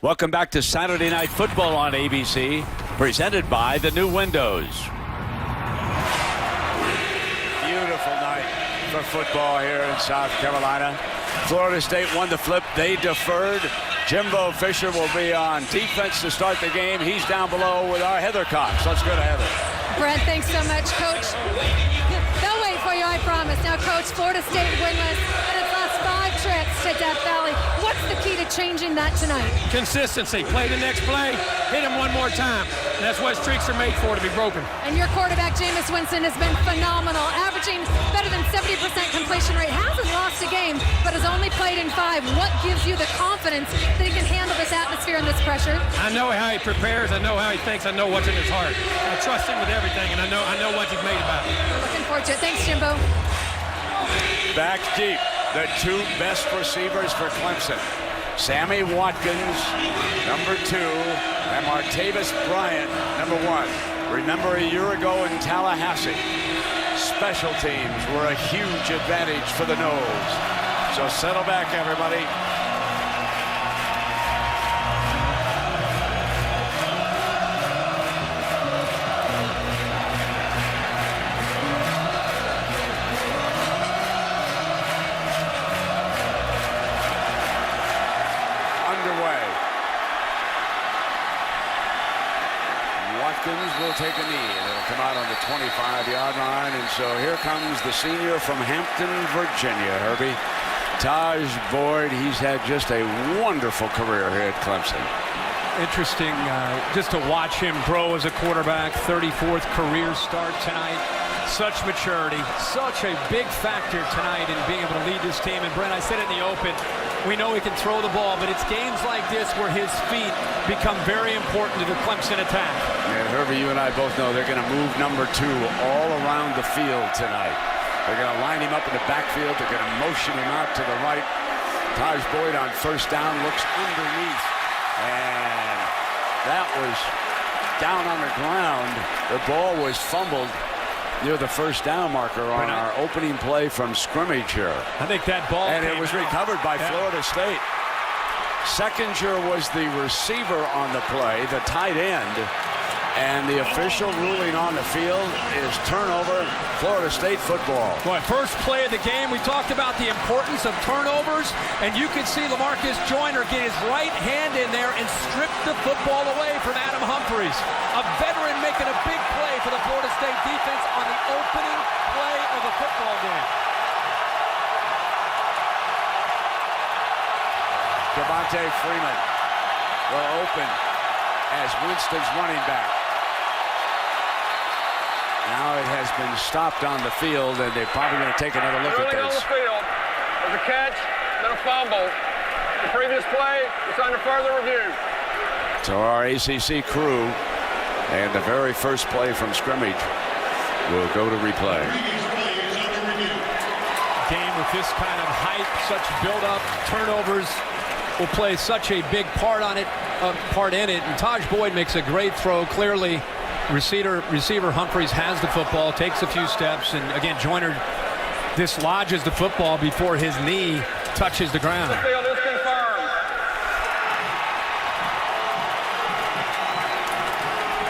Welcome back to Saturday Night Football on ABC, presented by the new windows. Beautiful night for football here in South Carolina. Florida State won the flip. They deferred. Jimbo Fisher will be on defense to start the game. He's down below with our Heather Cox. Let's go to Heather. Brent, thanks so much, Coach. They'll wait for you, I promise. Now, Coach, Florida State winless in its last 5 trips to Death Valley. What's the key to changing that tonight? Consistency. Play the next play, hit him one more time. And that's what streaks are made for, to be broken. And your quarterback, Jameis Winston, has been phenomenal, averaging better than 70% completion rate. Hasn't lost a game, but has only played in 5. What gives you the confidence that he can handle this atmosphere and this pressure? I know how he prepares. I know how he thinks. I know what's in his heart. I trust him with everything, and I know what he's made about it. Looking forward to it. Thanks, Jimbo. Back deep, the 2 best receivers for Clemson. Sammy Watkins, number 2, and Martavis Bryant, number 1. Remember a year ago in Tallahassee, special teams were a huge advantage for the Noles. So settle back, everybody. Watkins will take a knee, and it'll come out on the 25-yard line. And so here comes the senior from Hampton, Virginia, Herbie. Taj Boyd, he's had just a wonderful career here at Clemson. Interesting just to watch him grow as a quarterback. 34th career start tonight. Such maturity, such a big factor tonight in being able to lead this team. And Brent, I said it in the open, we know he can throw the ball, but it's games like this where his feet become very important to the Clemson attack. Yeah, Herbie, you and I both know they're going to move number 2 all around the field tonight. They're going to line him up in the backfield. They're going to motion him out to the right. Taj Boyd on first down looks underneath, and that was down on the ground. The ball was fumbled near the first down marker on our opening play from scrimmage here. I think that ball and it was recovered by Florida State. Seconder was the receiver on the play, the tight end, and the official ruling on the field is turnover, Florida State football. Boy, first play of the game, we talked about the importance of turnovers, and you could see LaMarcus Joyner get his right hand in there and strip the football away from Adam Humphries. A veteran making a big play for the Florida State defense on the opening play of the football game. Devontae Freeman will open as Winston's running back. Now it has been stopped on the field, and they're probably going to take another look at this. On the field, there's a catch, then a fumble. The previous play is under further review. So our ACC crew and the very first play from scrimmage will go to replay. Game with this kind of hype, such build-up, turnovers will play such a big part in it. And Taj Boyd makes a great throw. Clearly, receiver Humphries has the football, takes a few steps, and again, Joyner dislodges the football before his knee touches the ground. The field is confirmed.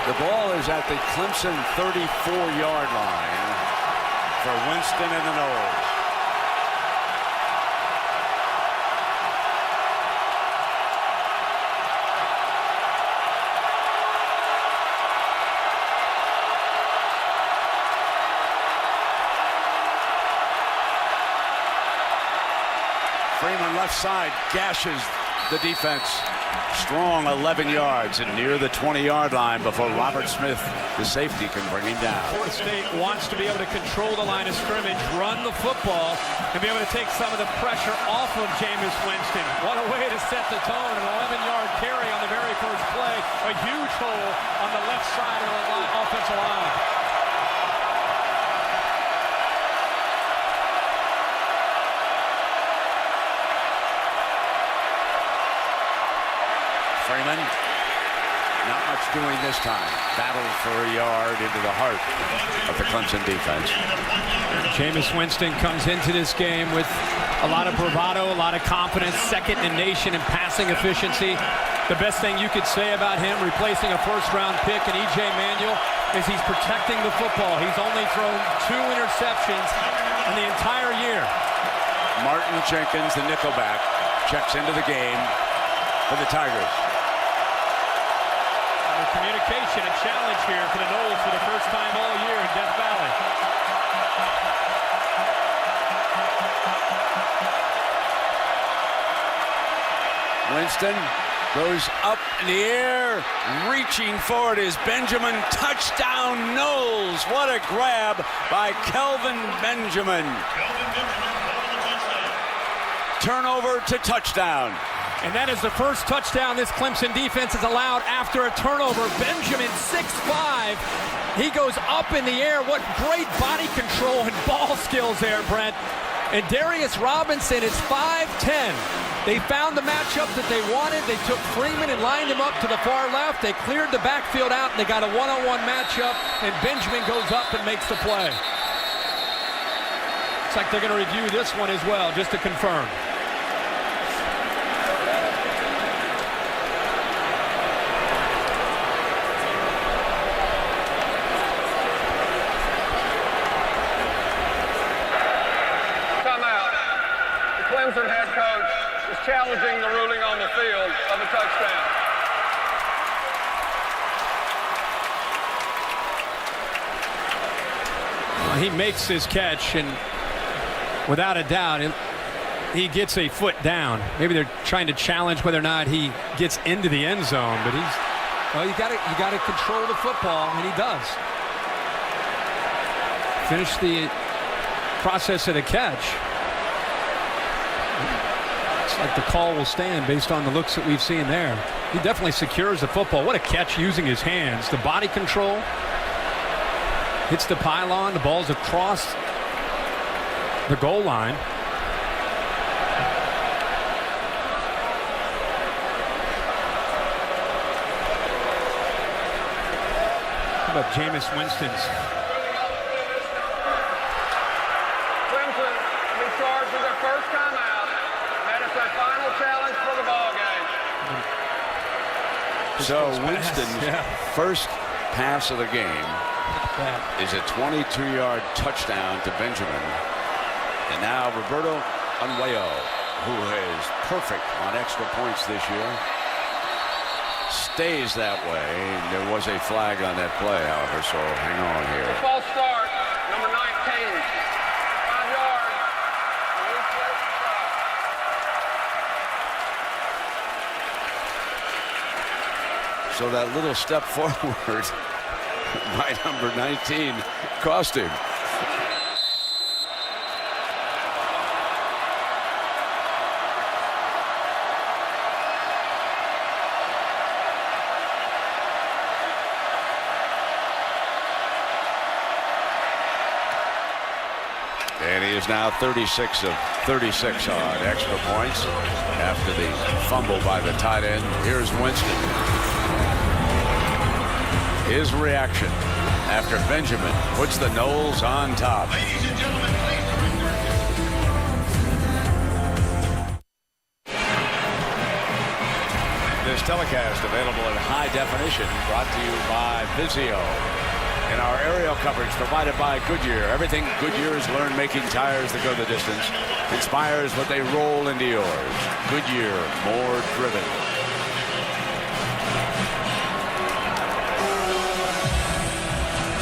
The ball is at the Clemson 34-yard line for Winston and the Noles. Freeman left side gashes the defense. Strong 11 yards and near the 20-yard line before Robert Smith, the safety, can bring him down. Florida State wants to be able to control the line of scrimmage, run the football, and be able to take some of the pressure off of Jameis Winston. What a way to set the tone. An 11-yard carry on the very first play. A huge hole on the left side of the offensive line. Freeman, not much doing this time. Battle for a yard into the heart of the Clemson defense. Jameis Winston comes into this game with a lot of bravado, a lot of confidence, second in the nation in passing efficiency. The best thing you could say about him replacing a first-round pick in E.J. Manuel is he's protecting the football. He's only thrown 2 interceptions in the entire year. Martin Jenkins, the nickelback, checks into the game for the Tigers. The communication, a challenge here for the Noles for the first time all year in Death Valley. Winston goes up in the air, reaching for it is Benjamin. Touchdown, Noles. What a grab by Kelvin Benjamin. Turnover to touchdown. And that is the first touchdown this Clemson defense has allowed after a turnover. Benjamin, 6'5". He goes up in the air. What great body control and ball skills there, Brent. And Darius Robinson is 5'10". They found the matchup that they wanted. They took Freeman and lined him up to the far left. They cleared the backfield out, and they got a one-on-one matchup, and Benjamin goes up and makes the play. Looks like they're going to review this one as well, just to confirm. Clemson head coach is challenging the ruling on the field of a touchdown. Well, he makes his catch, and without a doubt, he gets a foot down. Maybe they're trying to challenge whether or not he gets into the end zone, but well, you got to control the football, and he does. Finish the process of the catch. Like the call will stand based on the looks that we've seen there. He definitely secures the football. What a catch using his hands. The body control. Hits the pylon. The ball's across the goal line. How about Jameis Winston's? Clemson will be charged with their first timeout. Their final challenge for the ball game. So Winston's first pass of the game is a 22-yard touchdown to Benjamin. And now Roberto Unwayo, who is perfect on extra points this year, stays that way. There was a flag on that play, however, so hang on here. False start, number 19. 5 yards. So that little step forward by number 19 cost him. And he is now 36 of 36 on extra points after the fumble by the tight end. Here's Winston. His reaction after Benjamin puts the Noles on top. Ladies and gentlemen, This telecast available in high definition, brought to you by Vizio. And our aerial coverage provided by Goodyear. Everything Goodyear has learned making tires that go the distance inspires what they roll into yours. Goodyear, more driven.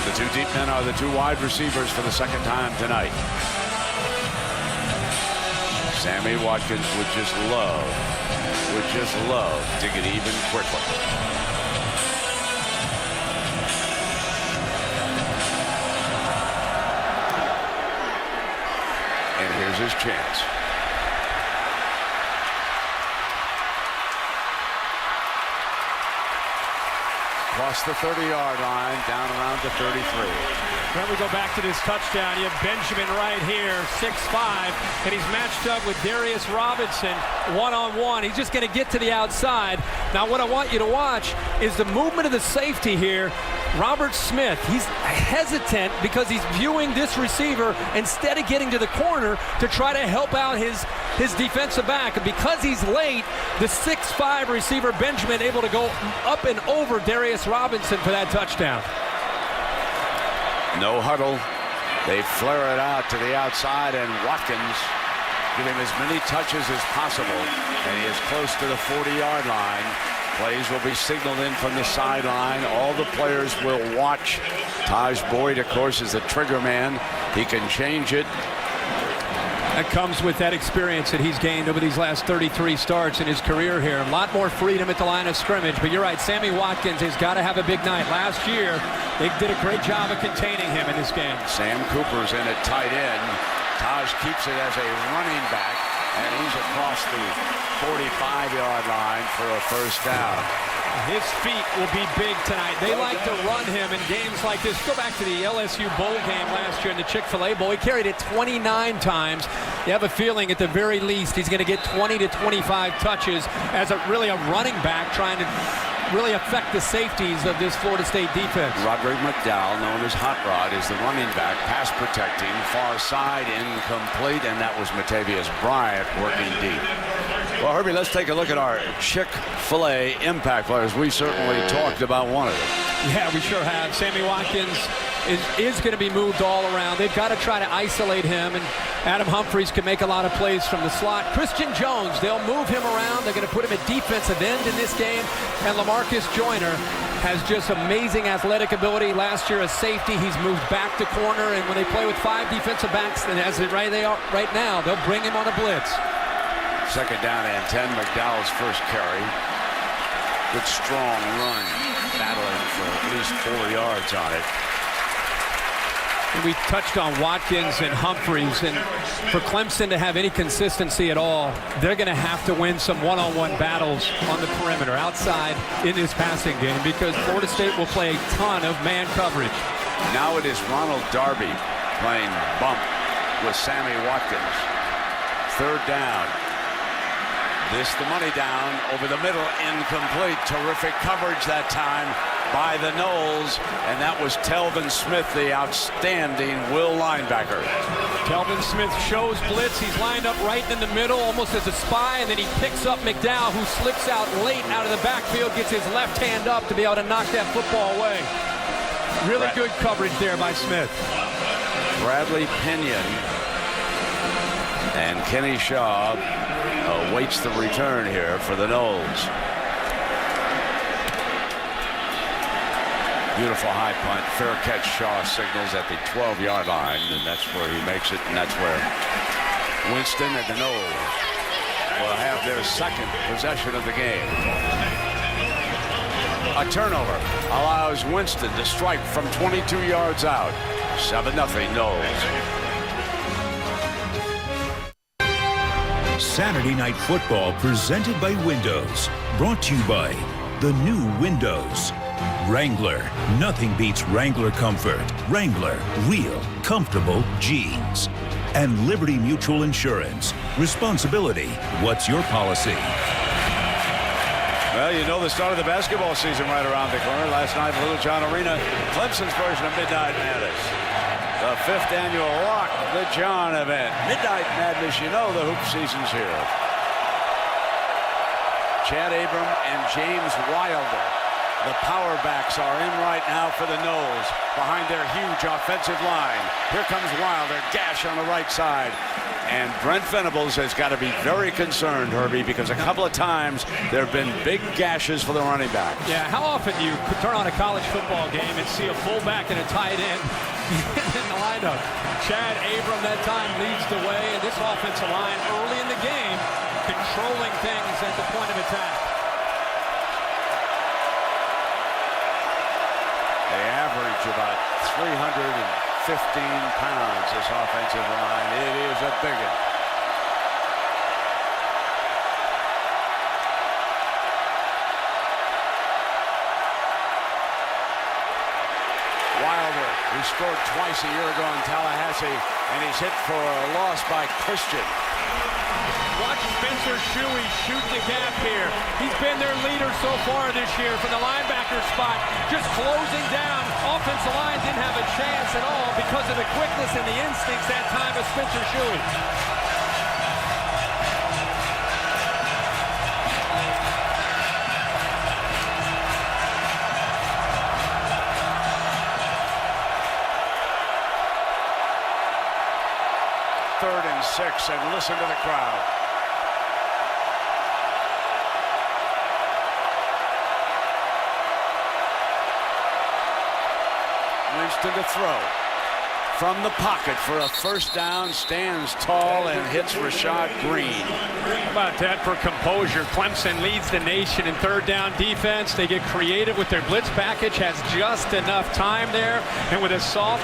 The two deep men are the two wide receivers for the second time tonight. Sammy Watkins would just love to get even quickly. And here's his chance. Across the 30-yard line, down around the 33. Then we go back to this touchdown. You have Benjamin right here, 6'5", and he's matched up with Darius Robinson one-on-one. He's just going to get to the outside. Now, what I want you to watch is the movement of the safety here. Robert Smith, he's hesitant because he's viewing this receiver instead of getting to the corner to try to help out his defensive back. And because he's late, the 6'5" receiver Benjamin able to go up and over Darius Robinson for that touchdown. No huddle. They flare it out to the outside, and Watkins give him as many touches as possible, and he is close to the 40-yard line. Plays will be signaled in from the sideline. All the players will watch. Taj Boyd, of course, is the trigger man. He can change it. That comes with that experience that he's gained over these last 33 starts in his career here. A lot more freedom at the line of scrimmage. But you're right, Sammy Watkins has got to have a big night. Last year, they did a great job of containing him in this game. Sam Cooper's in at tight end. Taj keeps it as a running back, and he's across the 45-yard line for a first down. His feet will be big tonight. They like to run him in games like this. Go back to the LSU Bowl game last year in the Chick-fil-A Bowl. He carried it 29 times. You have a feeling at the very least he's going to get 20 to 25 touches as really a running back trying to really affect the safeties of this Florida State defense. Roderick McDowell, known as Hot Rod, is the running back, pass protecting, far side, incomplete, and that was Matavius Bryant working deep. Well, Herbie, let's take a look at our Chick-fil-A impact players. We certainly talked about one of them. Yeah, we sure have. Sammy Watkins is going to be moved all around. They've got to try to isolate him, and Adam Humphries can make a lot of plays from the slot. Christian Jones, they'll move him around. They're going to put him at defensive end in this game. And LaMarcus Joyner has just amazing athletic ability. Last year, a safety, he's moved back to corner. And when they play with 5 defensive backs, and as they are right now, they'll bring him on a blitz. Second down and 10, McDowell's first carry. Good strong run, battling for at least 4 yards on it. And we touched on Watkins and Humphries, and for Clemson to have any consistency at all, they're going to have to win some one-on-one battles on the perimeter outside in this passing game, because Florida State will play a ton of man coverage. Now it is Ronald Darby playing bump with Sammy Watkins. Third down. This the money down over the middle, incomplete. Terrific coverage that time by the Noles, and that was Telvin Smith, the outstanding Will linebacker. Telvin Smith shows blitz. He's lined up right in the middle, almost as a spy, and then he picks up McDowell, who slips out late out of the backfield, gets his left hand up to be able to knock that football away. Really good coverage there by Smith. Bradley Pinion and Kenny Shaw awaits the return here for the Noles. Beautiful high punt, fair catch. Shaw signals at the 12-yard line, and that's where he makes it, and that's where Winston and the Noles will have their second possession of the game. A turnover allows Winston to strike from 22 yards out. 7-0 Noles. Saturday Night Football presented by Windows. Brought to you by the new Windows. Wrangler. Nothing beats Wrangler comfort. Wrangler. Real. Comfortable jeans. And Liberty Mutual Insurance. Responsibility. What's your policy? Well, you know the start of the basketball season right around the corner. Last night, Little John Arena, Clemson's version of Midnight Madness. The 5th annual Rock the John event. Midnight Madness, you know the hoop season's here. Chad Abram and James Wilder, the power backs, are in right now for the Noles behind their huge offensive line. Here comes Wilder, gash on the right side. And Brent Venables has got to be very concerned, Herbie, because a couple of times there have been big gashes for the running backs. Yeah, how often do you turn on a college football game and see a fullback and a tight end in the lineup? Chad Abram that time leads the way, and this offensive line early in the game controlling things at the point of attack. They average about 315 pounds, this offensive line. It is a big one. Wilder, who scored twice a year ago in Tallahassee, and he's hit for a loss by Christian. Watch Spencer Shuey shoot the gap here. He's been their leader so far this year from the linebacker spot, just closing down. Offensive line didn't have a chance at all because of the quickness and the instincts that time of Spencer Shuey. Third and 6, and listen to the crowd. Winston to throw. From the pocket for a first down, stands tall and hits Rashad Green. How about that for composure? Clemson leads the nation in third down defense. They get creative with their blitz package, has just enough time there, and with soft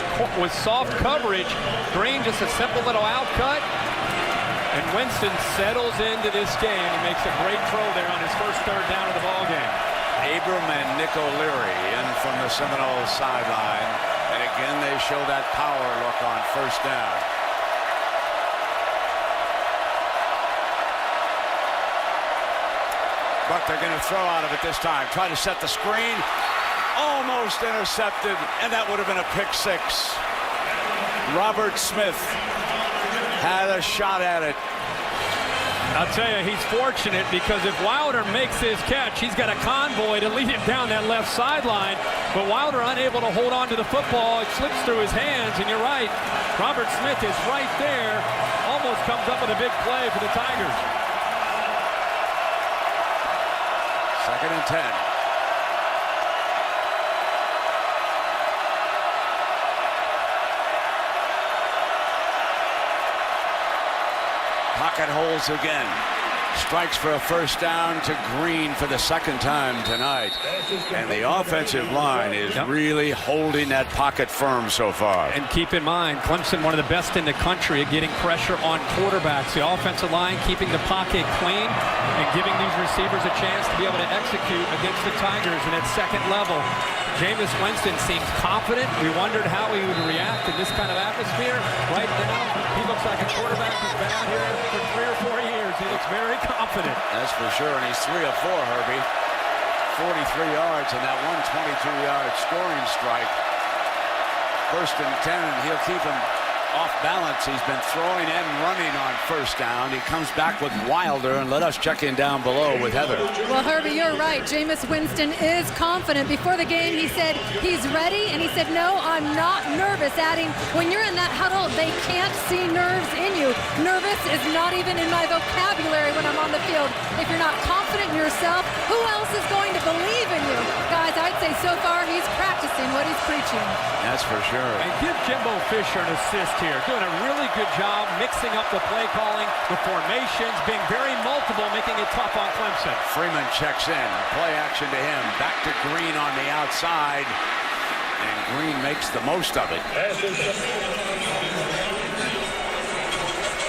coverage, Green just a simple little outcut, and Winston settles into this game and makes a great throw there on his first third down of the ball game. Abram and Nick O'Leary in from the Seminoles sideline. And again, they show that power look on first down. But they're going to throw out of it this time. Try to set the screen. Almost intercepted, and that would have been a pick six. Robert Smith had a shot at it. I'll tell you, he's fortunate because if Wilder makes his catch, he's got a convoy to lead him down that left sideline. But Wilder unable to hold on to the football. It slips through his hands, and you're right. Robert Smith is right there. Almost comes up with a big play for the Tigers. Second and 10. Pocket holes again. Strikes for a first down to Green for the second time tonight. And the offensive line is really holding that pocket firm so far. And keep in mind, Clemson, one of the best in the country at getting pressure on quarterbacks. The offensive line keeping the pocket clean and giving these receivers a chance to be able to execute against the Tigers. And at second level, Jameis Winston seems confident. We wondered how he would react in this kind of atmosphere. Right now, he looks like a quarterback who's been out here for 3 or 4 years. He looks very confident. That's for sure, and he's 3 of 4, Herbie. 43 yards and that 122-yard scoring strike. First and 10, and he'll keep him off balance. He's been throwing and running on first down. He comes back with Wilder, and let us check in down below with Heather. Well, Herbie, you're right. Jameis Winston is confident. Before the game, he said he's ready, and he said, no, I'm not nervous, adding, when you're in that huddle, they can't see nerves in you. Nervous is not even in my vocabulary when I'm on the field. If you're not confident in yourself, who else is going to believe in you? Guys, I'd say so far he's practicing what he's preaching. That's for sure. And give Jimbo Fisher an assist here. Doing a really good job mixing up the play calling, the formations, being very multiple, making it tough on Clemson. Freeman checks in. Play action to him. Back to Green on the outside. And Green makes the most of it.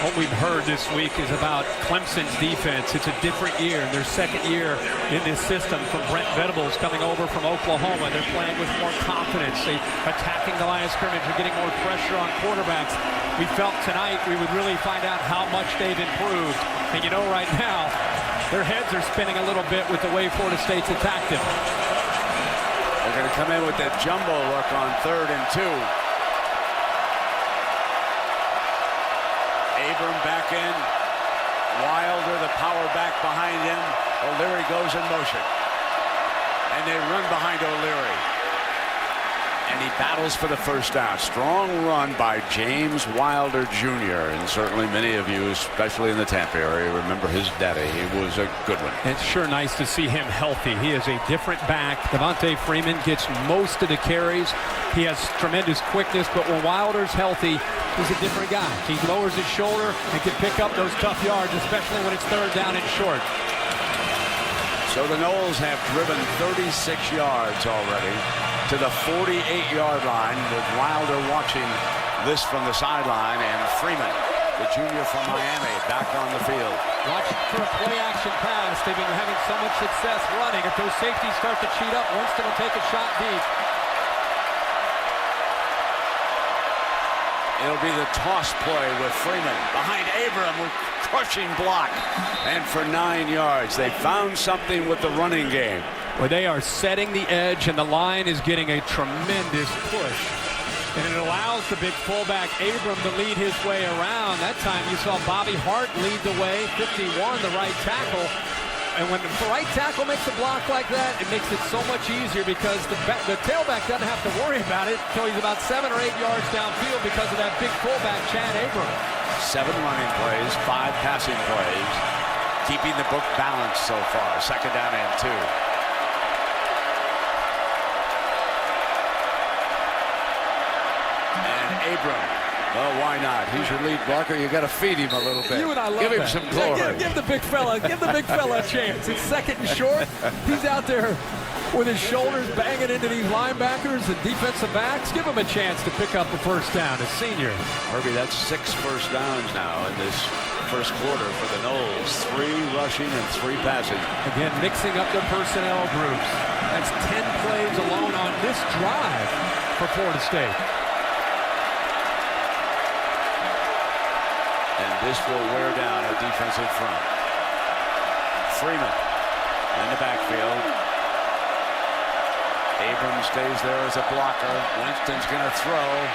What we've heard this week is about Clemson's defense. It's a different year, their second year in this system from Brent Venables coming over from Oklahoma. They're playing with more confidence. They're attacking the line of scrimmage. They're getting more pressure on quarterbacks. We felt tonight we would really find out how much they've improved. And you know right now, their heads are spinning a little bit with the way Florida State's attacked them. They're going to come in with that jumbo look on 3rd and 2. Abram back in. Wilder, the power back behind him. O'Leary goes in motion. And they run behind O'Leary. And he battles for the first down. Strong run by James Wilder Jr. And certainly many of you, especially in the Tampa area, remember his daddy. He was a good one. It's sure nice to see him healthy. He is a different back. Devontae Freeman gets most of the carries. He has tremendous quickness, but when Wilder's healthy, he's a different guy. He lowers his shoulder and can pick up those tough yards, especially when it's third down and short. So the Noles have driven 36 yards already to the 48-yard line, with Wilder watching this from the sideline, and Freeman, the junior from Miami, back on the field. Watch for a play-action pass. They've been having so much success running. If those safeties start to cheat up, Winston will take a shot deep. It'll be the toss play with Freeman behind Abram with crushing block. And for 9 yards, they found something with the running game. Well, they are setting the edge, and the line is getting a tremendous push. And it allows the big fullback Abram to lead his way around. That time you saw Bobby Hart lead the way, 51, the right tackle. And when the right tackle makes a block like that, it makes it so much easier because the tailback doesn't have to worry about it until he's about 7 or 8 yards downfield because of that big fullback, Chad Abram. 7 running plays, 5 passing plays, keeping the book balanced so far. 2nd down and 2. And Abram. Well, why not? He's your lead blocker. You got to feed him a little bit. You and I love Give him that. some glory. Yeah, give the big fella a chance. It's 2nd and short. He's out there with his shoulders banging into these linebackers and defensive backs. Give him a chance to pick up the first down, a senior. Herbie, that's 6 first downs now in this first quarter for the Noles. 3 rushing and 3 passing. Again, mixing up their personnel groups. That's 10 plays alone on this drive for Florida State. And this will wear down a defensive front. Freeman in the backfield. Abram stays there as a blocker. Winston's going to throw.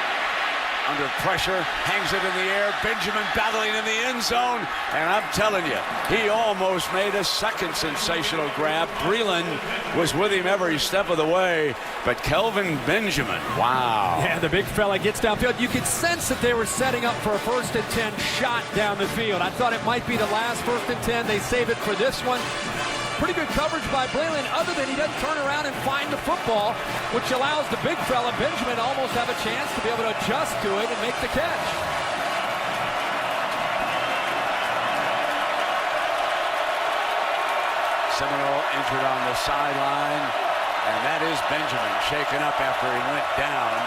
Under pressure, hangs it in the air. Benjamin battling in the end zone. And I'm telling you, he almost made a second sensational grab. Breland was with him every step of the way. But Kelvin Benjamin, wow. Yeah, the big fella gets downfield. You could sense that they were setting up for a 1st and 10 shot down the field. I thought it might be the last 1st and 10. They save it for this one. Pretty good coverage by Breland, other than he doesn't turn around and find the football, which allows the big fella, Benjamin, to almost have a chance to be able to adjust to it and make the catch. Seminole injured on the sideline, and that is Benjamin shaken up after he went down.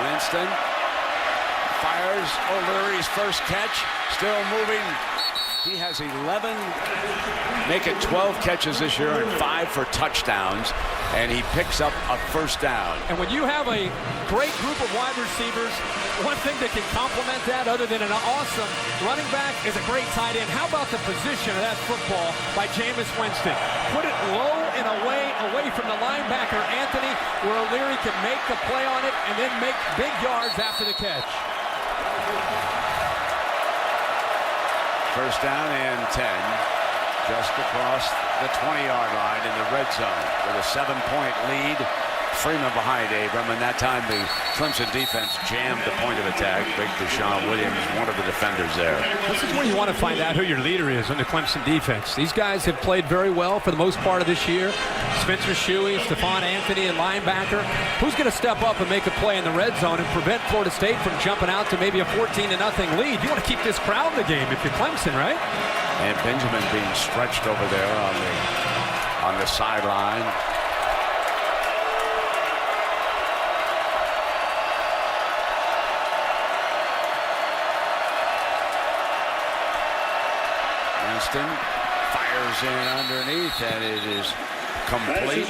Winston fires. O'Leary's first catch, still moving. He has 11, make it 12 catches this year and 5 for touchdowns, and he picks up a first down. And when you have a great group of wide receivers, one thing that can complement that other than an awesome running back is a great tight end. How about the position of that football by Jameis Winston? Put it low and away from the linebacker, Anthony, where O'Leary can make the play on it and then make big yards after the catch. First down and 10, just across the 20-yard line in the red zone with a 7-point lead. Freeman behind Abram, and that time the Clemson defense jammed the point of attack. Big Deshaun Williams, one of the defenders there. This is where you want to find out who your leader is in the Clemson defense. These guys have played very well for the most part of this year. Spencer Shuey, Stephon Anthony, and linebacker. Who's going to step up and make a play in the red zone and prevent Florida State from jumping out to maybe a 14-0 lead? You want to keep this crowd in the game if you're Clemson, right? And Benjamin being stretched over there on the sideline. Winston fires in underneath, and it is complete.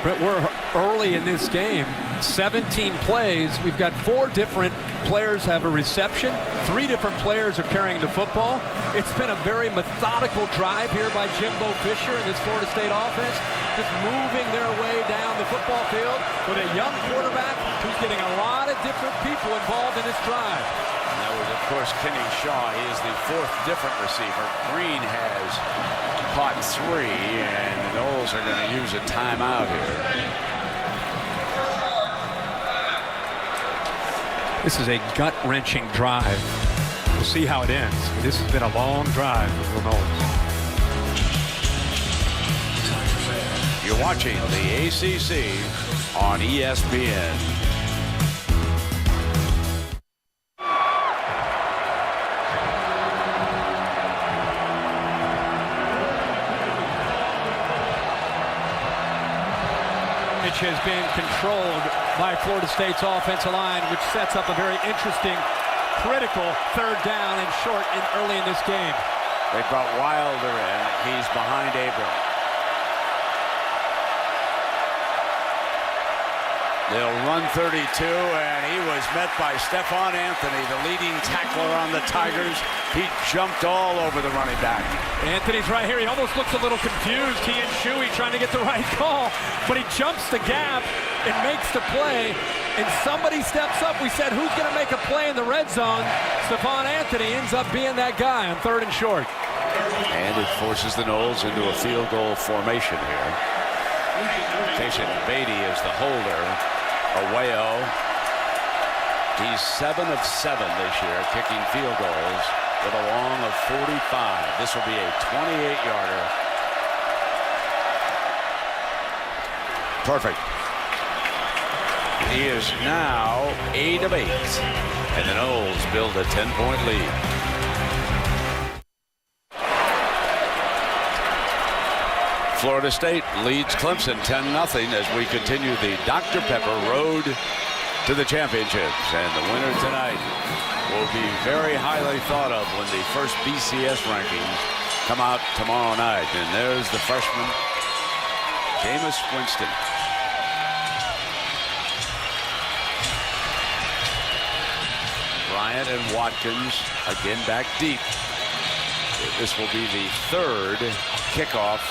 But we're early in this game. 17 plays. We've got 4 different players have a reception. 3 different players are carrying the football. It's been a very methodical drive here by Jimbo Fisher and this Florida State offense, just moving their way down the football field with a young quarterback who's getting a lot of different people involved in this drive. And that was, of course, Kenny Shaw. He is the 4th different receiver. Green has caught 3, and the Noles are going to use a timeout here. This is a gut-wrenching drive. We'll see how it ends. This has been a long drive for the Noles. You're watching the ACC on ESPN. Has been controlled by Florida State's offensive line, which sets up a very interesting, critical 3rd down and short early in this game. They brought Wilder in. He's behind Abram. They'll run 32, and he was met by Stephon Anthony, the leading tackler on the Tigers. He jumped all over the running back. Anthony's right here. He almost looks a little confused. He and Shuey trying to get the right call, but he jumps the gap and makes the play. And somebody steps up. We said, who's going to make a play in the red zone? Stephon Anthony ends up being that guy on 3rd and short. And it forces the Noles into a field goal formation here. Jason Beatty is the holder. Aweo, he's 7 of 7 this year, kicking field goals with a long of 45. This will be a 28-yarder. Perfect. He is now 8 of 8, and the Noles build a 10-point lead. Florida State leads Clemson 10-0 as we continue the Dr. Pepper road to the championships. And the winner tonight will be very highly thought of when the first BCS rankings come out tomorrow night. And there's the freshman, Jameis Winston. Bryant and Watkins again back deep. This will be the 3rd kickoff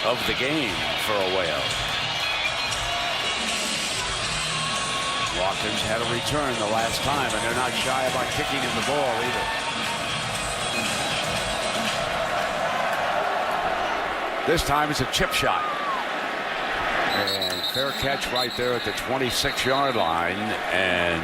of the game for a whale. Watkins had a return the last time, and they're not shy about kicking in the ball either. This time it's a chip shot. And fair catch right there at the 26-yard line. And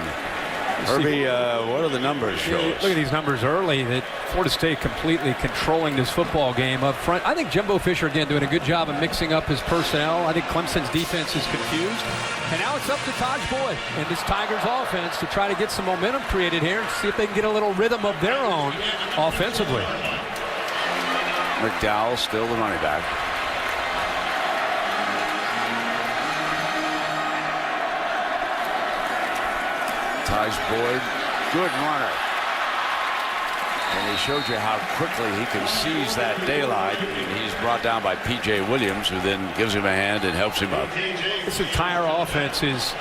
Herbie, what are the numbers? Look at these numbers early. That Florida State completely controlling this football game up front. I think Jimbo Fisher, again, doing a good job of mixing up his personnel. I think Clemson's defense is confused. And now it's up to Taj Boyd and this Tigers offense to try to get some momentum created here and see if they can get a little rhythm of their own offensively. McDowell still the running back. Taj Boyd, good runner. And he showed you how quickly he can seize that daylight. He's brought down by P.J. Williams, who then gives him a hand and helps him up. This entire offense is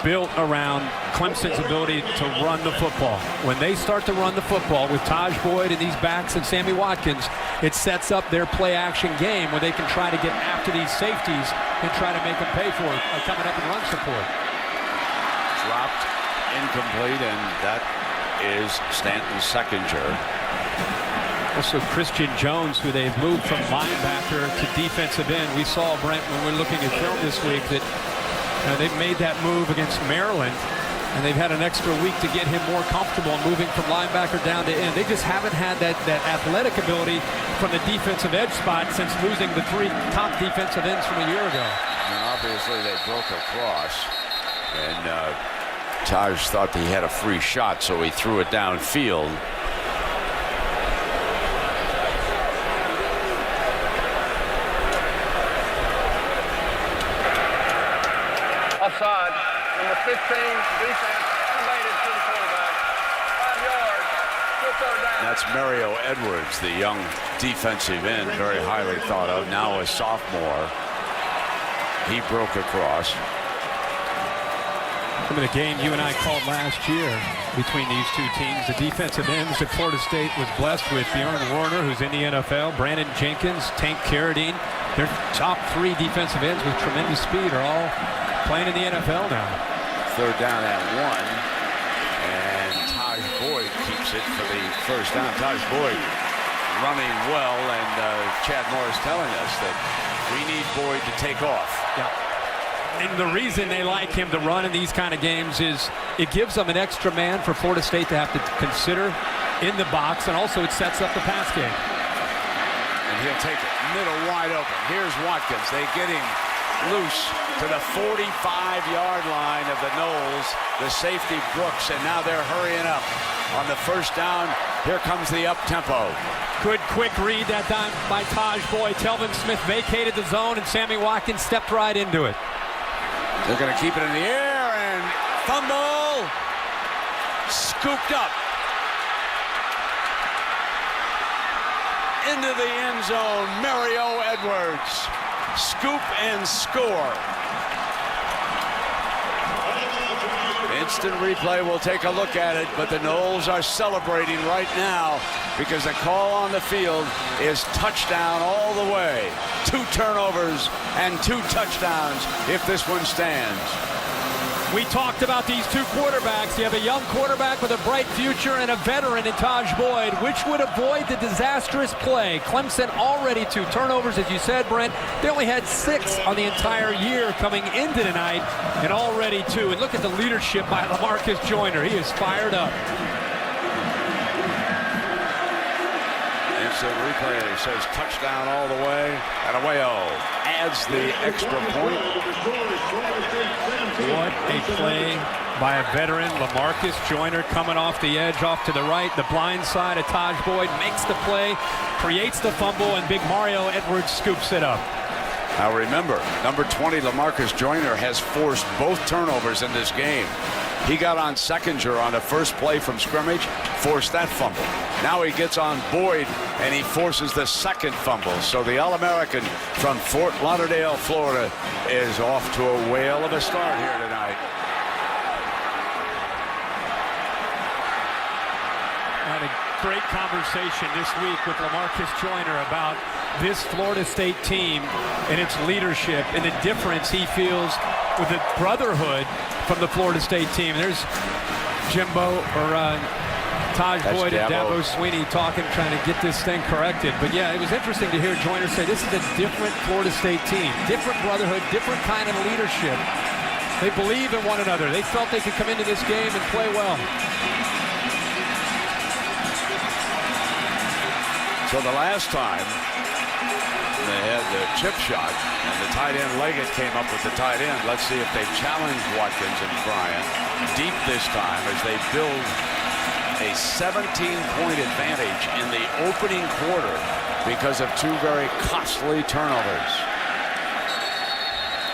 built around Clemson's ability to run the football. When they start to run the football with Taj Boyd and these backs and Sammy Watkins, it sets up their play-action game where they can try to get after these safeties and try to make them pay for it by coming up and run support. Dropped, incomplete, and that is Stanton's second jerk. Also Christian Jones, who they've moved from linebacker to defensive end. We saw, Brent, when we're looking at film this week, that they've made that move against Maryland, and they've had an extra week to get him more comfortable moving from linebacker down to end. They just haven't had that athletic ability from the defensive edge spot since losing the 3 top defensive ends from a year ago. And obviously they broke across, and Taj thought he had a free shot, so he threw it downfield. Offside. Number 15, defense, elevated to the quarterback. 5 yards, still 3rd down. That's Mario Edwards, the young defensive end, very highly thought of, now a sophomore. He broke across. From the game you and I called last year between these two teams, the defensive ends that Florida State was blessed with, Bjorn Warner, who's in the NFL, Brandon Jenkins, Tank Carradine. Their top 3 defensive ends with tremendous speed are all playing in the NFL now. 3rd down and 1. And Taj Boyd keeps it for the first down. Taj Boyd running well, and Chad Morris telling us that we need Boyd to take off. Yeah. And the reason they like him to run in these kind of games is it gives them an extra man for Florida State to have to consider in the box, and also it sets up the pass game. And he'll take it middle wide open. Here's Watkins. They get him loose to the 45-yard line of the Noles, the safety Brooks, and now they're hurrying up on the first down. Here comes the up-tempo. Good quick read that time by Taj Boyd. Telvin Smith vacated the zone, and Sammy Watkins stepped right into it. They're going to keep it in the air, and fumble, scooped up into the end zone. Mario Edwards, scoop and score. Instant replay, we'll take a look at it, but the Noles are celebrating right now because the call on the field is touchdown all the way. 2 turnovers and 2 touchdowns if this one stands. We talked about these 2 quarterbacks. You have a young quarterback with a bright future and a veteran in Taj Boyd, which would avoid the disastrous play. Clemson already 2 turnovers, as you said, Brent. They only had 6 on the entire year coming into tonight, and already 2. And look at the leadership by LaMarcus Joyner. He is fired up. Instant replay says touchdown all the way, and Away-O adds the extra point. What a play by a veteran, LaMarcus Joyner, coming off the edge, off to the right. The blind side of Taj Boyd makes the play, creates the fumble, and big Mario Edwards scoops it up. Now remember, number 20, LaMarcus Joyner, has forced both turnovers in this game. He got on Seckinger on the first play from scrimmage, forced that fumble. Now he gets on Boyd, and he forces the second fumble. So the All-American from Fort Lauderdale, Florida, is off to a whale of a start here tonight. Had a great conversation this week with LaMarcus Joyner about this Florida State team and its leadership and the difference he feels with the brotherhood from the Florida State team. There's Jimbo, or Taj Boyd and Dabo Sweeney talking, trying to get this thing corrected. But yeah, it was interesting to hear Joyner say this is a different Florida State team, different brotherhood, different kind of leadership. They believe in one another. They felt they could come into this game and play well. So the last time they had the chip shot and the tight end Leggett came up with the tight end. Let's see if they challenge Watkins and Bryant deep this time as they build a 17-point advantage in the opening quarter because of 2 very costly turnovers.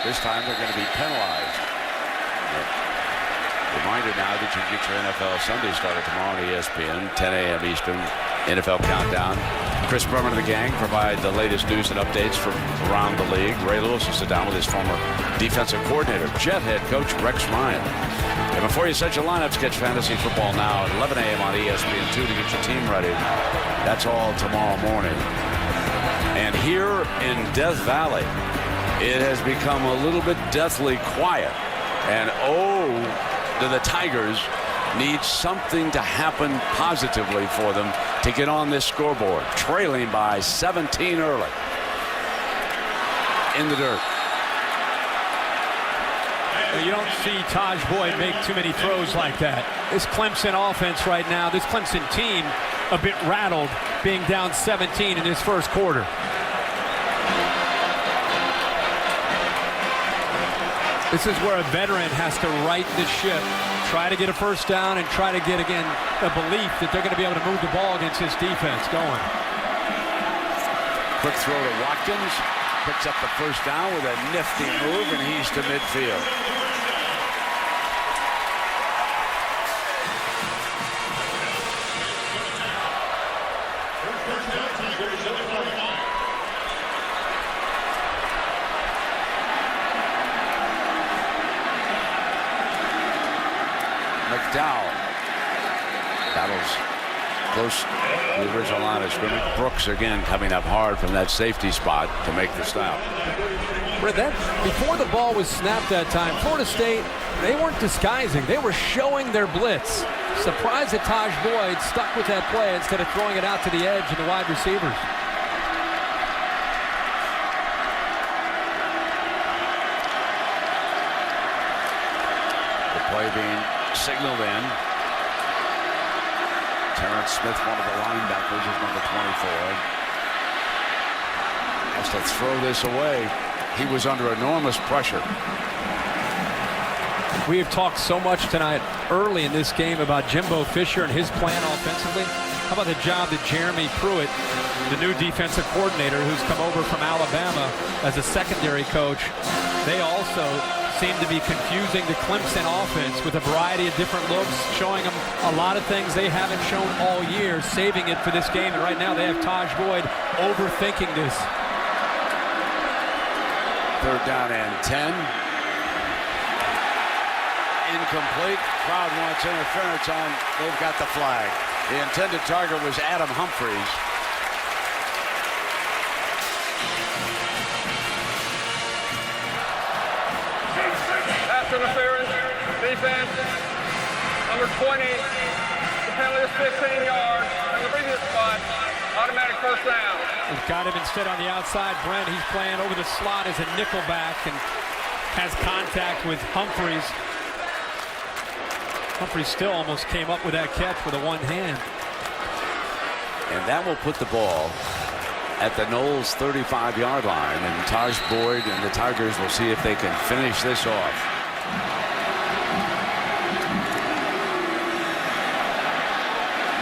This time they're going to be penalized. Reminder now that you can get your NFL Sunday started tomorrow on ESPN, 10 a.m. Eastern, NFL Countdown. Chris Berman and the gang provide the latest news and updates from around the league. Ray Lewis will sit down with his former defensive coordinator, Jet head coach Rex Ryan. And before you set your lineups, catch fantasy football now at 11 a.m. on ESPN2 to get your team ready. That's all tomorrow morning. And here in Death Valley, it has become a little bit deathly quiet. And do the Tigers need something to happen positively for them to get on this scoreboard, trailing by 17 early. In the dirt. You don't see Taj Boyd make too many throws like that. This Clemson offense right now, this Clemson team, a bit rattled, being down 17 in this first quarter. This is where a veteran has to right the ship, try to get a first down, and try to get, again, a belief that they're going to be able to move the ball against his defense going. Quick throw to Watkins. Picks up the first down with a nifty move, and he's to midfield. McDowell battles close to the original line of scrimmage. Brooks again coming up hard from that safety spot to make the stop. Before the ball was snapped that time, Florida State, they weren't disguising. They were showing their blitz. Surprised that Taj Boyd stuck with that play instead of throwing it out to the edge and the wide receivers. The play being signaled in. Terrence Smith, one of the linebackers, is number 24. Has to throw this away. He was under enormous pressure. We have talked so much tonight early in this game about Jimbo Fisher and his plan offensively. How about the job that Jeremy Pruitt, the new defensive coordinator who's come over from Alabama as a secondary coach, they also seem to be confusing the Clemson offense with a variety of different looks, showing them a lot of things they haven't shown all year, saving it for this game. And right now they have Taj Boyd overthinking this. Third down and 10. Incomplete. Crowd wants interference on. They've got the flag. The intended target was Adam Humphries. Pass interference. Defense. Number 20. The penalty is 15 yards. In the previous spot. Automatic first down. We've got him instead on the outside. Brent, he's playing over the slot as a nickelback and has contact with Humphries. Humphries still almost came up with that catch with a one hand. And that will put the ball at the Knowles 35-yard line. And Taj Boyd and the Tigers will see if they can finish this off.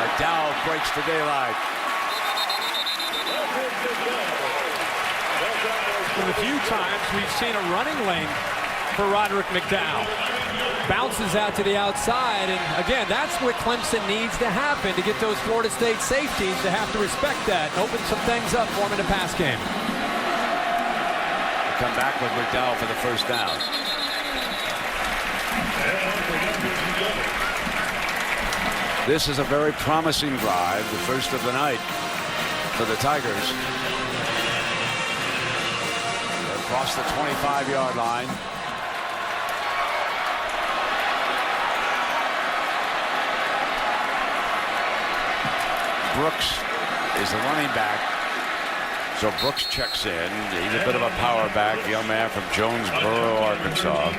McDowell breaks the daylight. And a few times we've seen a running lane for Roderick McDowell. Bounces out to the outside, and again, that's what Clemson needs to happen to get those Florida State safeties to have to respect that and open some things up for them in the pass game. Come back with McDowell for the first down. This is a very promising drive, the first of the night for the Tigers. Across the 25-yard line. Brooks is the running back. So Brooks checks in. He's a bit of a power back, young man from Jonesboro, Arkansas.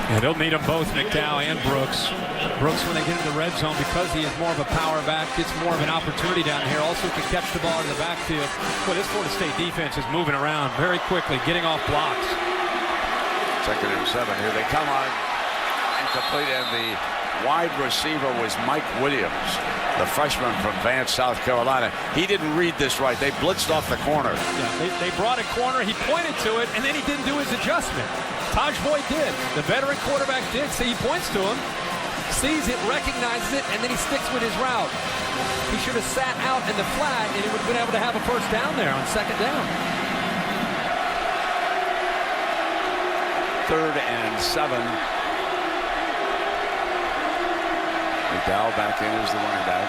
Yeah, they'll need them both, McDowell and Brooks. Brooks, when they get into the red zone, because he is more of a power back, gets more of an opportunity down here. Also can catch the ball in the backfield. Well, this Florida State defense is moving around very quickly, getting off blocks. 2nd and 7. Here they come on. Incomplete, and the wide receiver was Mike Williams, the freshman from Vance, South Carolina. He didn't read this right. They blitzed off the corner. Yeah, they brought a corner. He pointed to it, and then he didn't do his adjustment. Taj Boyd did. The veteran quarterback did. So he points to him, sees it, recognizes it, and then he sticks with his route. He should have sat out in the flat, and he would have been able to have a first down there on 2nd down. 3rd and 7. McDowell back in as the running back.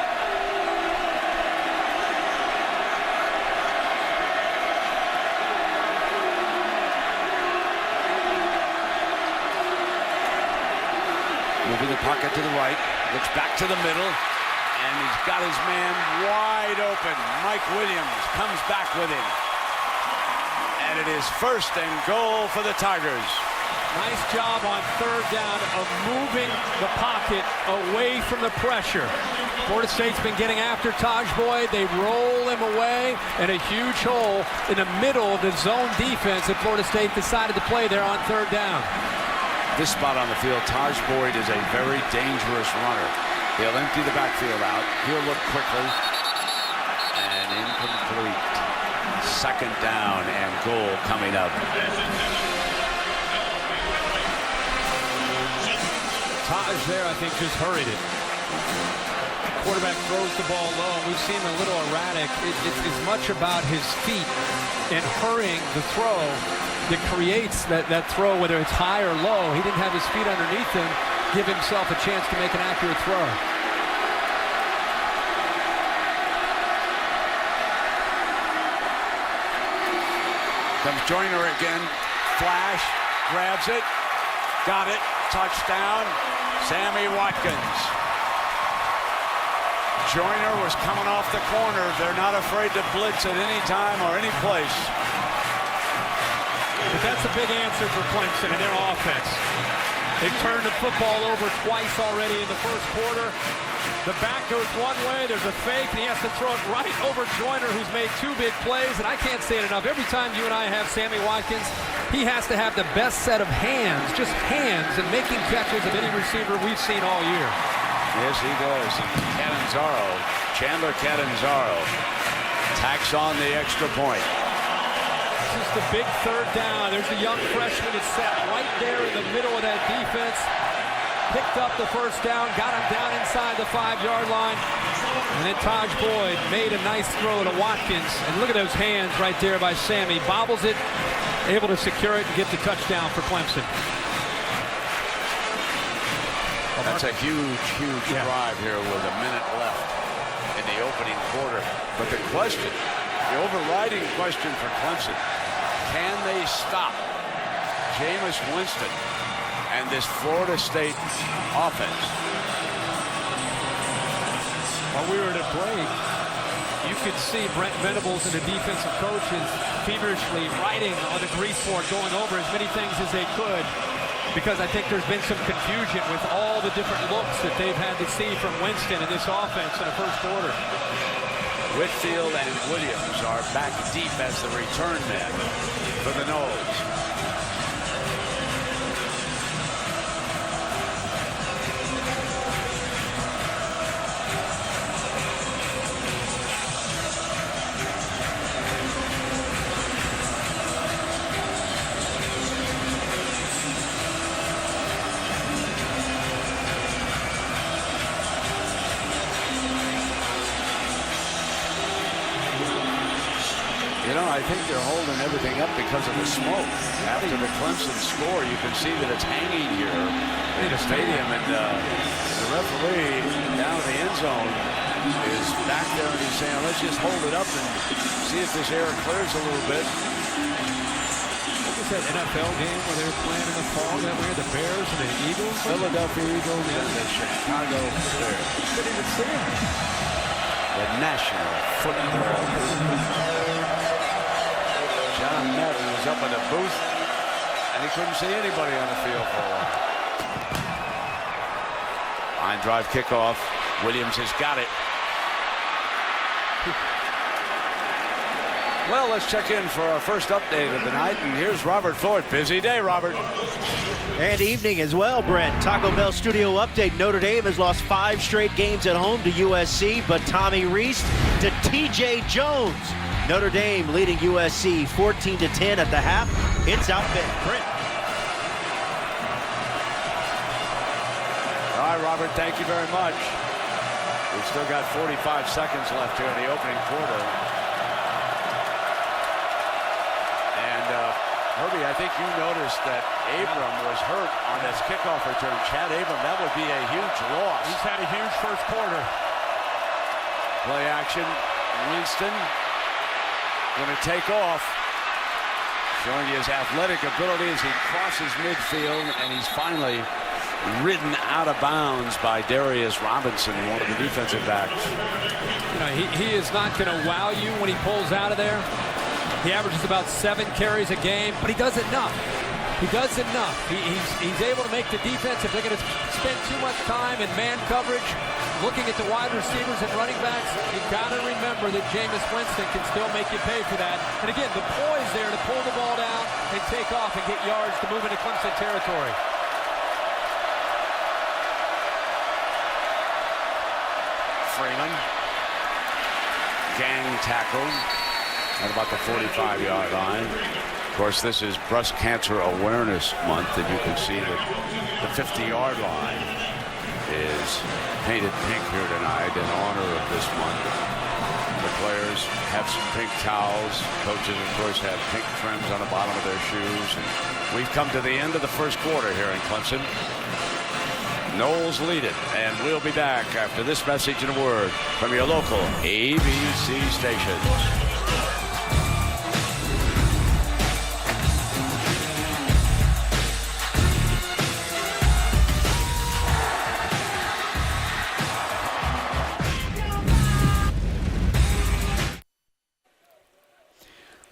Moving the pocket to the right, looks back to the middle, and he's got his man wide open. Mike Williams comes back with him. And it is 1st and goal for the Tigers. Nice job on 3rd down of moving the pocket away from the pressure. Florida State's been getting after Taj Boyd. They roll him away, and a huge hole in the middle of the zone defense that Florida State decided to play there on 3rd down. This spot on the field, Taj Boyd is a very dangerous runner. He'll empty the backfield out. He'll look quickly. And incomplete. 2nd down and goal coming up. Taj there, I think, just hurried it. Quarterback throws the ball low. We've seen him a little erratic. It's as much about his feet and hurrying the throw that creates that throw, whether it's high or low. He didn't have his feet underneath him, give himself a chance to make an accurate throw. Comes Joyner again. Flash, grabs it, got it, touchdown, Sammy Watkins. Joyner was coming off the corner. They're not afraid to blitz at any time or any place. But that's a big answer for Clemson and their offense. They've turned the football over twice already in the first quarter. The back goes one way, there's a fake, and he has to throw it right over Joyner, who's made 2 big plays, and I can't say it enough. Every time you and I have Sammy Watkins, he has to have the best set of hands, just hands, and making catches of any receiver we've seen all year. Yes, he does. Catanzaro, Chandler Catanzaro, tacks on the extra point. This is the big 3rd down. There's the young freshman that's sat right there in the middle of that defense. Picked up the first down, got him down inside the 5-yard line. And then Taj Boyd made a nice throw to Watkins. And look at those hands right there by Sammy. Bobbles it, able to secure it and get the touchdown for Clemson. That's a huge drive here with a minute left in the opening quarter. But the question, the overriding question for Clemson, can they stop Jameis Winston and this Florida State offense? While we were at a break, you could see Brent Venables and the defensive coaches feverishly writing on the grease board, going over as many things as they could, because I think there's been some confusion with all the different looks that they've had to see from Winston in this offense in the first quarter. Whitfield and Williams are back deep as the return men for the Noles. I think they're holding everything up because of the smoke. After the Clemson score, you can see that it's hanging here in the stadium, and the referee down in the end zone is back there, and he's saying, let's just hold it up and see if this air clears a little bit. What was that NFL game where they were playing in the fall that way, the Bears and the Eagles? Philadelphia Eagles and the Chicago Bears. Couldn't even see them. The National Football League. John Madden was up in the booth, and he couldn't see anybody on the field for a while. Line drive kickoff. Williams has got it. Well, let's check in for our first update of the night, and here's Robert Ford. Busy day, Robert. And evening as well, Brent. Taco Bell studio update. Notre Dame has lost 5 straight games at home to USC, but Tommy Rees to TJ Jones. Notre Dame leading USC 14-10 at the half. It's out big. Brent. All right, Robert, thank you very much. We've still got 45 seconds left here in the opening quarter. And Herbie, I think you noticed that Abram was hurt on this kickoff return. Chad Abram, that would be a huge loss. He's had a huge first quarter. Play action. Winston going to take off. Showing you his athletic ability as he crosses midfield, and he's finally ridden out of bounds by Darius Robinson, one of the defensive backs. You know, he is not going to wow you when he pulls out of there. He averages about 7 carries a game, but he does enough. He does enough. He's able to make the defense, if they're going to spend too much time in man coverage, looking at the wide receivers and running backs, you got to remember that Jameis Winston can still make you pay for that. And again, the poise there to pull the ball down and take off and get yards to move into Clemson territory. Freeman. Gang tackle at about the 45-yard line. Of course, this is Breast Cancer Awareness Month, and you can see that the 50-yard line is painted pink here tonight in honor of this month. The players have some pink towels. Coaches, of course, have pink trims on the bottom of their shoes. And we've come to the end of the first quarter here in Clemson. Noles lead it, and we'll be back after this message and a word from your local ABC station.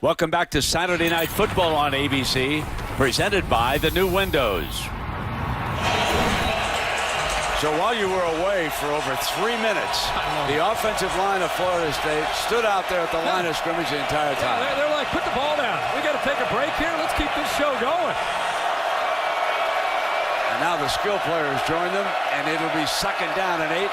Welcome back to Saturday Night Football on ABC, presented by the new Windows. So while you were away for over 3 minutes, the offensive line of Florida State stood out there at the line of scrimmage the entire time. They're like, put the ball down. We got to take a break here. Let's keep this show going. And now the skill players join them, and it'll be 2nd down and 8.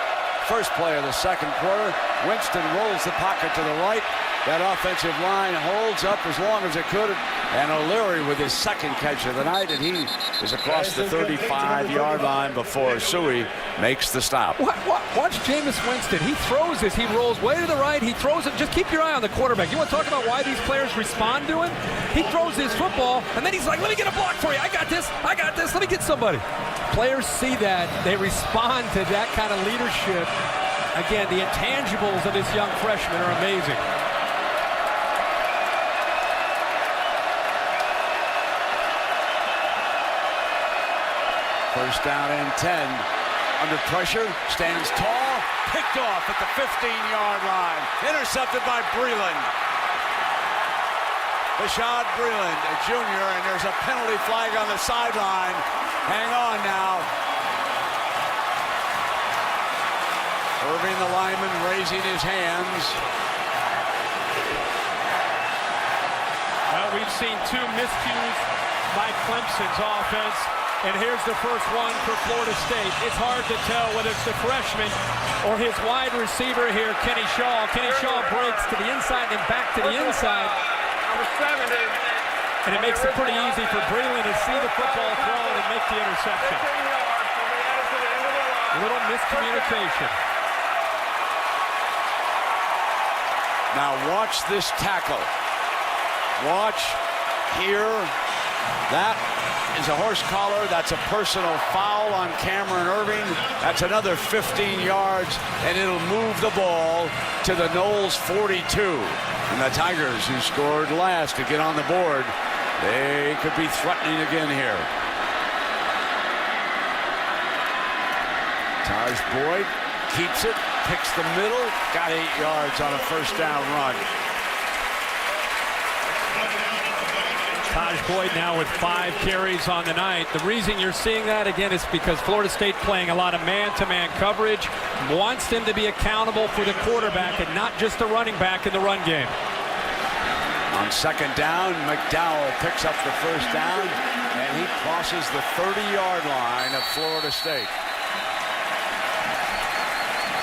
First play of the second quarter. Winston rolls the pocket to the right, That offensive line holds up as long as it could. And O'Leary with his second catch of the night, and he is across the 35-yard line before Suey makes the stop. Watch Jameis Winston. He throws this. He rolls way to the right. He throws it. Just keep your eye on the quarterback. You want to talk about why these players respond to him? He throws his football, and then he's like, let me get a block for you. I got this. I got this. Let me get somebody. Players see that. They respond to that kind of leadership. Again, the intangibles of this young freshman are amazing. First down and 10. Under pressure, stands tall, picked off at the 15-yard line. Intercepted by Breland. Bashad Breland, a junior, and there's a penalty flag on the sideline. Hang on now. Irving, the lineman, raising his hands. Well, we've seen two miscues by Clemson's offense. And here's the first one for Florida State. It's hard to tell whether it's the freshman or his wide receiver here, Kenny Shaw. Kenny Shaw breaks to the inside and back to the inside. Number 70. And it makes it pretty easy for Breland to see the football thrown and make the interception. 15 yards will be added to the end of the run. Little miscommunication. Now watch this tackle. Watch here. That is a horse collar. That's a personal foul on Cameron Irving. That's another 15 yards, and it'll move the ball to the Noles 42. And the Tigers, who scored last to get on the board, they could be threatening again here. Taj Boyd keeps it, picks the middle, got 8 yards on a first down run. Taj Boyd now with 5 carries on the night. The reason you're seeing that, again, is because Florida State playing a lot of man-to-man coverage, wants them to be accountable for the quarterback and not just the running back in the run game. On second down, McDowell picks up the first down, and he crosses the 30-yard line of Florida State.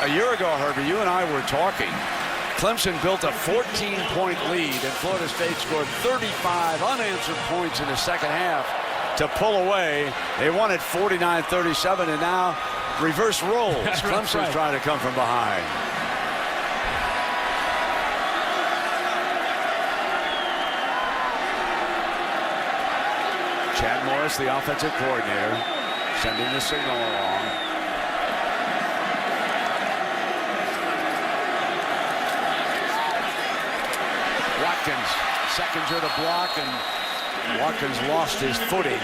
A year ago, Herbie, you and I were talking. Clemson built a 14-point lead, and Florida State scored 35 unanswered points in the second half to pull away. They won at 49-37, and now reverse roles. Clemson's trying to come from behind. Chad Morris, the offensive coordinator, sending the signal along. Watkins seconds her to block, and Watkins lost his footing.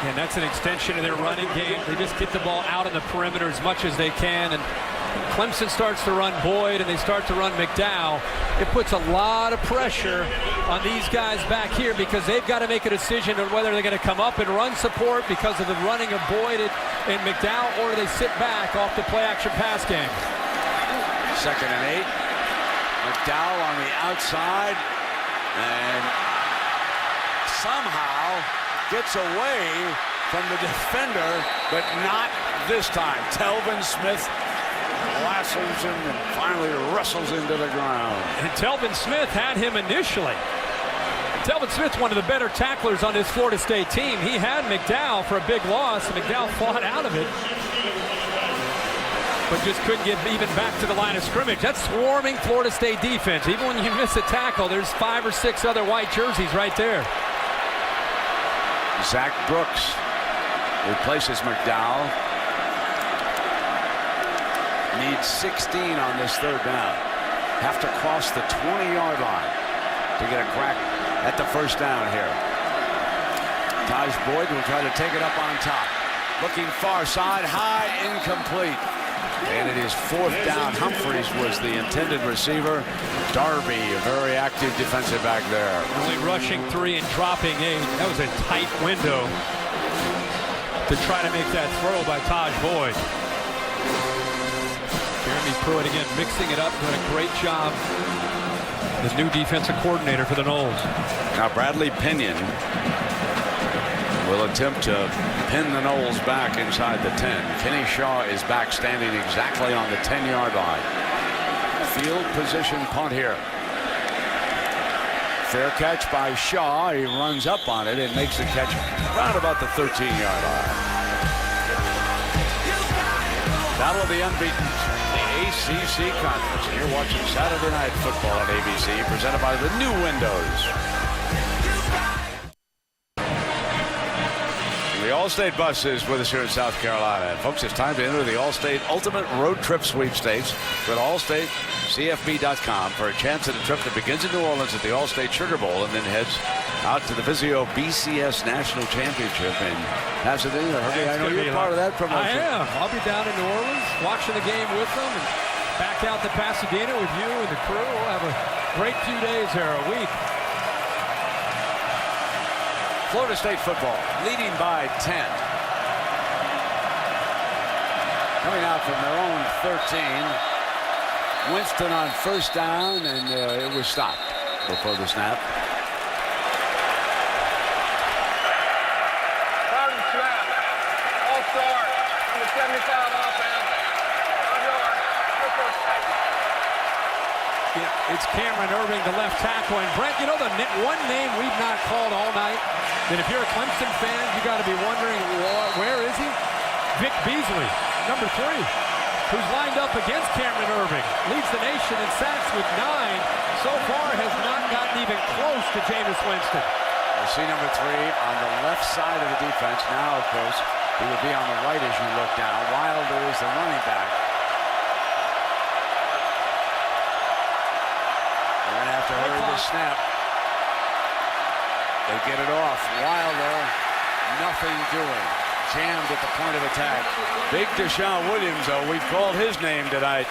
And that's an extension of their running game. They just get the ball out of the perimeter as much as they can. And Clemson starts to run Boyd and they start to run McDowell. It puts a lot of pressure on these guys back here because they've got to make a decision on whether they're going to come up and run support because of the running of Boyd and McDowell, or they sit back off the play-action pass game. Second and 8. McDowell on the outside and somehow gets away from the defender, but not this time. Telvin Smith lassos him and finally wrestles into the ground. And Telvin Smith had him initially. Telvin Smith's one of the better tacklers on this Florida State team. He had McDowell for a big loss. McDowell fought out of it, but just couldn't get even back to the line of scrimmage. That's swarming Florida State defense. Even when you miss a tackle, there's 5 or 6 other white jerseys right there. Zach Brooks replaces McDowell. Needs 16 on this third down. Have to cross the 20-yard line to get a crack at the first down here. Taj Boyd will try to take it up on top. Looking far side, high, incomplete. And it is fourth down. Humphreys was the intended receiver. Darby, a very active defensive back there. Only rushing 3 and dropping 8. That was a tight window to try to make that throw by Taj Boyd. Jeremy Pruitt again mixing it up, doing a great job. The new defensive coordinator for the Noles. Now Bradley Pinion will attempt to pin the Noles back inside the 10. Kenny Shaw is back, standing exactly on the 10-yard line. Field position punt here. Fair catch by Shaw. He runs up on it and makes the catch around about the 13-yard line. Battle of the unbeaten, the ACC Conference. And you're watching Saturday Night Football on ABC, presented by the new Windows. The Allstate bus is with us here in South Carolina. And folks, it's time to enter the Allstate Ultimate Road Trip Sweepstakes. Go to allstatecfb.com for a chance at a trip that begins in New Orleans at the Allstate Sugar Bowl and then heads out to the Vizio BCS National Championship in Pasadena. Herbie, I know you're part of that promotion. I am. I'll be down in New Orleans watching the game with them and back out to Pasadena with you and the crew. We'll have a great 2 days there, a week. Florida State football leading by 10. Coming out from their own 13. Winston on first down, and it was stopped before the snap. Third snap. All start. Number 75 offense. 5 yards. Yeah, it's Cameron Irving, the left tackle. And Brent, you know the one name we've not called all night? That if you're a Clemson fan, you got to be wondering, where is he? Vic Beasley, number 3, who's lined up against Cameron Irving. Leads the nation in sacks with 9. So far has not gotten even close to Jameis Winston. You see number 3 on the left side of the defense. Now, of course, he would be on the right as you look down. Wilder is the running back. They're going to have to hurry the snap. They get it off. Wilder, nothing doing. Jammed at the point of attack. Big Deshaun Williams, though, we've called his name tonight.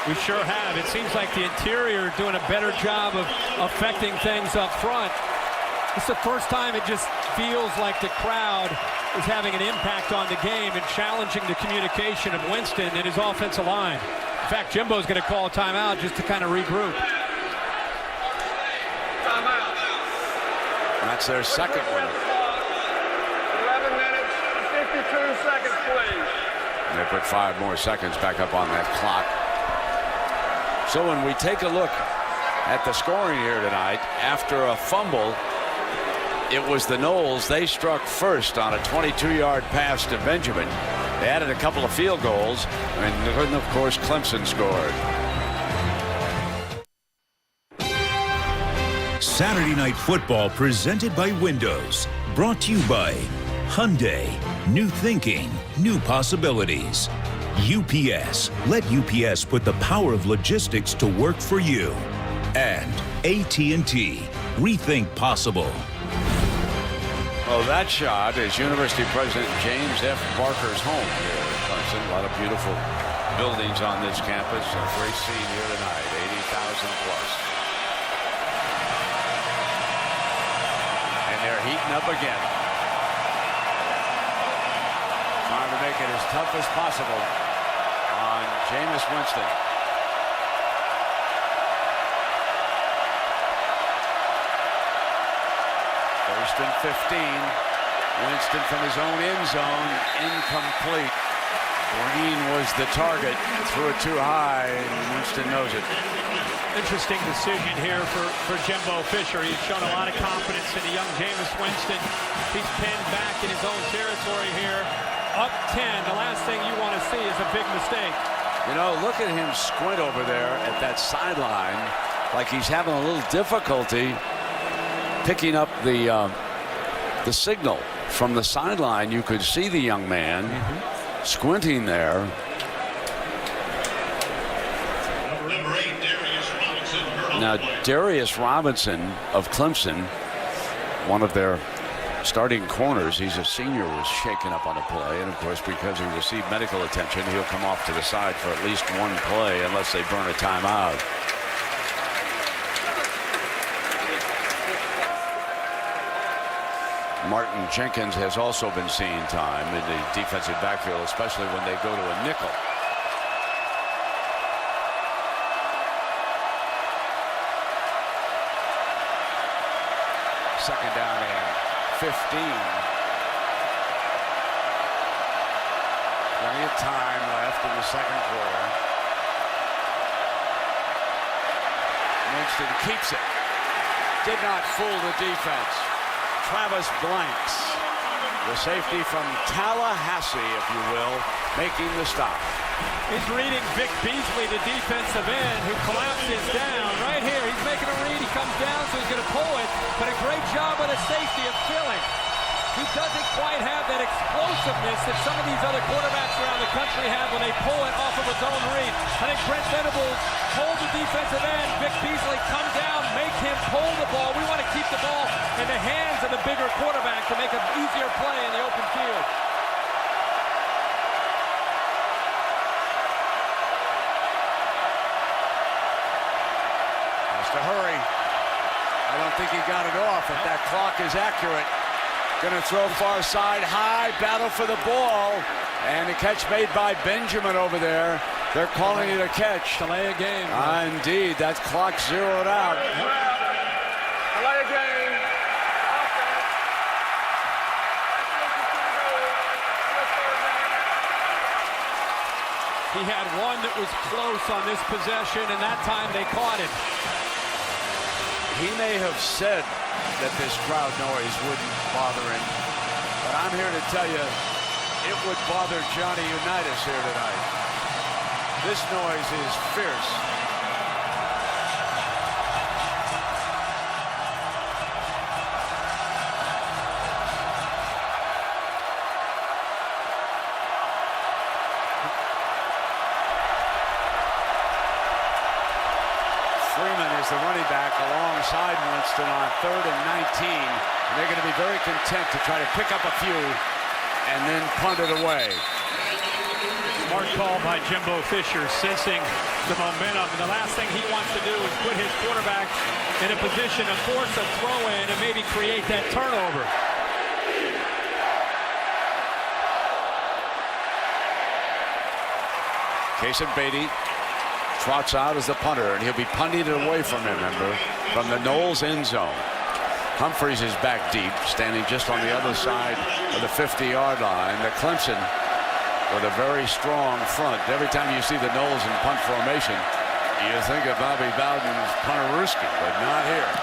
We sure have. It seems like the interior doing a better job of affecting things up front. It's the first time it just feels like the crowd is having an impact on the game and challenging the communication of Winston and his offensive line. In fact, Jimbo's going to call a timeout just to kind of regroup. That's their second one. 11 minutes and 52 seconds, please. And they put 5 more seconds back up on that clock. So when we take a look at the scoring here tonight, after a fumble, it was the Noles. They struck first on a 22-yard pass to Benjamin. They added a couple of field goals, and then, of course, Clemson scored. Saturday Night Football presented by Windows. Brought to you by Hyundai. New thinking, new possibilities. UPS. Let UPS put the power of logistics to work for you. And AT&T. Rethink possible. Well, that shot is University President James F. Barker's home here in Clemson. A lot of beautiful buildings on this campus. A great scene here tonight. 80,000 plus. They're heating up again. Trying to make it as tough as possible on Jameis Winston. First and 15. Winston from his own end zone. Incomplete. Green was the target. Threw it too high, and Winston knows it. Interesting decision here for Jimbo Fisher. He's shown a lot of confidence in the young Jameis Winston. He's pinned back in his own territory here. Up 10. The last thing you want to see is a big mistake. You know, look at him squint over there at that sideline like he's having a little difficulty picking up the signal from the sideline. You could see the young man squinting there. Now, Darius Robinson of Clemson, one of their starting corners, he's a senior, was shaken up on a play. And, of course, because he received medical attention, he'll come off to the side for at least one play unless they burn a timeout. Martin Jenkins has also been seeing time in the defensive backfield, especially when they go to a nickel. Second down and 15. Plenty of time left in the second quarter. Winston keeps it. Did not fool the defense. Travis Blanks, the safety from Tallahassee, if you will, making the stop. He's reading Vic Beasley, the defensive end, who collapses down. Right here, he's making a read. He comes down, so he's going to pull it. But a great job by the safety of filling. He doesn't quite have that explosiveness that some of these other quarterbacks around the country have when they pull it off of a zone read. I think Brent Venables holds the defensive end. Vic Beasley come down, make him pull the ball. We want to keep the ball in the hands of the bigger quarterback to make an easier play in the open field. Has to hurry. I don't think he got it off if that clock is accurate. Going to throw far side, high, battle for the ball, and a catch made by Benjamin over there. They're calling it a catch. Delay a game. Indeed, that clock zeroed out. Delay a game. He had one that was close on this possession, and that time they caught it. He may have said that this crowd noise wouldn't bother him, but I'm here to tell you it would bother Johnny Unitas here tonight. This noise is fierce. Freeman is the running back alongside Winston on 3rd and 19. And they're going to be very content to try to pick up a few and then punt it away. Smart call by Jimbo Fisher, sensing the momentum. And the last thing he wants to do is put his quarterback in a position to force a throw in and maybe create that turnover. Kason Beatty trots out as the punter, and he'll be punted away from him, remember, from the Knowles end zone. Humphreys is back deep, standing just on the other side of the 50-yard line. The Clemson with a very strong front. Every time you see the Knowles in punt formation, you think of Bobby Bowden's punterooski, but not here.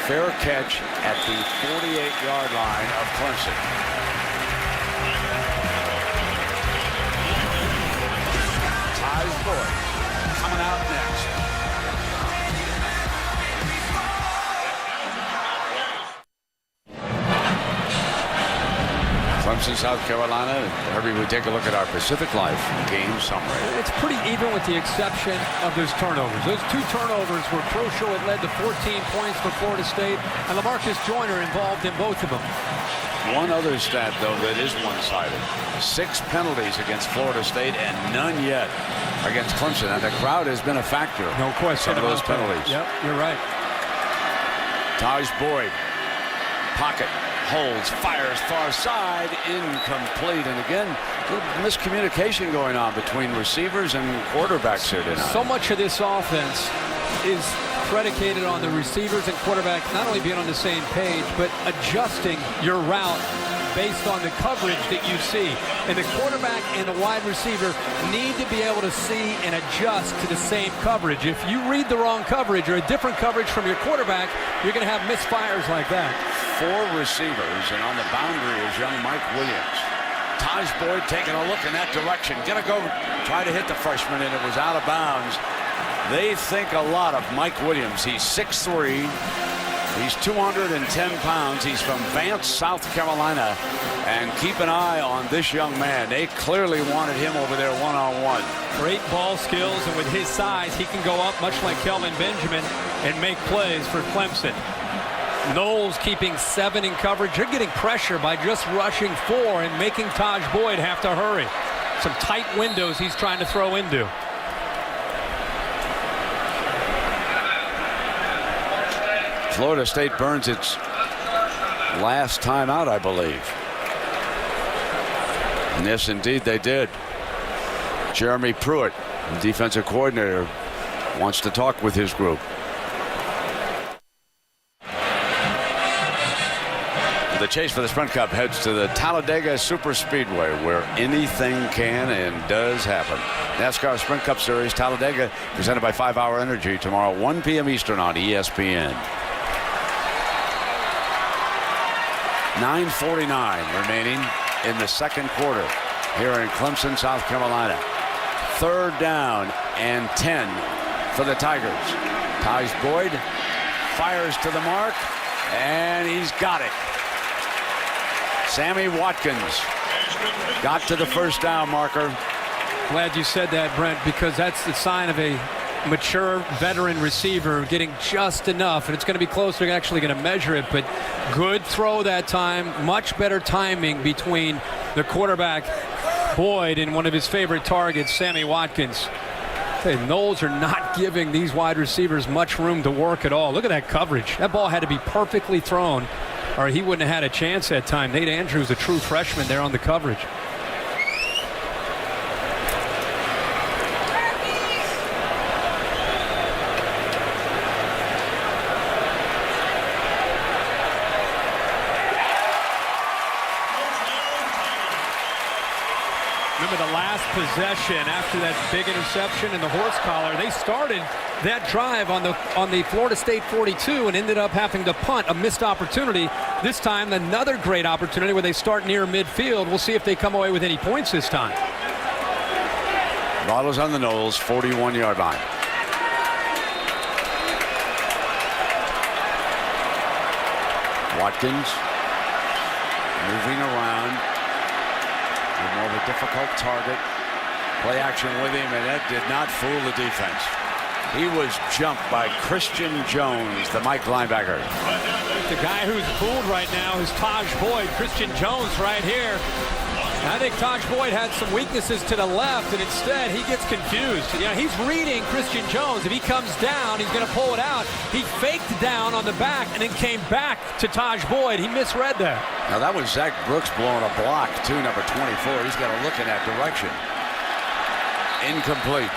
Fair catch at the 48-yard line of Clemson. Boy, coming out next. Clemson, South Carolina. Herbie, we take a look at our Pacific Life game summary. It's pretty even with the exception of those turnovers. Those two turnovers were crucial. It led to 14 points for Florida State, and LaMarcus Joyner involved in both of them. One other stat, though, that is one-sided. 6 penalties against Florida State and none yet against Clemson. And the crowd has been a factor. No question. Some of those penalties. Yep, you're right. Taj Boyd, pocket, holds, fires far side, incomplete. And again, a little miscommunication going on between receivers and quarterbacks here tonight. So much of this offense is predicated on the receivers and quarterback not only being on the same page, but adjusting your route based on the coverage that you see. And the quarterback and the wide receiver need to be able to see and adjust to the same coverage. If you read the wrong coverage or a different coverage from your quarterback, you're going to have misfires like that. 4 receivers, and on the boundary is young Mike Williams. Taj Boyd taking a look in that direction. Gonna go try to hit the freshman, and it was out of bounds. They think a lot of Mike Williams. He's 6'3". He's 210 pounds. He's from Vance, South Carolina. And keep an eye on this young man. They clearly wanted him over there one-on-one. Great ball skills, and with his size, he can go up much like Kelvin Benjamin and make plays for Clemson. Knowles keeping 7 in coverage. They're getting pressure by just rushing 4 and making Taj Boyd have to hurry. Some tight windows he's trying to throw into. Florida State burns its last time out, I believe. And yes, indeed, they did. Jeremy Pruitt, the defensive coordinator, wants to talk with his group. The the chase for the Sprint Cup heads to the Talladega Super Speedway, where anything can and does happen. NASCAR Sprint Cup Series, Talladega, presented by 5 Hour Energy, tomorrow 1 p.m. Eastern on ESPN. 9:49 remaining in the second quarter here in Clemson, South Carolina. 3rd down and 10 for the Tigers. Taj Boyd fires to the mark, and he's got it. Sammy Watkins got to the 1st down marker. Glad you said that, Brent, because that's the sign of a mature veteran receiver getting just enough, and it's going to be close. They're actually going to measure it, but good throw that time. Much better timing between the quarterback, Boyd, and one of his favorite targets, Sammy Watkins. Hey, Knowles are not giving these wide receivers much room to work at all. Look at that coverage. That ball had to be perfectly thrown, or he wouldn't have had a chance that time. Nate Andrews, a true freshman, there on the coverage. Remember the last possession after that big interception and the horse collar, they started that drive on the Florida State 42 and ended up having to punt, a missed opportunity. This time, another great opportunity where they start near midfield. We'll see if they come away with any points this time. Ball is on the Knowles 41-yard line. Watkins moving around. More of a difficult target. Play action with him, and that did not fool the defense. He was jumped by Christian Jones, the Mike linebacker. The guy who's fooled right now is Taj Boyd. Christian Jones right here. I think Taj Boyd had some weaknesses to the left, and instead he gets confused. You know, he's reading Christian Jones. If he comes down, he's going to pull it out. He faked down on the back and then came back to Taj Boyd. He misread that. Now that was Zach Brooks blowing a block to number 24. He's got to look in that direction. Incomplete.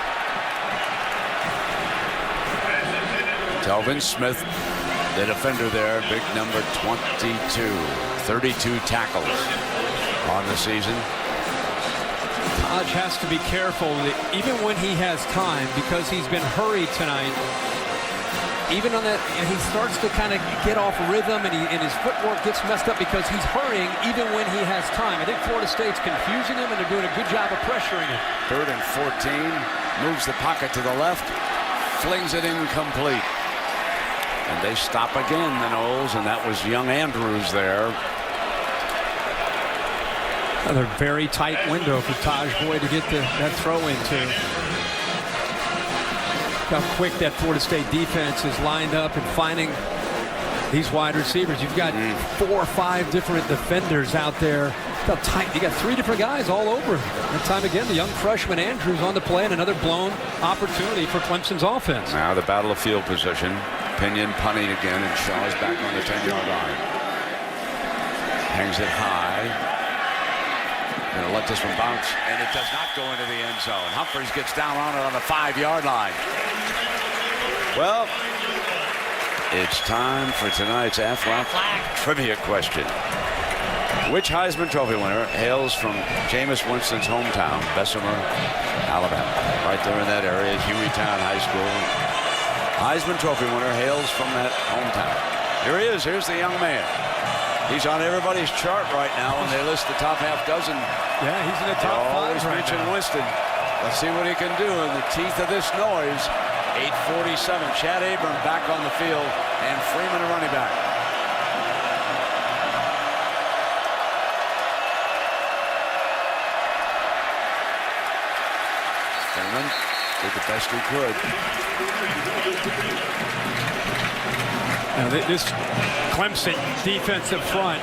Telvin Smith, the defender there, big number 22. 32 tackles on the season. Taj has to be careful that even when he has time, because he's been hurried tonight, even on that, he starts to kind of get off rhythm, and his footwork gets messed up because he's hurrying even when he has time. I think Florida State's confusing him, and they're doing a good job of pressuring him. 3rd and 14, moves the pocket to the left, flings it incomplete. And they stop again, the Knowles, and that was young Andrews there. Another very tight window for Taj Boyd to get that throw into. How quick that Florida State defense is lined up and finding these wide receivers. You've got 4 or 5 different defenders out there. How tight. You got 3 different guys all over. That time again, the young freshman Andrews on the play, and another blown opportunity for Clemson's offense. Now the battle of field position. Pinion punting again, and Shaw is back on the 10-yard line. Hangs it high. Going to let this one bounce, and it does not go into the end zone. Humphries gets down on it on the 5-yard line. Well, it's time for tonight's Aflac trivia question. Which Heisman Trophy winner hails from Jameis Winston's hometown, Bessemer, Alabama? Right there in that area, Hueytown High School. Heisman Trophy winner hails from that hometown. Here he is. Here's the young man. He's on everybody's chart right now when they list the top half dozen. Yeah, he's in the top 5 always right mention now. Winston. Let's see what he can do in the teeth of this noise. 8:47. Chad Abram back on the field, and Freeman a running back. Freeman did the best he could. Now, this Clemson defensive front,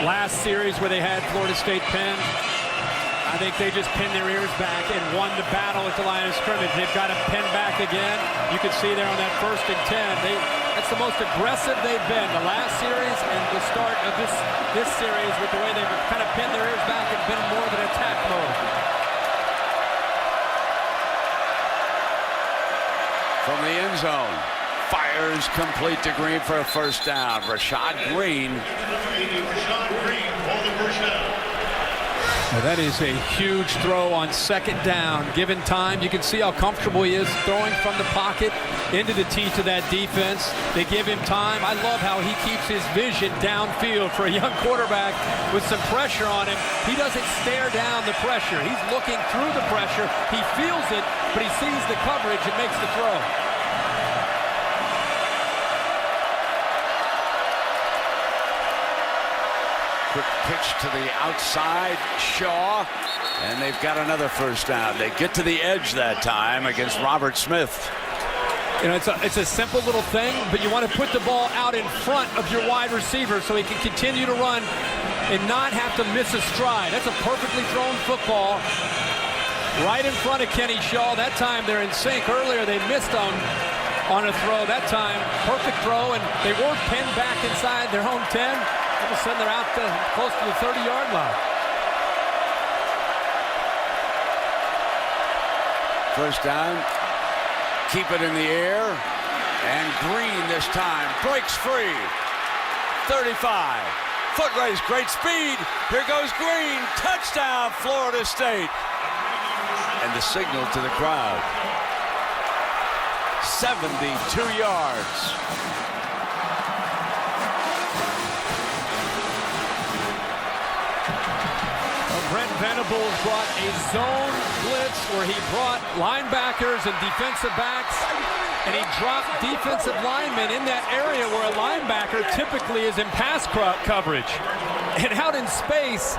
last series where they had Florida State pinned, I think they just pinned their ears back and won the battle at the line of scrimmage. They've got to pin back again. You can see there on that 1st and 10. That's the most aggressive they've been. The last series and the start of this series with the way they've kind of pinned their ears back and been more of an attack mode. From the end zone, Fires complete to Green for a first down. Rashad Green. Now that is a huge throw on second down. Given time, you can see how comfortable he is throwing from the pocket into the teeth of that defense. They give him time. I love how he keeps his vision downfield for a young quarterback with some pressure on him. He doesn't stare down the pressure. He's looking through the pressure. He feels it, but he sees the coverage and makes the throw. Quick pitch to the outside, Shaw, and they've got another first down. They get to the edge that time against Robert Smith. You know, it's a simple little thing, but you want to put the ball out in front of your wide receiver so he can continue to run and not have to miss a stride. That's a perfectly thrown football right in front of Kenny Shaw. That time they're in sync. Earlier they missed on a throw. That time, perfect throw, and they were pinned back inside their own 10. All of a sudden, they're out close to the 30-yard line. First down, keep it in the air, and Green this time breaks free. 35, foot race, great speed. Here goes Green, touchdown, Florida State. And the signal to the crowd. 72 yards. Brent Venables brought a zone blitz where he brought linebackers and defensive backs, and he dropped defensive linemen in that area where a linebacker typically is in pass coverage. And out in space,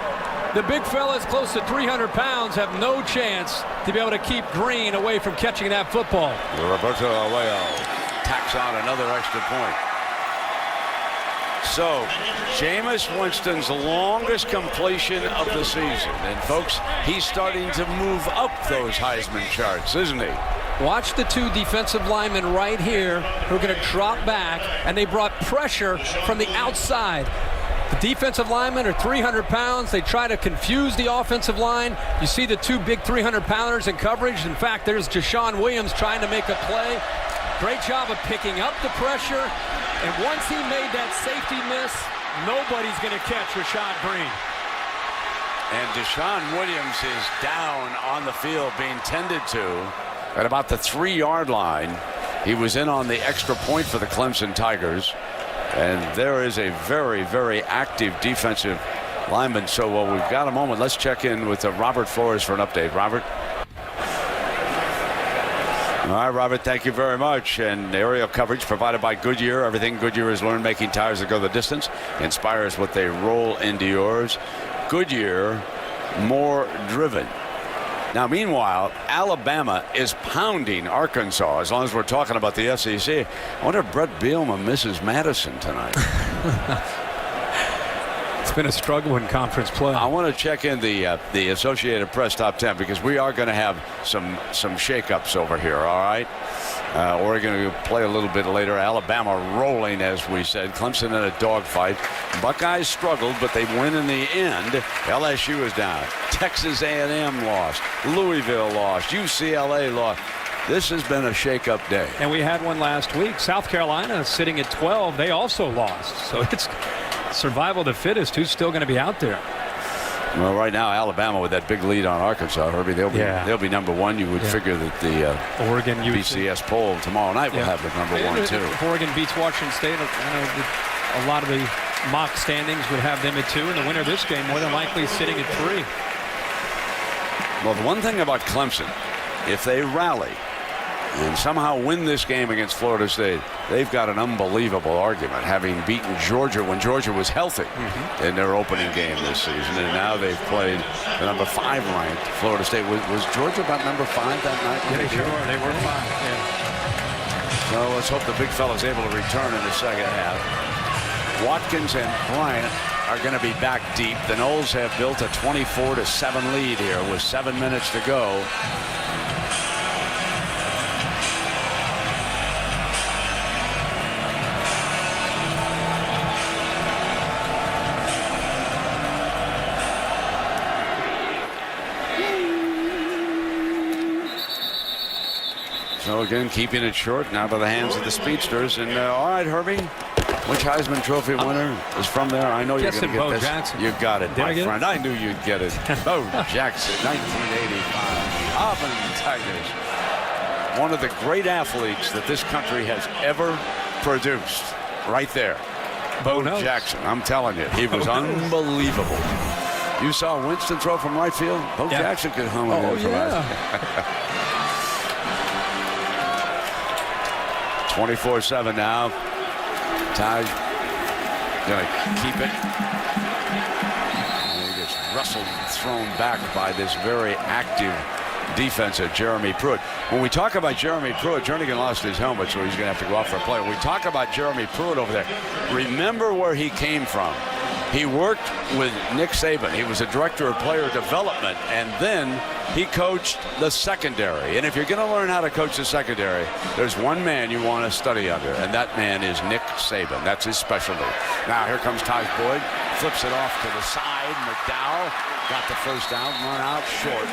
the big fellas close to 300 pounds have no chance to be able to keep Green away from catching that football. Roberto Arroyo tacks on another extra point. So, Jameis Winston's longest completion of the season. And, folks, he's starting to move up those Heisman charts, isn't he? Watch the two defensive linemen right here who are going to drop back, and they brought pressure from the outside. The defensive linemen are 300 pounds. They try to confuse the offensive line. You see the two big 300-pounders in coverage. In fact, there's Deshaun Williams trying to make a play. Great job of picking up the pressure. And once he made that safety miss, nobody's going to catch Rashad Green. And Deshaun Williams is down on the field being tended to at about the 3-yard line. He was in on the extra point for the Clemson Tigers. And there is a very, very active defensive lineman. So while we've got a moment, let's check in with Robert Flores for an update. Robert? All right, Robert, thank you very much. And aerial coverage provided by Goodyear. Everything Goodyear has learned making tires that go the distance inspires what they roll into yours. Goodyear, more driven. Now, meanwhile, Alabama is pounding Arkansas, as long as we're talking about the SEC. I wonder if Brett Bielema misses Madison tonight. It's been a struggle in conference play. I want to check in the Associated Press top 10 because we are going to have some shakeups over here, all right? We're going to play a little bit later. Alabama rolling, as we said. Clemson in a dogfight. Buckeyes struggled, but they win in the end. LSU is down. Texas A&M lost. Louisville lost. UCLA lost. This has been a shake-up day. And we had one last week. South Carolina sitting at 12. They also lost. So it's survival of the fittest. Who's still going to be out there? Well, right now, Alabama with that big lead on Arkansas, Herbie, they'll be number one. You would figure that the Oregon BCS poll tomorrow night will have the number one, too. If Oregon beats Washington State, I know a lot of the mock standings would have them at 2, and the winner of this game more than likely sitting at 3. Well, the one thing about Clemson, if they rally and somehow win this game against Florida State, they've got an unbelievable argument, having beaten Georgia when Georgia was healthy in their opening game this season. And now they've played the number 5 ranked Florida State. Was Georgia about number 5 that night? Yeah, sure. They were 5. Yeah. So let's hope the big fella's able to return in the second half. Watkins and Bryant are going to be back deep. The Noles have built a 24-7 lead here with 7 minutes to go. So again, keeping it short now by the hands of the speedsters. And all right, Herbie, which Heisman Trophy winner is from there? I know you're going to get Bo this. Jackson. You got it, my friend. It? I knew you'd get it. Bo Jackson, 1985. Auburn Tigers. One of the great athletes that this country has ever produced. Right there. Bo Jackson. I'm telling you, he was unbelievable. You saw Winston throw from right field? Bo Jackson could hum it in from out. 24-7 now. Taj gonna keep it. And he gets wrestled, thrown back by this very active defensive Jeremy Pruitt. When we talk about Jeremy Pruitt, Jernigan lost his helmet, so he's going to have to go out for a play. When we talk about Jeremy Pruitt over there, remember where he came from. He worked with Nick Saban. He was a director of player development, and then he coached the secondary. And if you're going to learn how to coach the secondary, there's one man you want to study under, and that man is Nick Saban. That's his specialty. Now here comes Taj Boyd, flips it off to the side. McDowell got the first down, run out short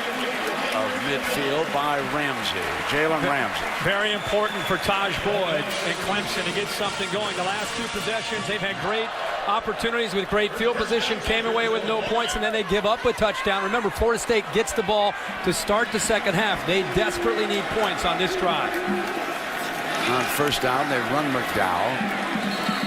of midfield by Ramsey, Jalen Ramsey. Very important for Taj Boyd and Clemson to get something going. The last two possessions, they've had great opportunities with great field position, came away with no points, and then they give up a touchdown. Remember, Florida State gets the ball to start the second half. They desperately need points on this drive. On first down, they run McDowell.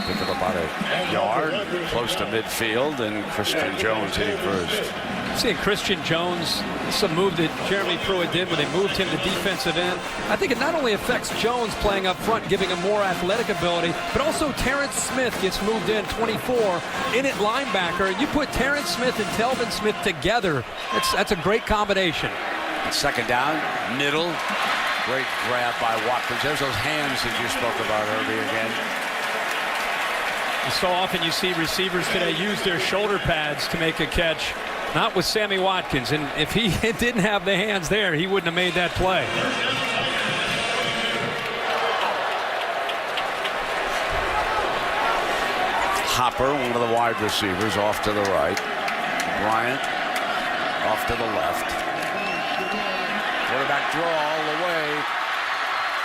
Pick up about a yard, close to midfield, and Christian Jones hitting first. Seeing Christian Jones, some move that Jeremy Pruitt did when they moved him to defensive end. I think it not only affects Jones playing up front, giving him more athletic ability, but also Terrence Smith gets moved in 24 in at linebacker. You put Terrence Smith and Telvin Smith together, that's a great combination. Second down, middle, great grab by Watkins. There's those hands that you spoke about earlier again. So often you see receivers today use their shoulder pads to make a catch. Not with Sammy Watkins, and if he didn't have the hands there, he wouldn't have made that play. Hopper, one of the wide receivers, off to the right. Bryant off to the left. Quarterback draw all the way.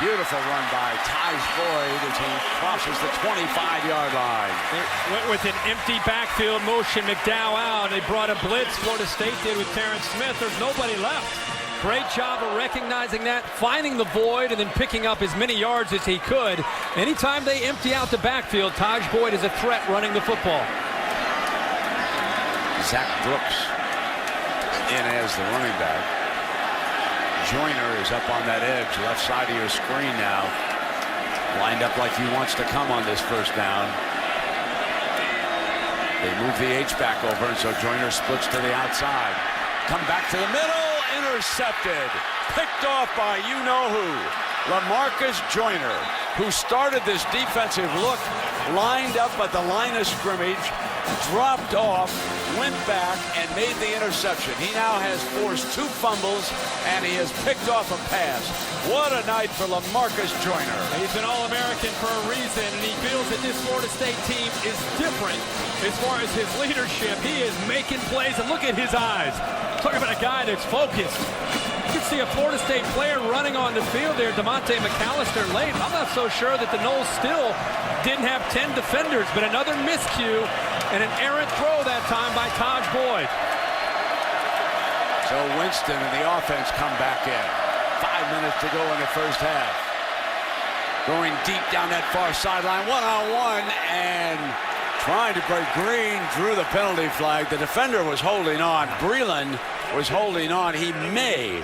Beautiful run by Taj Boyd as he crosses the 25-yard line. They went with an empty backfield motion. McDowell out. They brought a blitz. Florida State did with Terrence Smith. There's nobody left. Great job of recognizing that, finding the void, and then picking up as many yards as he could. Anytime they empty out the backfield, Taj Boyd is a threat running the football. Zach Brooks in as the running back. Joyner is up on that edge, left side of your screen now. Lined up like he wants to come on this first down. They move the H-back over, and so Joyner splits to the outside. Come back to the middle, intercepted. Picked off by you-know-who. LaMarcus Joyner, who started this defensive look, lined up at the line of scrimmage, dropped off, went back, and made the interception. He now has forced 2 fumbles, and he has picked off a pass. What a night for LaMarcus Joyner. He's an All-American for a reason, and he feels that this Florida State team is different as far as his leadership. He is making plays, and look at his eyes. Talk about a guy that's focused. You can see a Florida State player running on the field there, DeMonte McAllister late. I'm not so sure that the Noles still didn't have 10 defenders, but another miscue and an errant throw that time by Taj Boyd. So Winston and the offense come back in. 5 minutes to go in the first half. Going deep down that far sideline, one-on-one, and trying to break Green, drew the penalty flag. The defender was holding on. Breland was holding on. He may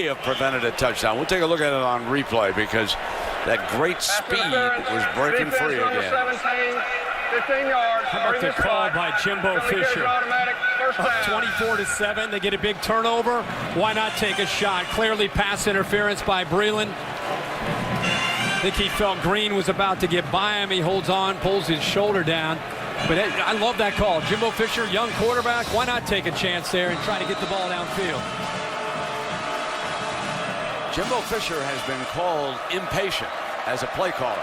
have prevented a touchdown. We'll take a look at it on replay because that great speed was breaking free again. 15 yards. How about the call by Jimbo Fisher? Up 24-7. They get a big turnover. Why not take a shot? Clearly pass interference by Breland. I think he felt Green was about to get by him. He holds on, pulls his shoulder down. But I love that call. Jimbo Fisher, young quarterback. Why not take a chance there and try to get the ball downfield? Jimbo Fisher has been called impatient as a play caller.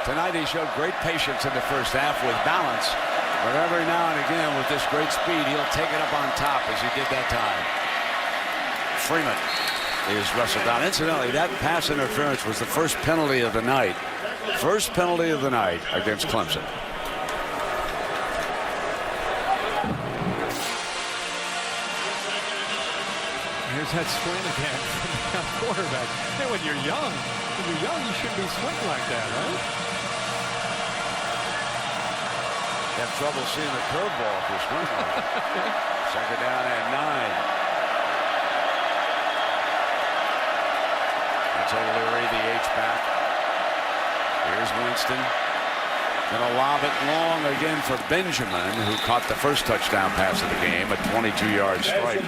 Tonight he showed great patience in the first half with balance. But every now and again with this great speed, he'll take it up on top as he did that time. Freeman is wrestled down. Incidentally, that pass interference was the first penalty of the night. First penalty of the night against Clemson. Here's that swing again from the quarterback. Hey, when you're young, you shouldn't be swinging like that, right? You have trouble seeing the curveball if you're swinging. Second down and 9. That's O'Leary, the H-back. Here's Winston. Gonna lob it long again for Benjamin, who caught the first touchdown pass of the game, a 22-yard strike.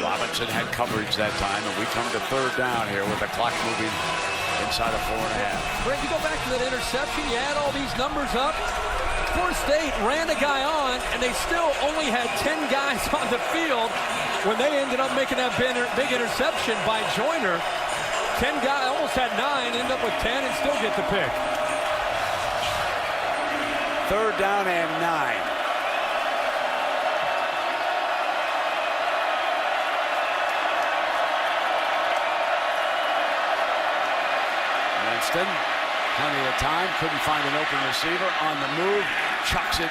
Robinson had coverage that time, and we come to third down here with the clock moving inside of 4.5. Brent, you go back to that interception, you add all these numbers up. Florida State ran a guy on, and they still only had 10 guys on the field when they ended up making that big interception by Joyner. 10 guys, almost had 9, end up with 10 and still get the pick. Third down and 9. Winston, plenty of time, couldn't find an open receiver, on the move, chucks it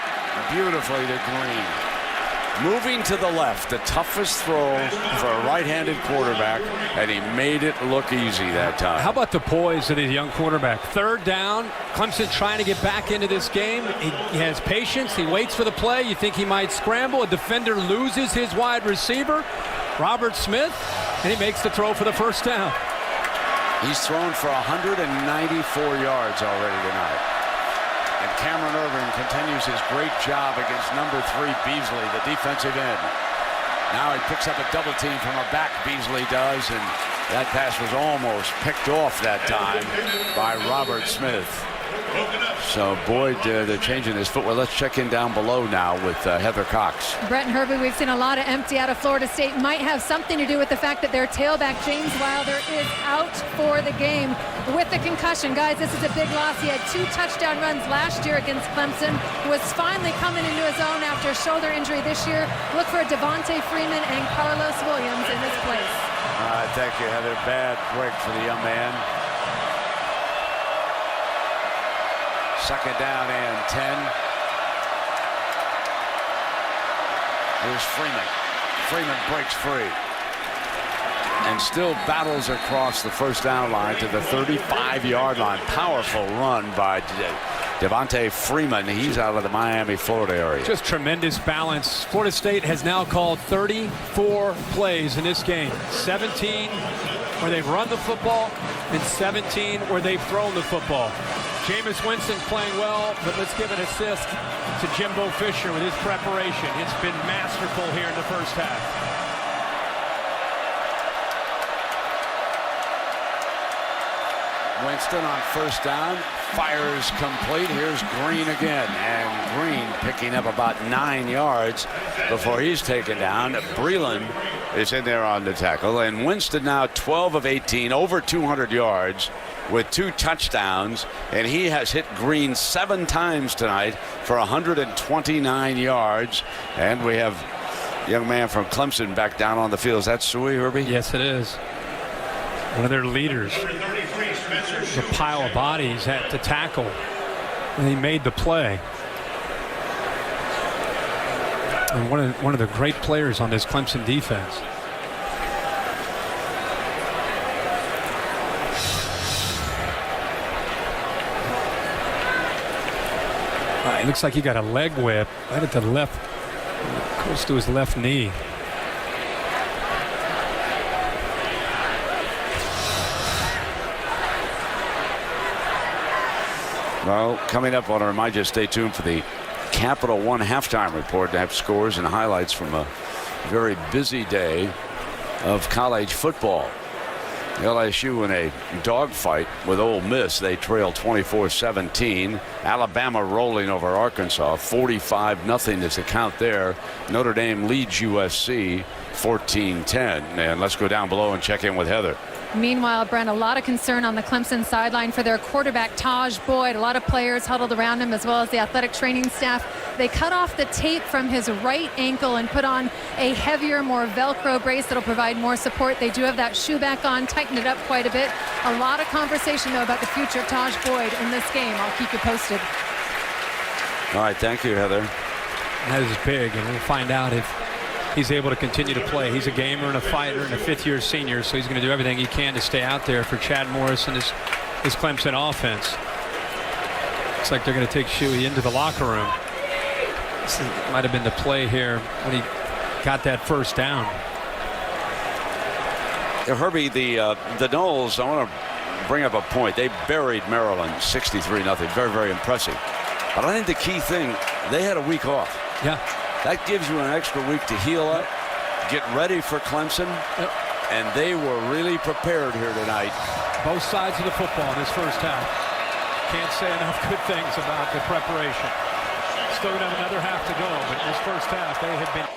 beautifully to Green. Moving to the left, the toughest throw for a right-handed quarterback, and he made it look easy that time. How about the poise of his young quarterback? Third down, Clemson trying to get back into this game. He has patience, he waits for the play. You think he might scramble, a defender loses his wide receiver, Robert Smith, and he makes the throw for the first down. He's thrown for 194 yards already tonight. And Cameron Irvin continues his great job against number 3 Beasley, the defensive end. Now he picks up a double team from a back, Beasley does, and that pass was almost picked off that time by Robert Smith. So Boyd, they're changing his footwear. Let's check in down below now with Heather Cox. Brett and Herbie, we've seen a lot of empty out of Florida State. Might have something to do with the fact that their tailback, James Wilder, is out for the game with the concussion. Guys, this is a big loss. He had 2 touchdown runs last year against Clemson, was finally coming into his own after a shoulder injury this year. Look for Devontae Freeman and Carlos Williams in his place. Thank you, Heather. Bad break for the young man. Second down and 10. Here's Freeman. Freeman breaks free. And still battles across the first down line to the 35-yard line. Powerful run by Devontae Freeman. He's out of the Miami, Florida area. Just tremendous balance. Florida State has now called 34 plays in this game. 17 where they've run the football and 17 where they've thrown the football. Jameis Winston playing well, but let's give an assist to Jimbo Fisher with his preparation. It's been masterful here in the first half. Winston on first down, fires complete. Here's Green again, and Green picking up about 9 yards before he's taken down. Breland is in there on the tackle, and Winston now 12 of 18, over 200 yards with 2 touchdowns, and he has hit Green 7 times tonight for 129 yards. And we have a young man from Clemson back down on the field. Is that Suey, Herbie? Yes, it is. One of their leaders. The pile of bodies at the tackle, and he made the play. And one of the great players on this Clemson defense. It looks like he got a leg whip right at the left, close to his left knee. Well, coming up, I want to remind you to stay tuned for the Capital One halftime report to have scores and highlights from a very busy day of college football. LSU in a dogfight with Ole Miss. They trail 24-17. Alabama rolling over Arkansas 45-0 is the count there. Notre Dame leads USC 14-10. And let's go down below and check in with Heather. Meanwhile, Brent, a lot of concern on the Clemson sideline for their quarterback, Taj Boyd. A lot of players huddled around him, as well as the athletic training staff. They cut off the tape from his right ankle and put on a heavier, more Velcro brace that'll provide more support. They do have that shoe back on, tighten it up quite a bit. A lot of conversation, though, about the future of Taj Boyd in this game. I'll keep you posted. All right, thank you, Heather. That is big, and we'll find out if he's able to continue to play. He's a gamer and a fighter and a fifth-year senior, so he's going to do everything he can to stay out there for Chad Morris and his Clemson offense. Looks like they're going to take Shuey into the locker room. This might have been the play here when he got that first down. Yeah, Herbie, the Noles, I want to bring up a point. They buried Maryland 63-0. Very, very impressive. But I think the key thing, they had a week off. Yeah. That gives you an extra week to heal up, get ready for Clemson, and they were really prepared here tonight. Both sides of the football in this first half. Can't say enough good things about the preparation. Still going to have another half to go, but in this first half, they have been...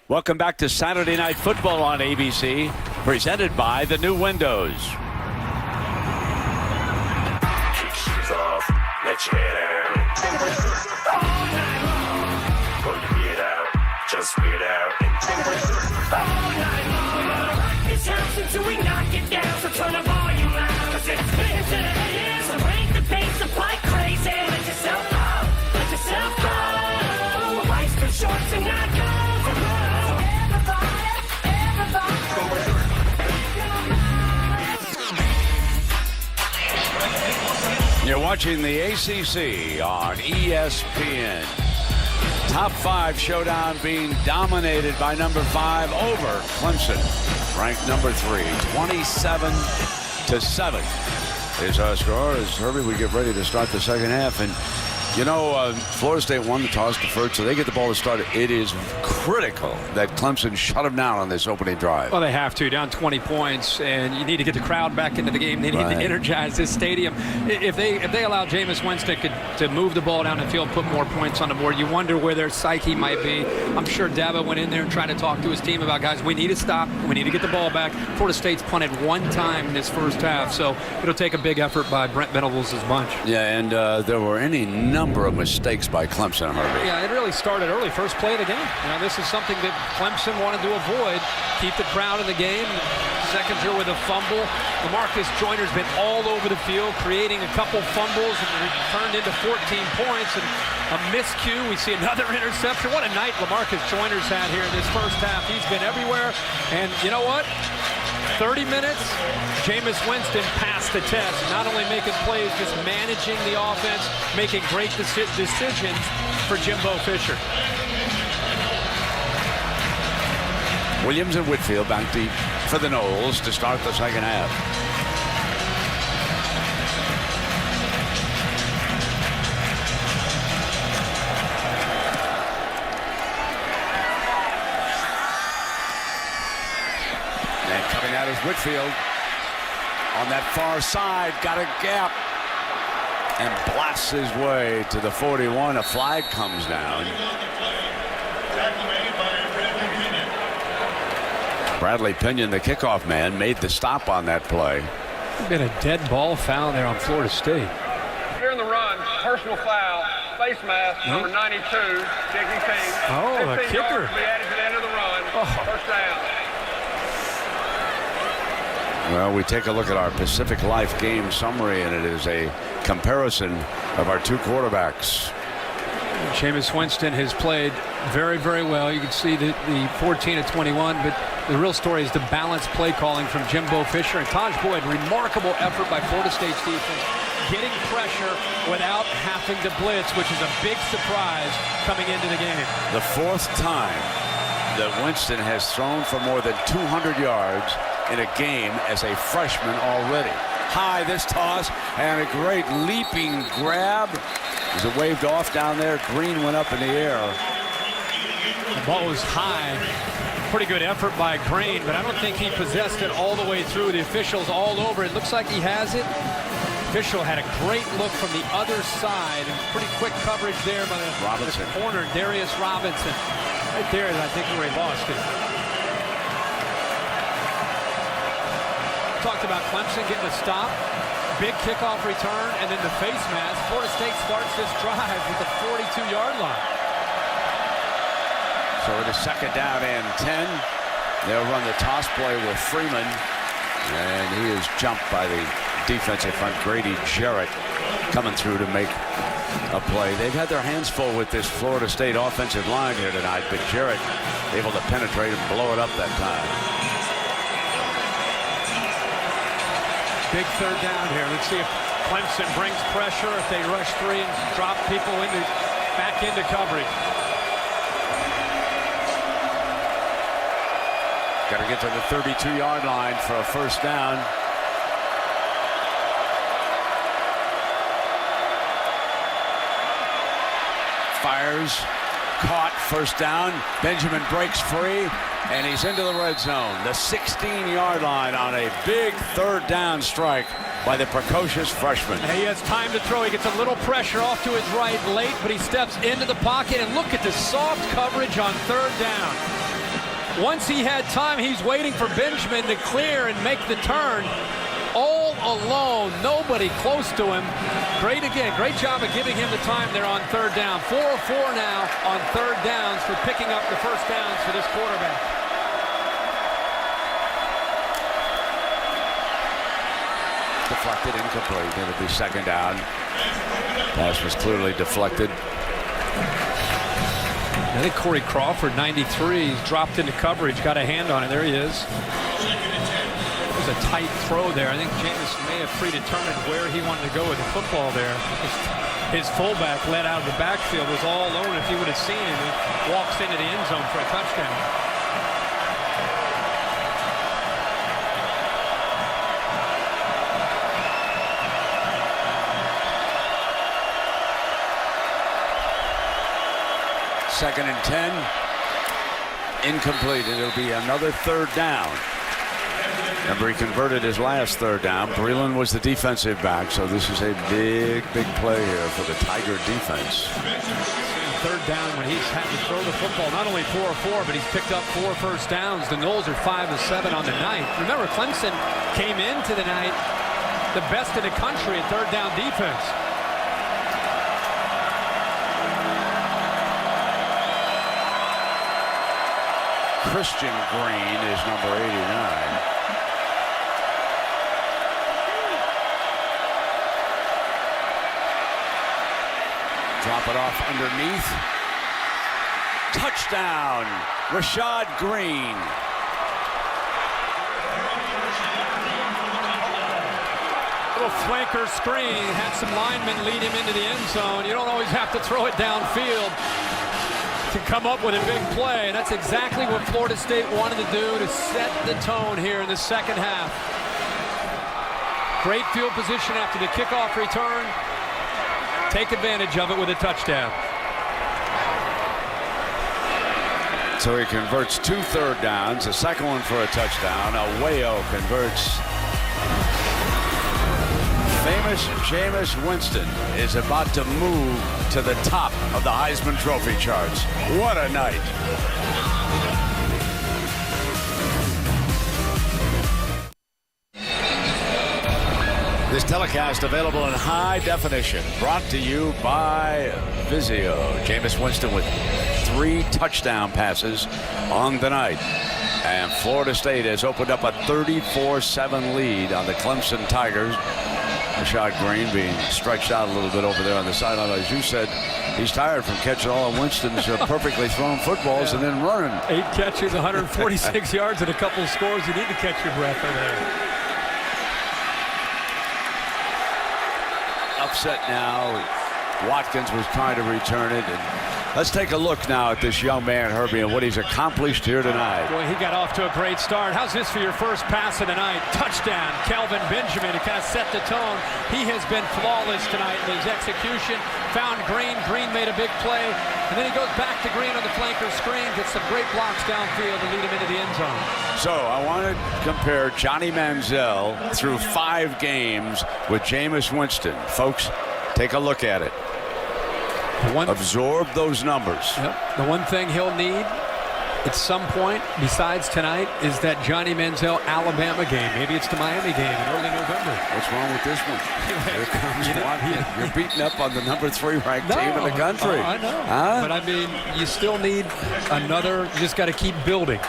Welcome back to Saturday Night Football on ABC, presented by the new Windows. Kick shoes off, let your head out. All night long. Pull your beard out, just weird out. All night long. It's house until we knock it down, so turn the volume loud. Cause it's clear to the ears, so break the pace up like crazy. Let yourself go, let yourself go. Life's too short to not go. You're watching the ACC on ESPN. Top 5 showdown being dominated by number 5 over Clemson, ranked number 3, 27-7 is our score. As Herbie, we get ready to start the second half, and you know, Florida State won the toss deferred, so they get the ball to start. It is critical that Clemson shut them down on this opening drive. Well, they have to, down 20 points, and you need to get the crowd back into the game. They need to energize this stadium. If they allow Jameis Winston to move the ball down the field, put more points on the board, you wonder where their psyche might be. I'm sure Dabo went in there and tried to talk to his team about, guys, we need to stop. We need to get the ball back. Florida State's punted one time in this first half, so it'll take a big effort by Brent Venables' bunch. Yeah, and there were any number of mistakes by Clemson, Herbie. Yeah, it really started early, first play of the game. You know, this is something that Clemson wanted to avoid, keep the crowd in the game. Seconder with a fumble. LaMarcus Joyner's been all over the field, creating a couple fumbles, and turned into 14 points, and a miscue. We see another interception. What a night LaMarcus Joyner's had here in this first half. He's been everywhere, and you know what? 30 minutes, Jameis Winston passed the test. Not only making plays, just managing the offense, making great decisions for Jimbo Fisher. Williams and Whitfield back deep for the Noles to start the second half. And coming out is Whitfield on that far side, got a gap and blasts his way to the 41. A flag comes down. Bradley Pinion, the kickoff man, made the stop on that play. Been a dead ball foul there on Florida State. Here in the run, personal foul, face mask, number 92, Jigging King. Oh, the 15 kicker. yards to be added to the end of the run. First down. Well, we take a look at our Pacific Life game summary, and it is a comparison of our two quarterbacks. Jameis Winston has played very, very well. You can see the 14 of 21, but the real story is the balanced play calling from Jimbo Fisher and Taj Boyd. Remarkable effort by Florida State's defense, getting pressure without having to blitz, which is a big surprise coming into the game. The fourth time that Winston has thrown for more than 200 yards in a game as a freshman already. High this toss, and a great leaping grab. As it waved off down there, Green went up in the air. The ball was high. Pretty good effort by Green, but I don't think he possessed it all the way through. The officials all over. It looks like he has it. Official had a great look from the other side, and pretty quick coverage there by the corner, Darius Robinson. Right there, I think where he lost it. Talked about Clemson getting a stop. Big kickoff return, and then the face mask. Florida State starts this drive with the 42-yard line. So it is second down and 10. They'll run the toss play with Freeman, and he is jumped by the defensive front. Grady Jarrett coming through to make a play. They've had their hands full with this Florida State offensive line here tonight, but Jarrett able to penetrate and blow it up that time. Big third down here. Let's see if Clemson brings pressure, if they rush three and drop people back into coverage. Got to get to the 32-yard line for a first down. Fires, caught, first down. Benjamin breaks free, and he's into the red zone. The 16-yard line on a big third down strike by the precocious freshman. He has time to throw. He gets a little pressure off to his right late, but he steps into the pocket, and look at the soft coverage on third down. Once he had time, he's waiting for Benjamin to clear and make the turn. All alone, nobody close to him. Great job of giving him the time there on third down. 4 of 4 now on third downs for picking up the first downs for this quarterback. Deflected, incomplete. It'll be second down. Pass was clearly deflected. I think Corey Crawford, 93, dropped into coverage, got a hand on it. There he is. It was a tight throw there. I think Jameis may have predetermined where he wanted to go with the football there. His fullback led out of the backfield, was all alone. If he would have seen him, he walks into the end zone for a touchdown. Second and 10. Incomplete. It'll be another third down. Remember, he converted his last third down. Breland was the defensive back, so this is a big, big play here for the Tiger defense. Third down when he's had to throw the football. Not only 4 of 4, but he's picked up 4 first downs. The Noles are 5 of 7 on the night. Remember, Clemson came into the night the best in the country at third down defense. Christian Green is number 89. Drop it off underneath. Touchdown, Rashad Green. Little flanker screen, had some linemen lead him into the end zone. You don't always have to throw it downfield to come up with a big play. And that's exactly what Florida State wanted to do to set the tone here in the second half. Great field position after the kickoff return. Take advantage of it with a touchdown. So he converts 2 third downs, a second one for a touchdown. Aguayo converts. Famous Jameis Winston is about to move to the top of the Heisman Trophy charts. What a night. This telecast available in high definition, brought to you by Vizio. Jameis Winston with 3 touchdown passes on the night. And Florida State has opened up a 34-7 lead on the Clemson Tigers. Rashad Green being stretched out a little bit over there on the sideline. As you said, he's tired from catching all of Winston's perfectly thrown footballs and then running. 8 catches, 146 yards, and a couple of scores. You need to catch your breath in there. Upset now. Watkins was trying to return it. And let's take a look now at this young man, Herbie, and what he's accomplished here tonight. Boy, he got off to a great start. How's this for your first pass of the night? Touchdown, Kelvin Benjamin, to kind of set the tone. He has been flawless tonight in his execution. Found Green. Green made a big play. And then he goes back to Green on the flanker screen, gets some great blocks downfield to lead him into the end zone. So I want to compare Johnny Manziel through 5 games with Jameis Winston. Folks, take a look at it. Absorb those numbers. Yep. The one thing he'll need at some point, besides tonight, is that Johnny Manziel Alabama game. Maybe it's the Miami game in early November. What's wrong with this one? Here comes one. You're beating up on the number 3 ranked team in the country. I know. Huh? But I mean, you still need another. You just got to keep building.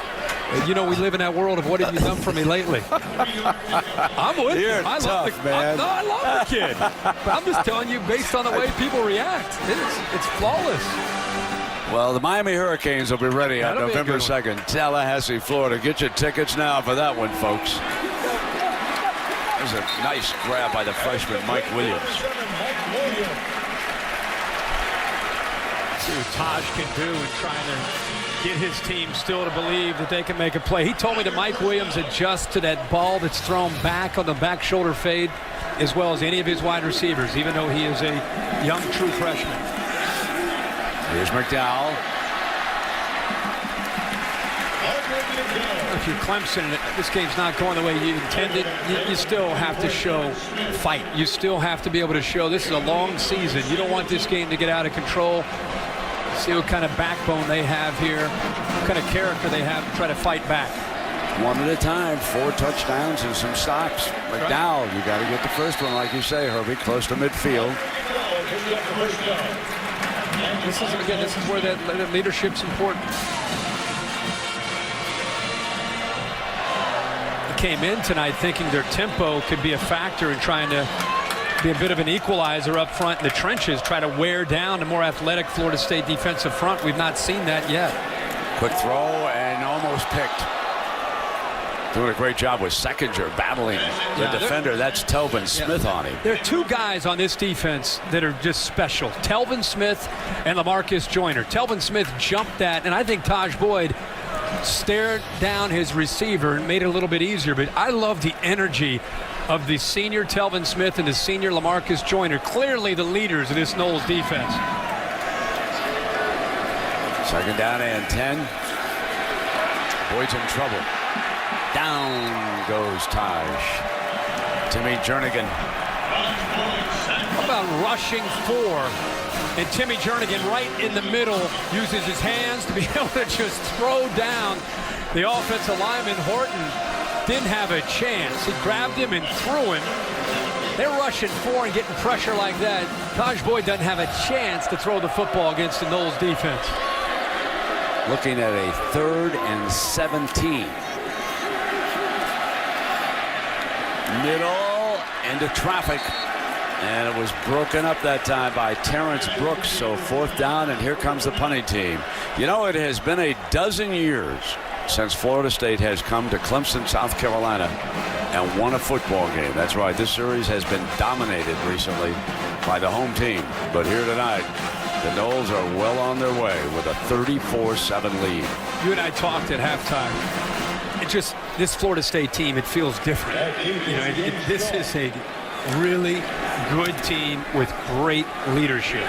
You know, we live in that world of what have you done for me lately? I'm with you. I love the man. I love the kid. But I'm just telling you, based on the way people react, it's flawless. Well, the Miami Hurricanes will be ready on November 2nd. Tallahassee, Florida. Get your tickets now for that one, folks. There's a nice grab by the freshman, Mike Williams. See what Taj can do in trying to get his team still to believe that they can make a play. He told me that Mike Williams adjusts to that ball that's thrown back on the back shoulder fade as well as any of his wide receivers, even though he is a young true freshman. Here's McDowell. If you're Clemson, this game's not going the way you intended, you still have to show fight. You still have to be able to show this is a long season. You don't want this game to get out of control. See what kind of backbone they have here, what kind of character they have to try to fight back. One at a time, 4 touchdowns and some stops. McDowell, you got to get the first one, like you say, Herbie, close to midfield. This is where that leadership's important. They came in tonight thinking their tempo could be a factor in trying to be a bit of an equalizer up front in the trenches, try to wear down the more athletic Florida State defensive front. We've not seen that yet. Quick throw and almost picked. Doing a great job with Seckinger battling the defender. That's Telvin Smith on him. There are 2 guys on this defense that are just special. Telvin Smith and LaMarcus Joyner. Telvin Smith jumped that, and I think Taj Boyd stared down his receiver and made it a little bit easier. But I love the energy of the senior Telvin Smith and the senior LaMarcus Joyner. Clearly the leaders of this Noles defense. 2nd down and 10. Boyd's in trouble. Down goes Taj. Timmy Jernigan. How about rushing 4? And Timmy Jernigan right in the middle uses his hands to be able to just throw down the offensive lineman. Horton didn't have a chance. He grabbed him and threw him. They're rushing 4 and getting pressure like that. Taj Boyd doesn't have a chance to throw the football against the Noles defense. Looking at a 3rd and 17. Middle into traffic, and it was broken up that time by Terrence Brooks. So 4th down, and here comes the punting team. You know, it has been a dozen years since Florida State has come to Clemson, South Carolina, and won a football game. That's right. This series has been dominated recently by the home team. But here tonight, the Noles are well on their way with a 34-7 lead. You and I talked at halftime. This Florida State team, it feels different. This is a really good team with great leadership.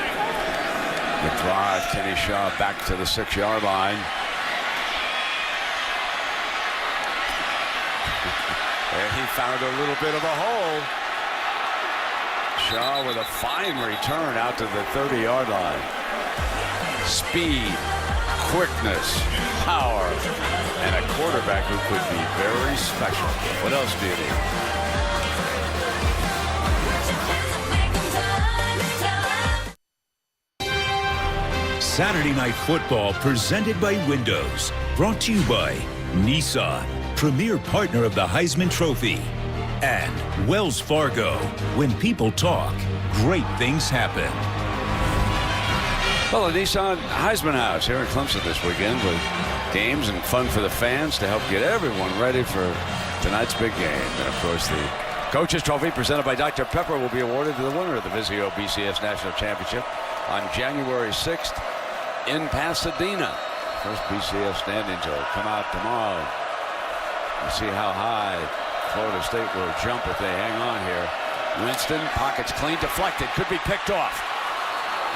The drive, Kenny Shaw back to the 6-yard line. And he found a little bit of a hole. Shaw with a fine return out to the 30-yard line. Speed, quickness, power, and a quarterback who could be very special. What else do you need? Saturday Night Football presented by Windows. Brought to you by Nissan, premier partner of the Heisman Trophy. And Wells Fargo. When people talk, great things happen. Well, the Nissan Heisman House here in Clemson this weekend with games and fun for the fans to help get everyone ready for tonight's big game. And, of course, the Coaches Trophy presented by Dr. Pepper will be awarded to the winner of the Vizio BCS National Championship on January 6th in Pasadena. First BCS standings will come out tomorrow. We'll see how high Florida State will jump if they hang on here. Winston, pockets clean, deflected, could be picked off.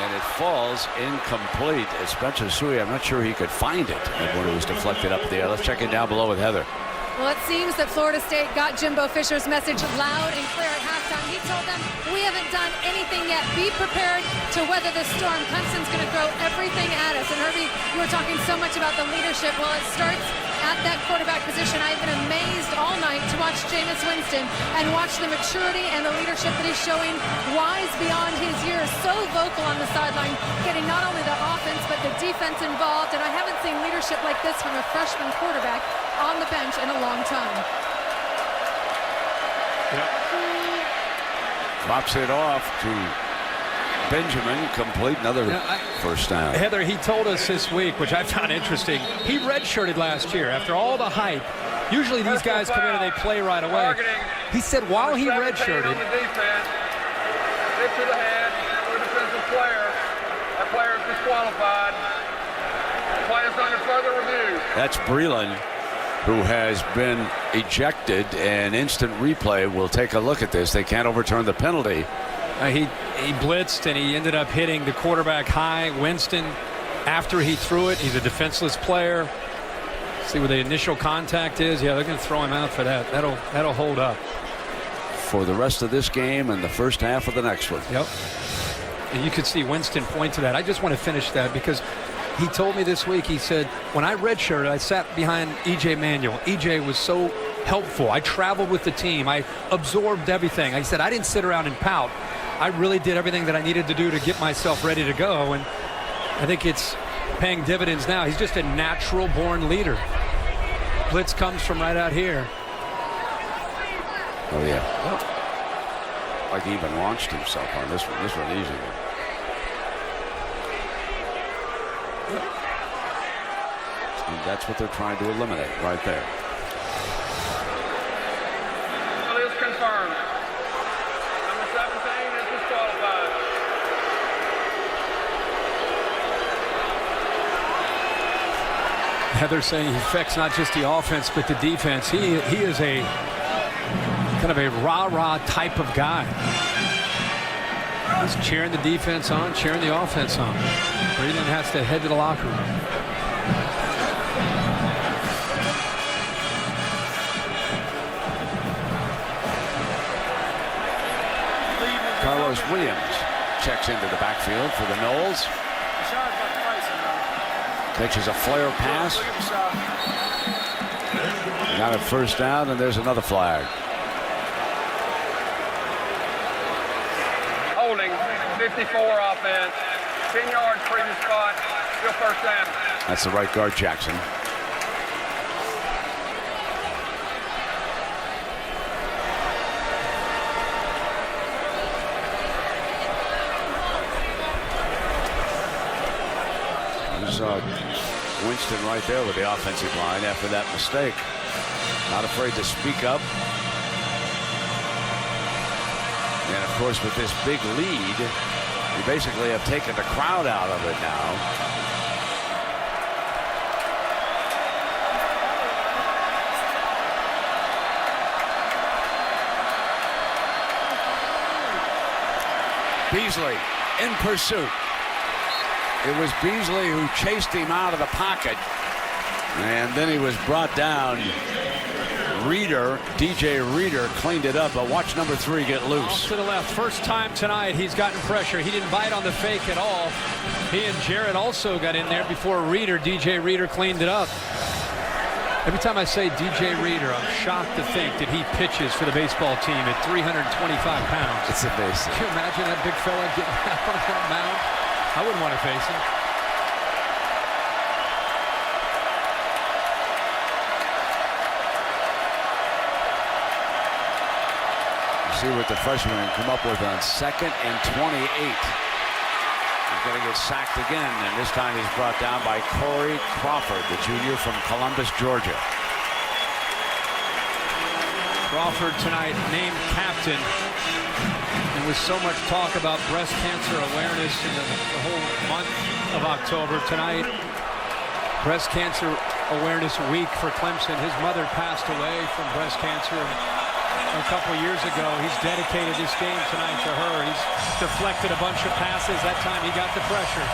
And it falls incomplete. Spencer Sui, I'm not sure he could find it when it was deflected up there. Let's check it down below with Heather. Well, it seems that Florida State got Jimbo Fisher's message loud and clear at halftime. He told them, we haven't done anything yet. Be prepared to weather the storm. Clemson's going to throw everything at us. And Herbie, you were talking so much about the leadership. Well, it starts at that quarterback position. I've been amazed all night to watch Jameis Winston and watch the maturity and the leadership that he's showing, wise beyond his years, so vocal on the sideline, getting not only the offense but the defense involved. And I haven't seen leadership like this from a freshman quarterback on the bench in a long time. Drops it off to Benjamin, complete another first down. Heather, he told us this week, which I found interesting, he redshirted last year after all the hype. Usually these guys come in and they play right away. He said while he redshirted, on the defense, hit to the head, to a defensive player. That player is disqualified. The play is under further review. That's Breland, who has been ejected, and instant replay will take a look at this. They can't overturn the penalty. he blitzed and he ended up hitting the quarterback high. Winston, after he threw it, he's a defenseless player. See what the initial contact is. Yeah, they're going to throw him out for that. That'll hold up for the rest of this game and the first half of the next one. Yep. And you could see Winston point to that. I just want to finish that because he told me this week, he said, when I redshirted, I sat behind E.J. Manuel. E.J. was so helpful. I traveled with the team. I absorbed everything. I said, I didn't sit around and pout. I really did everything that I needed to do to get myself ready to go. And I think it's paying dividends now. He's just a natural-born leader. Blitz comes from right out here. Oh, yeah. Like he even launched himself on this one. This one easy. And that's what they're trying to eliminate right there. It is confirmed. Number 17 is disqualified. Heather saying he affects not just the offense but the defense. He is a kind of a rah-rah type of guy. He's cheering the defense on, cheering the offense on. Breland has to head to the locker room. Carlos Williams checks into the backfield for the Noles. Catches a flare pass. Got a first down, and there's another flag. Holding, 54 offense, 10 yards previous spot, still first down. That's the right guard, Jackson. Winston right there with the offensive line after that mistake. Not afraid to speak up. Of course, with this big lead, you basically have taken the crowd out of it now. Beasley in pursuit. It was Beasley who chased him out of the pocket, and then he was brought down. DJ Reader cleaned it up, but watch number 3 get loose. Off to the left. First time tonight he's gotten pressure. He didn't bite on the fake at all. He and Jarrett also got in there before DJ Reader cleaned it up. Every time I say DJ Reader, I'm shocked to think that he pitches for the baseball team at 325 pounds. It's amazing. Can you imagine that big fella getting out on that mound? I wouldn't want to face him. See what the freshman can come up with on 2nd and 28. He's going to get sacked again, and this time he's brought down by Corey Crawford, the junior from Columbus, Georgia. Crawford tonight named captain. There was so much talk about breast cancer awareness in the whole month of October. Tonight, Breast Cancer Awareness Week for Clemson. His mother passed away from breast cancer a couple years ago. He's dedicated this game tonight to her. He's deflected a bunch of passes. That time he got the pressure.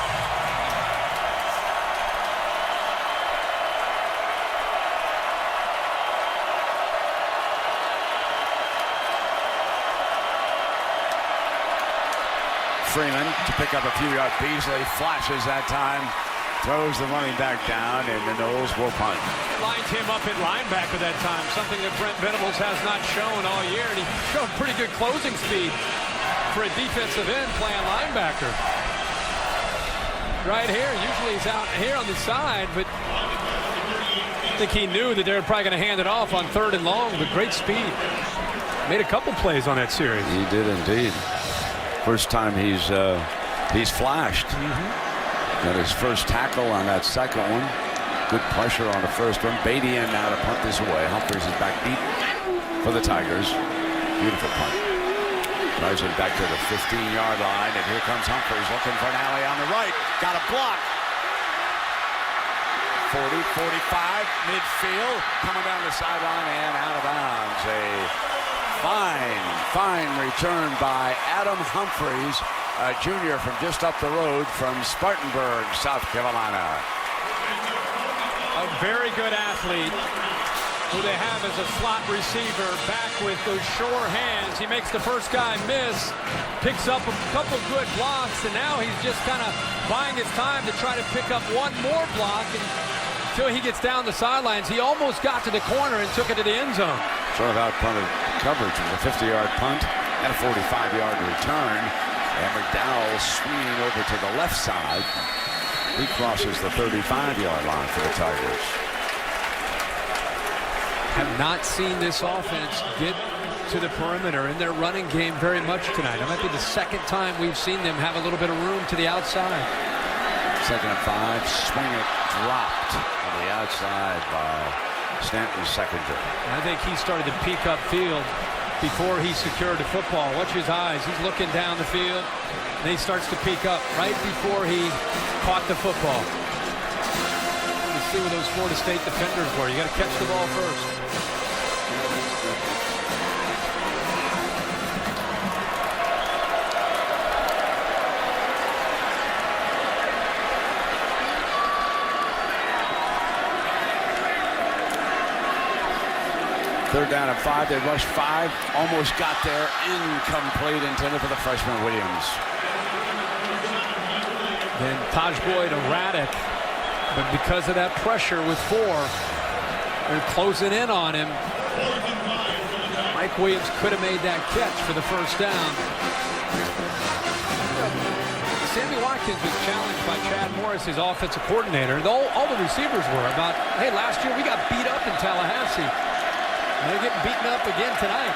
Freeman to pick up a few yards. Beasley flashes that time. Throws the running back down, and the Noles will punt. Lined him up at linebacker that time, something that Brent Venables has not shown all year. And he showed pretty good closing speed for a defensive end playing linebacker. Right here, usually he's out here on the side, but I think he knew that they were probably going to hand it off on 3rd and long, but great speed. Made a couple plays on that series. He did indeed. First time he's flashed. Got his first tackle on that second one. Good pressure on the first one. Beatty in now to punt this away. Humphries is back deep for the Tigers. Beautiful punt. Drives it back to the 15-yard line, and here comes Humphries looking for an alley on the right. Got a block. 40, 45, midfield. Coming down the sideline and out of bounds. A fine return by Adam Humphries, a junior from just up the road from Spartanburg, South Carolina. A very good athlete who they have as a slot receiver, back with those sure hands. He makes the first guy miss, picks up a couple good blocks, and now he's just kind of buying his time to try to pick up one more block until he gets down the sidelines. He almost got to the corner and took it to the end zone. Sort of out-punted coverage with a 50-yard punt and a 45-yard return. And McDowell swinging over to the left side. He crosses the 35-yard line for the Tigers. Have not seen this offense get to the perimeter in their running game very much tonight. It might be the second time we've seen them have a little bit of room to the outside. 2nd and 5, swing it, dropped on the outside by Stanton Seconder. I think he started to peek upfield before he secured the football. Watch his eyes. He's looking down the field, and he starts to peek up right before he caught the football. You see where those Florida State defenders were. You got to catch the ball first. Third down and 5. They rushed 5. Almost got there. Incomplete, intended for the freshman Williams. Then Taj Boyd erratic, but because of that pressure with 4, they're closing in on him. Mike Williams could have made that catch for the first down. Sammy Watkins was challenged by Chad Morris, his offensive coordinator. All the receivers were about, hey, last year we got beat up in Tallahassee. They're getting beaten up again tonight.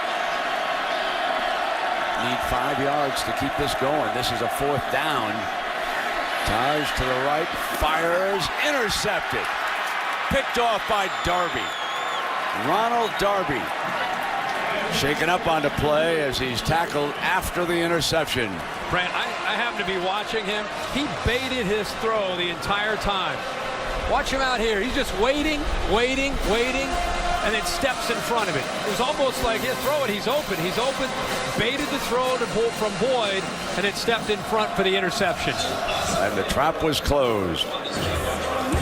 Need 5 yards to keep this going. This is a 4th down. Taj to the right, fires, intercepted. Picked off by Darby. Ronald Darby. shaken up on the play as he's tackled after the interception. Brent, I happen to be watching him. He baited his throw the entire time. Watch him out here. He's just waiting, and then steps in front of it. It was almost like, he'll throw it, he's open, baited the throw from Boyd, and then stepped in front for the interception. And the trap was closed.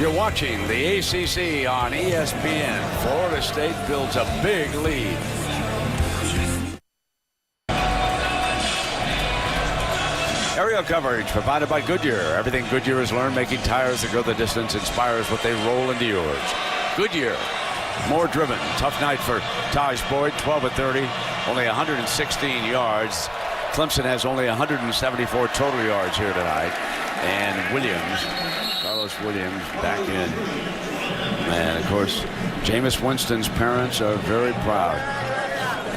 You're watching the ACC on ESPN. Florida State builds a big lead. Aerial coverage provided by Goodyear. Everything Goodyear has learned making tires that go the distance inspires what they roll into yours. Goodyear, more driven. Tough night for Taj Boyd, 12 of 30, only 116 yards. Clemson has only 174 total yards here tonight. And Carlos Williams, back in. And, of course, Jameis Winston's parents are very proud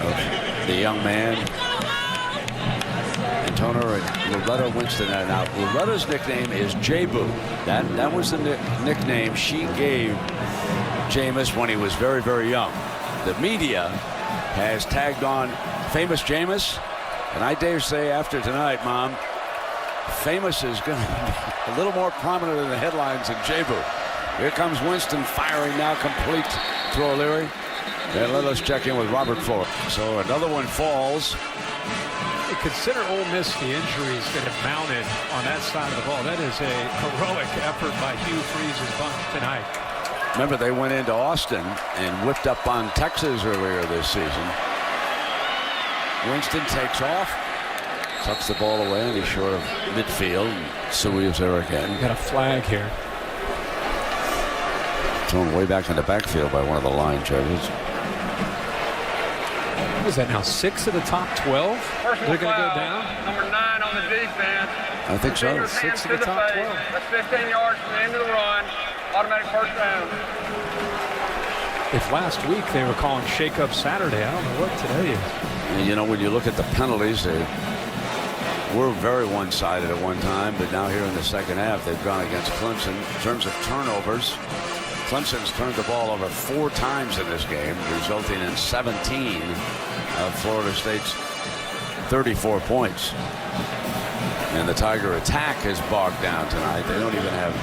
of the young man. Antonio and Loretta Winston. Now, Loretta's nickname is J-Boo. That was the nickname she gave Jameis when he was very, very young. The media has tagged on famous Jameis, and I dare say after tonight, Mom, famous is going to be a little more prominent in the headlines than J-Boo. Here comes Winston firing now, complete to O'Leary. And let us check in with Robert Flores. So another one falls. Consider Ole Miss the injuries that have mounted on that side of the ball. That is a heroic effort by Hugh Freeze's bunch tonight. Remember, they went into Austin and whipped up on Texas earlier this season. Winston takes off, tucks the ball away, and he's short of midfield. Suey is there again. Got a flag here. Thrown way back in the backfield by one of the line judges. What is that now? 6 of the top 12? They're going to go down? Number 9 on the defense. I think so. 6 of the top 12. That's 15 yards from the end of the run. Automatic first down. If last week they were calling Shake Up Saturday, I don't know what today is. And you know, when you look at the penalties, they were very one-sided at one time, but now here in the second half, they've gone against Clemson. In terms of turnovers, Clemson's turned the ball over 4 times in this game, resulting in 17 of Florida State's 34 points. And the Tiger attack is bogged down tonight. They don't even have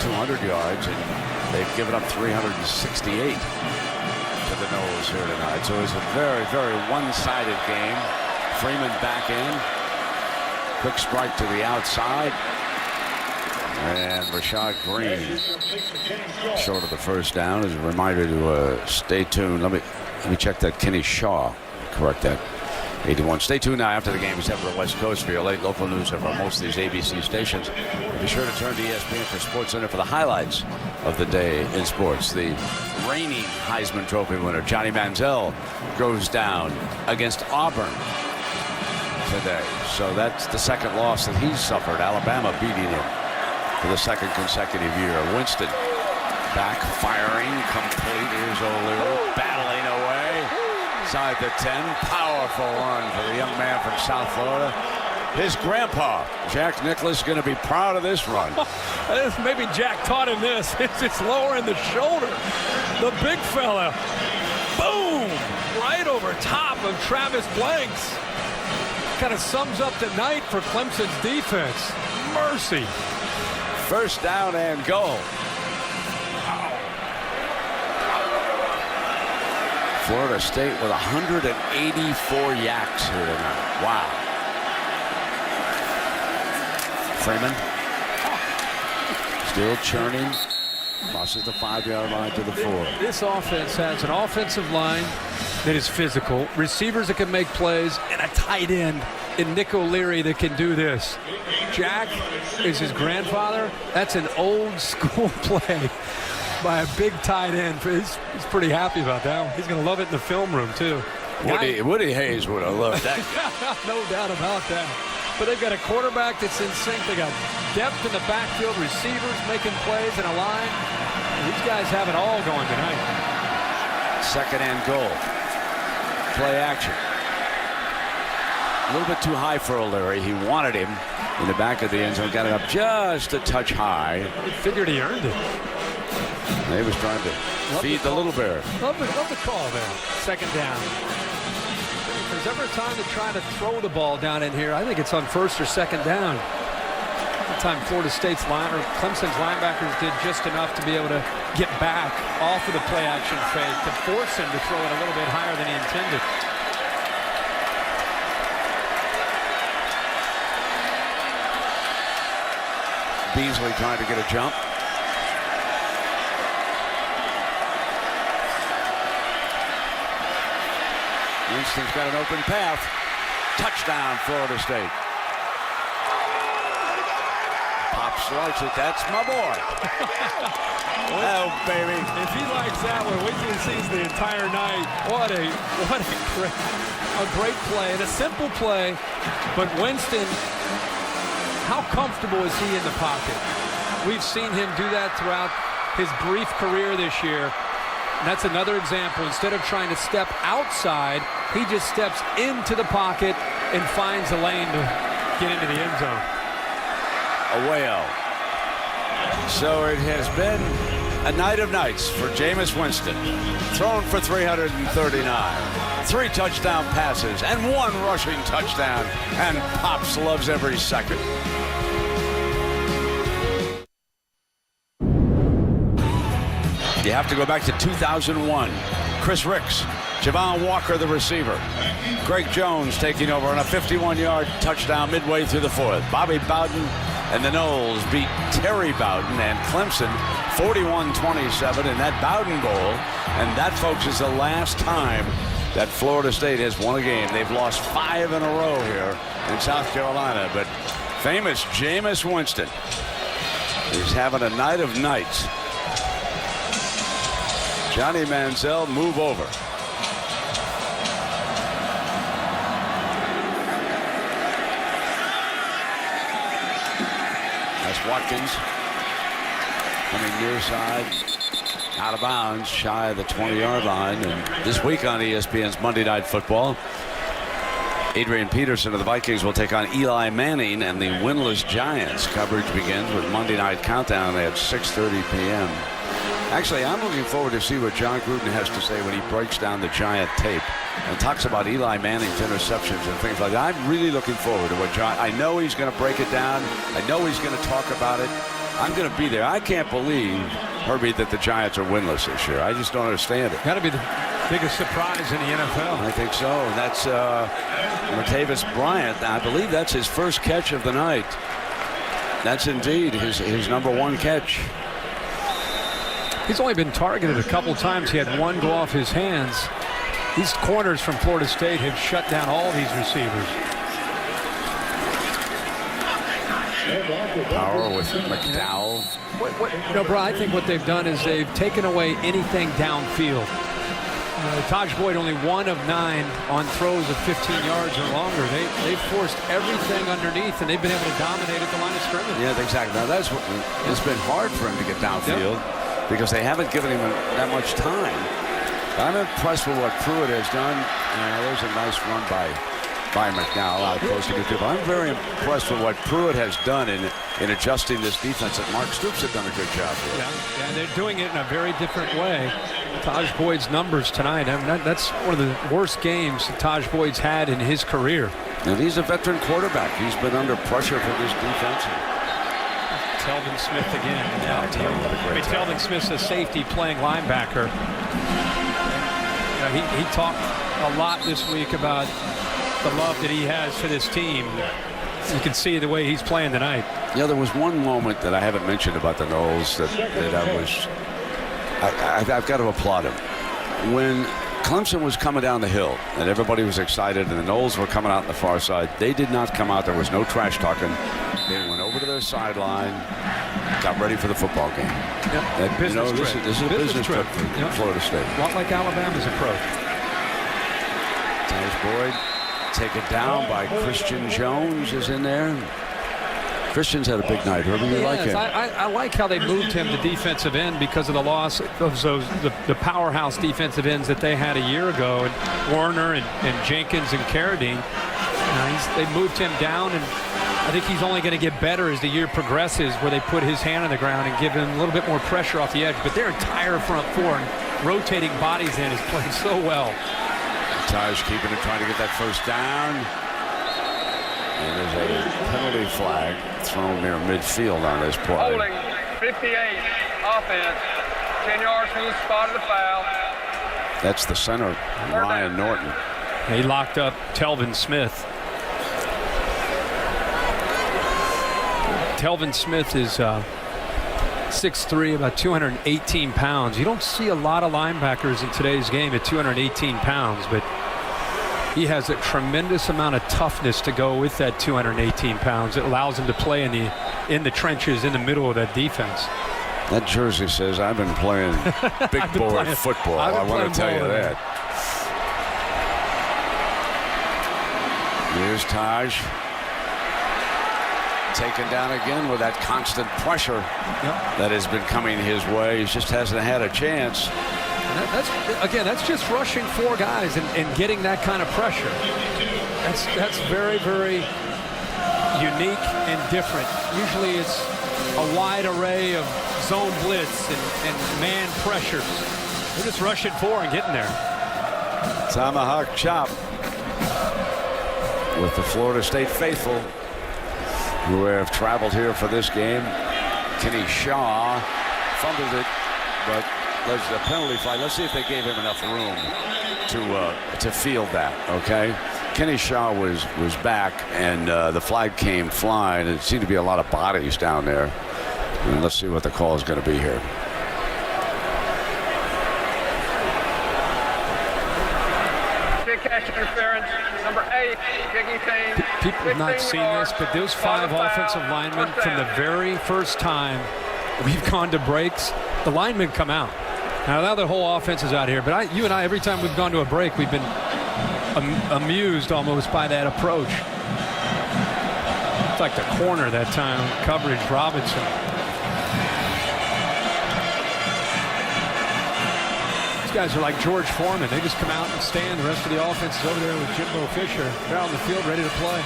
200 yards, and they've given up 368 to the Noles here tonight. So it's a very, very one-sided game. Freeman back in. Quick strike to the outside. And Rashad Green short of the first down. As a reminder to stay tuned. Let me check that. Kenny Shaw, correct that. 81. Stay tuned now after the game, except for the West Coast, for your late local news from most of these ABC stations. Be sure to turn to ESPN for Sports Center for the highlights of the day in sports. The reigning Heisman Trophy winner, Johnny Manziel, goes down against Auburn today. So that's the second loss that he's suffered. Alabama beating him for the second consecutive year. Winston back, firing, complete. Here's O'Leary battling away. Inside the 10. Powerful run for the young man from South Florida. His grandpa, Jack Nicklaus, going to be proud of this run. Maybe Jack taught him this. It's lowering the shoulder. The big fella. Boom! Right over top of Travis Blanks. Kind of sums up the night for Clemson's defense. Mercy. First down and goal. Florida State with 184 yaks here tonight. Wow. Freeman still churning. Crosses the 5-yard line to the 4. This offense has an offensive line that is physical, receivers that can make plays, and a tight end in Nick O'Leary that can do this. Jack is his grandfather. That's an old school play by a big tight end. He's pretty happy about that one. He's going to love it in the film room, too. Woody Hayes would have loved that. No doubt about that. But they've got a quarterback that's in sync. They got depth in the backfield, receivers making plays in a line. These guys have it all going tonight. Second and goal. Play action. A little bit too high for O'Leary. He wanted him in the back of the end zone. Got it up just a touch high. He figured he earned it. He was trying to feed the little bear. Love the call there. Second down. there's ever a time to try to throw the ball down in here, I think it's on first or second down. The time Florida State's Clemson's linebackers did just enough to be able to get back off of the play action fake to force him to throw it a little bit higher than he intended. Beasley trying to get a jump. Winston's got an open path. Touchdown, Florida State. Pops likes it. That's my boy. Oh, baby. If he likes that one, wait till he sees the entire night. What a great play and a simple play, but Winston, how comfortable is he in the pocket? We've seen him do that throughout his brief career this year. And that's another example. Instead of trying to step outside, he just steps into the pocket and finds a lane to get into the end zone. A whale. So it has been a night of nights for Jameis Winston. Thrown for 339. 3 touchdown passes and 1 rushing touchdown. And Pops loves every second. You have to go back to 2001. Chris Ricks, Javon Walker, the receiver. Greg Jones taking over on a 51-yard touchdown midway through the 4th. Bobby Bowden and the Noles beat Terry Bowden and Clemson 41-27 in that Bowden Bowl. And that, folks, is the last time that Florida State has won a game. They've lost 5 in a row here in South Carolina. But famous Jameis Winston is having a night of nights. Johnny Manziel, move over. That's Watkins coming near side, out of bounds, shy of the 20-yard line. And this week on ESPN's Monday Night Football, Adrian Peterson of the Vikings will take on Eli Manning and the winless Giants. Coverage begins with Monday Night Countdown at 6:30 p.m. Actually, I'm looking forward to see what John Gruden has to say when he breaks down the Giant tape and talks about Eli Manning's interceptions and things like that. I'm really looking forward to what John... I know he's going to break it down. I know he's going to talk about it. I'm going to be there. I can't believe, Herbie, that the Giants are winless this year. I just don't understand it. Got to be the biggest surprise in the NFL. I think so. And that's Martavis Bryant. I believe that's his first catch of the night. That's indeed his number 1 catch. He's only been targeted a couple times. He had 1 go off his hands. These corners from Florida State have shut down all these receivers. Power with McDowell. I think what they've done is they've taken away anything downfield. Taj Boyd only 1 of 9 on throws of 15 yards or longer. They've forced everything underneath, and they've been able to dominate at the line of scrimmage. Yeah, exactly. Now that's what it's been hard for him to get downfield. Yep. Because they haven't given him that much time. I'm impressed with what Pruitt has done. There's a nice run by McDowell out close to good. I'm very impressed with what Pruitt has done in adjusting this defense. And Mark Stoops have done a good job here. Yeah, and they're doing it in a very different way. Taj Boyd's numbers tonight, that's one of the worst games that Taj Boyd's had in his career. And he's a veteran quarterback. He's been under pressure from this defense. Telvin Smith again. Telvin Smith's a safety playing linebacker. He talked a lot this week about the love that he has for this team. You can see the way he's playing tonight. Yeah, there was one moment that I haven't mentioned about the Noles that I've got to applaud him. When Clemson was coming down the hill and everybody was excited and the Noles were coming out on the far side, they did not come out. There was no trash talking. They went over to their sideline, got ready for the football game. Yep. This is a business trip for Florida State. A lot like Alabama's approach. Taj Boyd taken down by Christian Jones is in there. Christian's had a big night. Herbie, you like him? I like how they moved him to defensive end because of the loss of the powerhouse defensive ends that they had a year ago, and Warner and Jenkins and Carradine. They moved him down, and I think he's only going to get better as the year progresses, where they put his hand on the ground and give him a little bit more pressure off the edge. But their entire front four and rotating bodies in is playing so well. Taj keeping it, trying to get that first down. And there's a penalty flag thrown near midfield on this play. Holding 58 offense, 10 yards from the spot of the foul. That's the center, Ryan Norton. He locked up Telvin Smith. Telvin Smith is 6'3", about 218 pounds. You don't see a lot of linebackers in today's game at 218 pounds, but he has a tremendous amount of toughness to go with that 218 pounds. It allows him to play in the trenches in the middle of that defense. That jersey says, I've been playing big boy football. I want to tell you that. Here's Taj. Taken down again with that constant pressure that has been coming his way. He just hasn't had a chance. And that's just rushing four guys and getting that kind of pressure. That's very, very unique and different. Usually it's a wide array of zone blitz and man pressures. They're just rushing four and getting there. Tomahawk chop with the Florida State faithful who have traveled here for this game. Kenny Shaw fumbled it, but there's a penalty flag. Let's see if they gave him enough room to field that. Okay, Kenny Shaw was back, and the flag came flying. It seemed to be a lot of bodies down there. And let's see what the call is going to be here. Kick catch interference, number 8, kicking team. People have not seen this, but those 5 offensive linemen, from the very first time we've gone to breaks, the linemen come out. Now the whole offense is out here, but you and I, every time we've gone to a break, we've been amused almost by that approach. It's like the corner that time, coverage, Robinson. These guys are like George Foreman. They just come out and stand. The rest of the offense is over there with Jimbo Fisher. They're out on the field ready to play.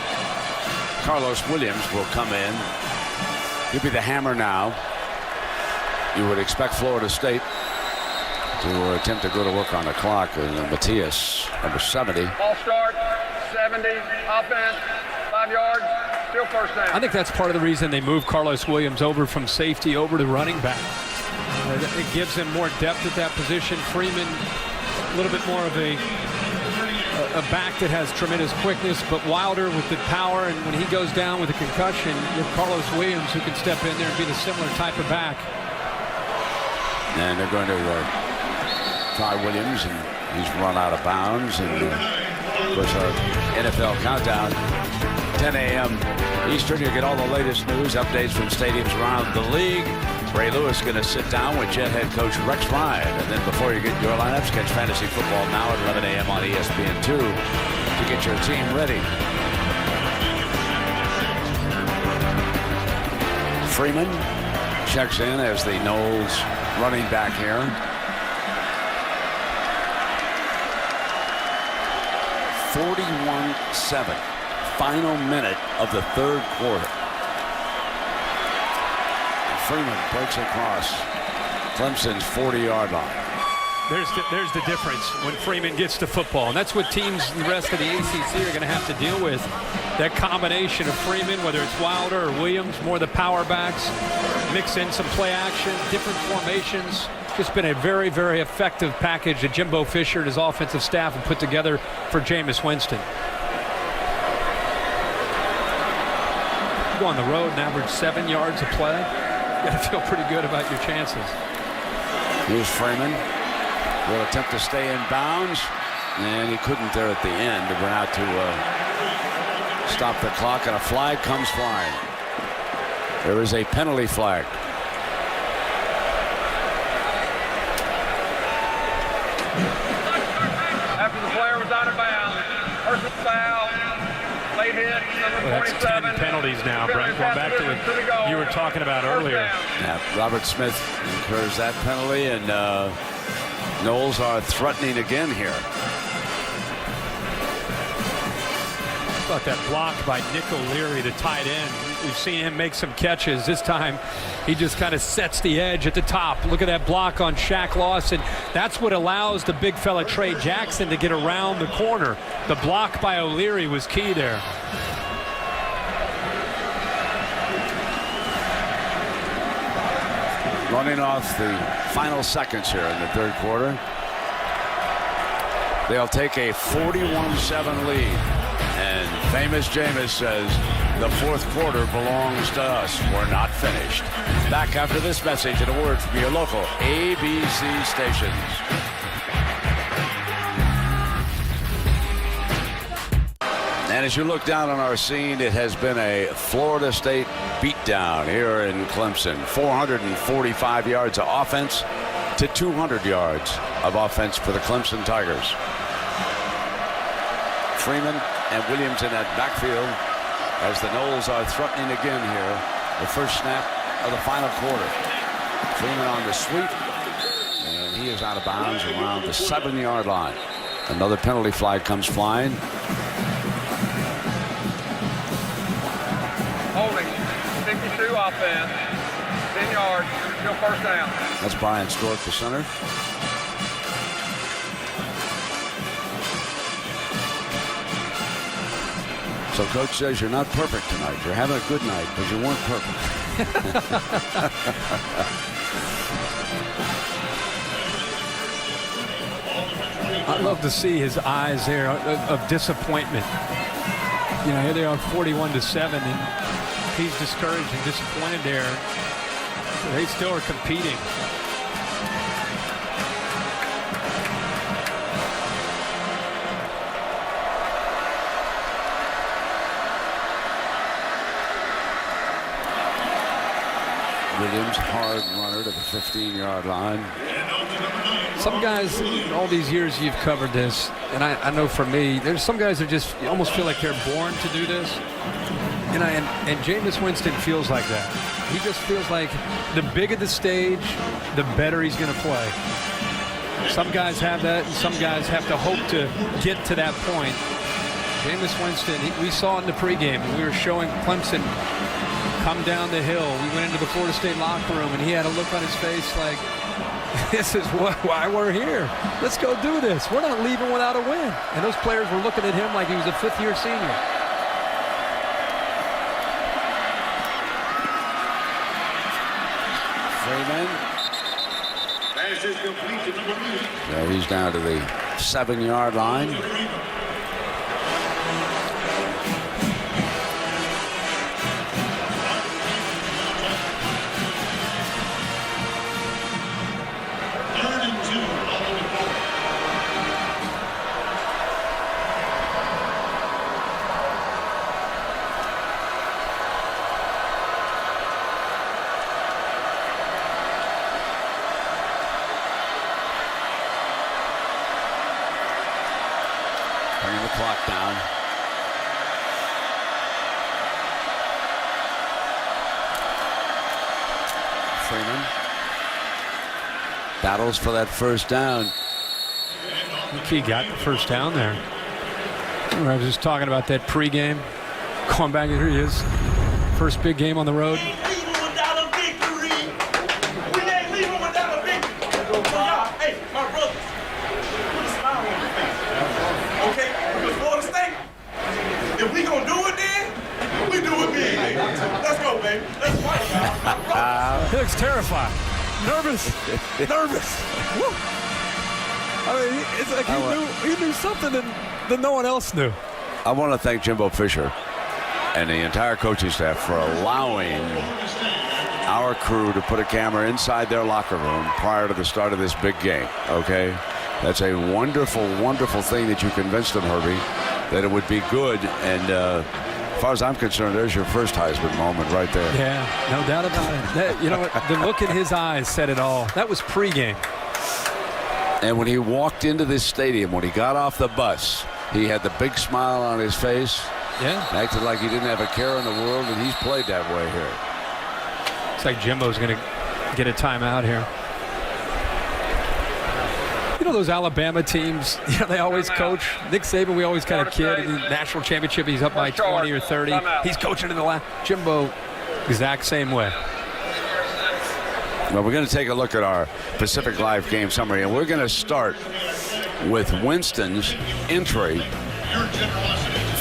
Carlos Williams will come in. He'll be the hammer now. You would expect Florida State to attempt to go to work on the clock. Matias, number 70. Ball start, 70, offense, 5 yards, still first down. I think that's part of the reason they moved Carlos Williams over from safety over to running back. It gives him more depth at that position. Freeman, a little bit more of a back that has tremendous quickness, but Wilder with the power, and when he goes down with a concussion, you have Carlos Williams who can step in there and be the similar type of back. And they're going to try Williams, and he's run out of bounds. And of course, our NFL countdown, 10 a.m. Eastern. You get all the latest news, updates from stadiums around the league. Ray Lewis going to sit down with Jet head coach Rex Ryan. And then before you get your lineups, catch Fantasy Football now at 11 a.m. on ESPN2 to get your team ready. Freeman checks in as the Knowles running back here. .41-7, final minute of the third quarter. Freeman breaks across Clemson's 40-yard line. There's the difference when Freeman gets to football, and that's what teams in the rest of the ACC are going to have to deal with. That combination of Freeman, whether it's Wilder or Williams, more the power backs, mix in some play action, different formations. It's been a very, very effective package that Jimbo Fisher and his offensive staff have put together for Jameis Winston. You go on the road and average 7 yards a play, you got to feel pretty good about your chances. Here's Freeman. Will attempt to stay in bounds, and he couldn't there at the end. It went out to stop the clock, and a flag comes flying. There is a penalty flag. After the player was out of bounds, personal foul, late hit, number 27. That's 10 penalties now, Brent, going back to what you were talking about earlier. Yeah, Robert Smith incurs that penalty, and Knowles are threatening again here. About that block by Nick O'Leary, the tight end. We've seen him make some catches. This time, he just kind of sets the edge at the top. Look at that block on Shaq Lawson. That's what allows the big fella Trey Jackson to get around the corner. The block by O'Leary was key there. Running off the final seconds here in the third quarter. They'll take a 41-7 lead. And famous Jameis says the fourth quarter belongs to us. We're not finished. Back after this message and a word from your local ABC stations. And as you look down on our scene, it has been a Florida State beatdown here in Clemson. 445 yards of offense to 200 yards of offense for the Clemson Tigers. Freeman and Williams in that backfield as the Noles are threatening again here. The first snap of the final quarter. Freeman on the sweep, and he is out of bounds around the 7-yard line. Another penalty flag comes flying. Holding, 52 offense, 10 yards, still first down. That's Brian Stork, the center. So coach says you're not perfect tonight. You're having a good night, but you weren't perfect. I love to see his eyes there of disappointment. You know, here they are 41-7, and he's discouraged and disappointed there. They still are competing. Williams, hard runner to the 15-yard line. Some guys, all these years you've covered this, and I know for me, there's some guys that just you almost feel like they're born to do this. You know, and Jameis Winston feels like that. He just feels like the bigger the stage, the better he's going to play. Some guys have that, and some guys have to hope to get to that point. Jameis Winston, we saw it in the pregame, and we were showing Clemson come down the hill. We went into the Florida State locker room, and he had a look on his face like, this is why we're here. Let's go do this. We're not leaving without a win. And those players were looking at him like he was a fifth-year senior. Freeman. Yeah, he's down to the 7-yard line. Bringing the clock down. Freeman battles for that first down. I think he got the first down there. I was just talking about that pregame. Going back, here he is. First big game on the road. If we gonna do it then, we do it big. Let's go, baby. Let's fight. He looks terrified. Nervous. Woo. I mean, it's like he knew something that no one else knew. I want to thank Jimbo Fisher and the entire coaching staff for allowing our crew to put a camera inside their locker room prior to the start of this big game, okay? That's a wonderful, wonderful thing that you convinced them, Herbie, that it would be good. And as far as I'm concerned, there's your first Heisman moment right there. Yeah, no doubt about it. You know what? The look in his eyes said it all. That was pregame. And when he walked into this stadium, when he got off the bus, he had the big smile on his face. Yeah. Acted like he didn't have a care in the world, and he's played that way here. It's like Jimbo's going to get a timeout here. know, those Alabama teams, you know, they always coach. Nick Saban, we always kind of kid. In the national championship, he's up by 20 or 30. He's coaching in the last. Jimbo, exact same way. Well, we're going to take a look at our Pacific Live game summary, and we're going to start with Winston's entry.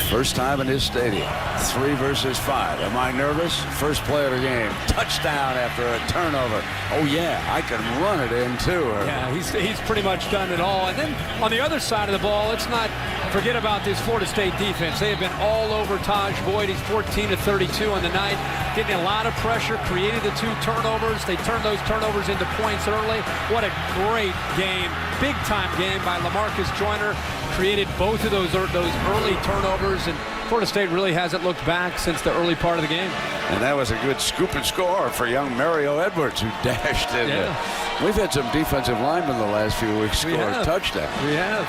First time in his stadium. 3 versus 5. Am I nervous? First play of the game. Touchdown after a turnover. Oh, yeah, I can run it in, too. Yeah, he's pretty much done it all. And then on the other side of the ball, let's not forget about this Florida State defense. They have been all over Taj Boyd. He's 14 of 32 on the night. Getting a lot of pressure, created the 2 turnovers. They turned those turnovers into points early. What a great game. Big-time game by LaMarcus Joyner. Created both of those early turnovers, and Florida State really hasn't looked back since the early part of the game. And that was a good scoop and score for young Mario Edwards, who dashed in. Yeah. We've had some defensive linemen the last few weeks score a touchdown. We have.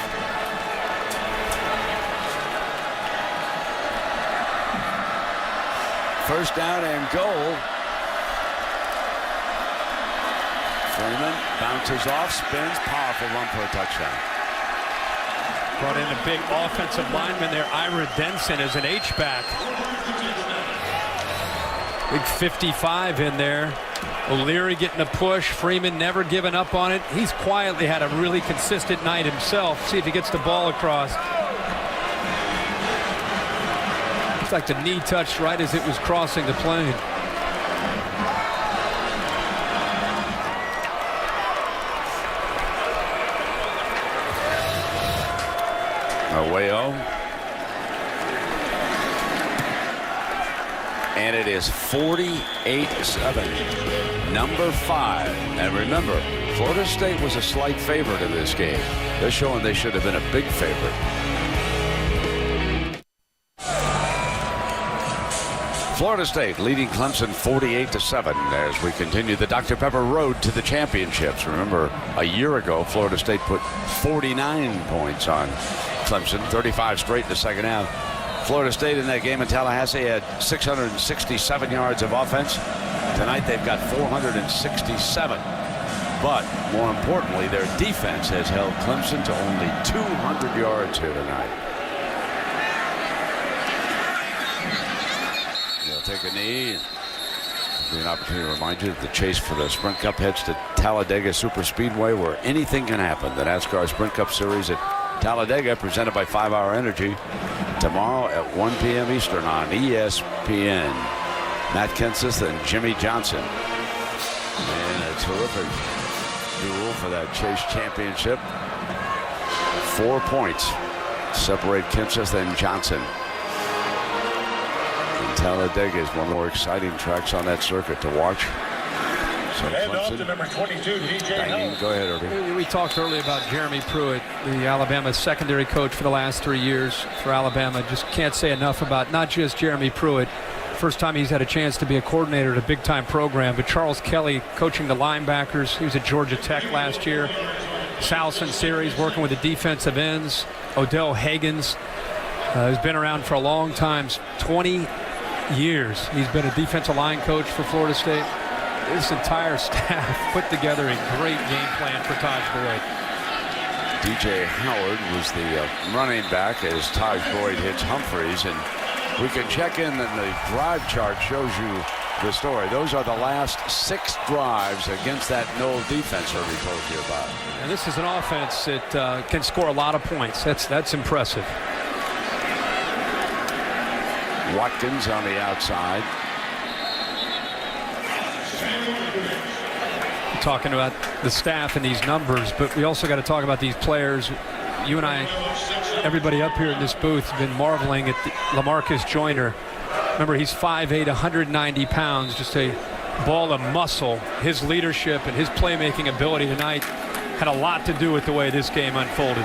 First down and goal. Freeman bounces off, spins, powerful run for a touchdown. Brought in a big offensive lineman there, Ira Denson, as an H-back. Big 55 in there. O'Leary getting a push. Freeman never giving up on it. He's quietly had a really consistent night himself. See if he gets the ball across. Looks like the knee touched right as it was crossing the plane. Away-o. And it is 48-7. Number 5. And remember, Florida State was a slight favorite in this game. They're showing they should have been a big favorite. Florida State leading Clemson 48-7 as we continue the Dr. Pepper road to the championships. Remember, a year ago, Florida State put 49 points on Clemson, 35 straight in the second half. Florida State in that game in Tallahassee had 667 yards of offense. Tonight they've got 467. But more importantly, their defense has held Clemson to only 200 yards here tonight. They'll take a knee. Be an opportunity to remind you that the chase for the Sprint Cup heads to Talladega Superspeedway, where anything can happen. The NASCAR Sprint Cup Series at Talladega, presented by 5 Hour Energy, tomorrow at 1 p.m. Eastern on ESPN. Matt Kenseth and Jimmy Johnson. And a terrific duel for that Chase Championship. 4 points separate Kenseth and Johnson. And Talladega is one of the more exciting tracks on that circuit to watch. So off to number 22, DJ. Go ahead, Irving. We talked earlier about Jeremy Pruitt, the Alabama secondary coach for the last 3 years for Alabama. Just can't say enough about not just Jeremy Pruitt. First time he's had a chance to be a coordinator at a big-time program, but Charles Kelly coaching the linebackers. He was at Georgia Tech last year. Salson series working with the defensive ends. Odell Haggins has been around for a long time, 20 years. He's been a defensive line coach for Florida State. This entire staff put together a great game plan for Taj Boyd. DJ Howard was the running back as Taj Boyd hits Humphreys, and we can check in, and the drive chart shows you the story. Those are the last 6 drives against that Noel defense that we told you about. And this is an offense that can score a lot of points. That's impressive. Watkins on the outside. Talking about the staff and these numbers, but we also got to talk about these players. You and I, everybody up here in this booth, have been marveling at LaMarcus Joyner. Remember, he's 5'8", 190 pounds, just a ball of muscle. His leadership and his playmaking ability tonight had a lot to do with the way this game unfolded.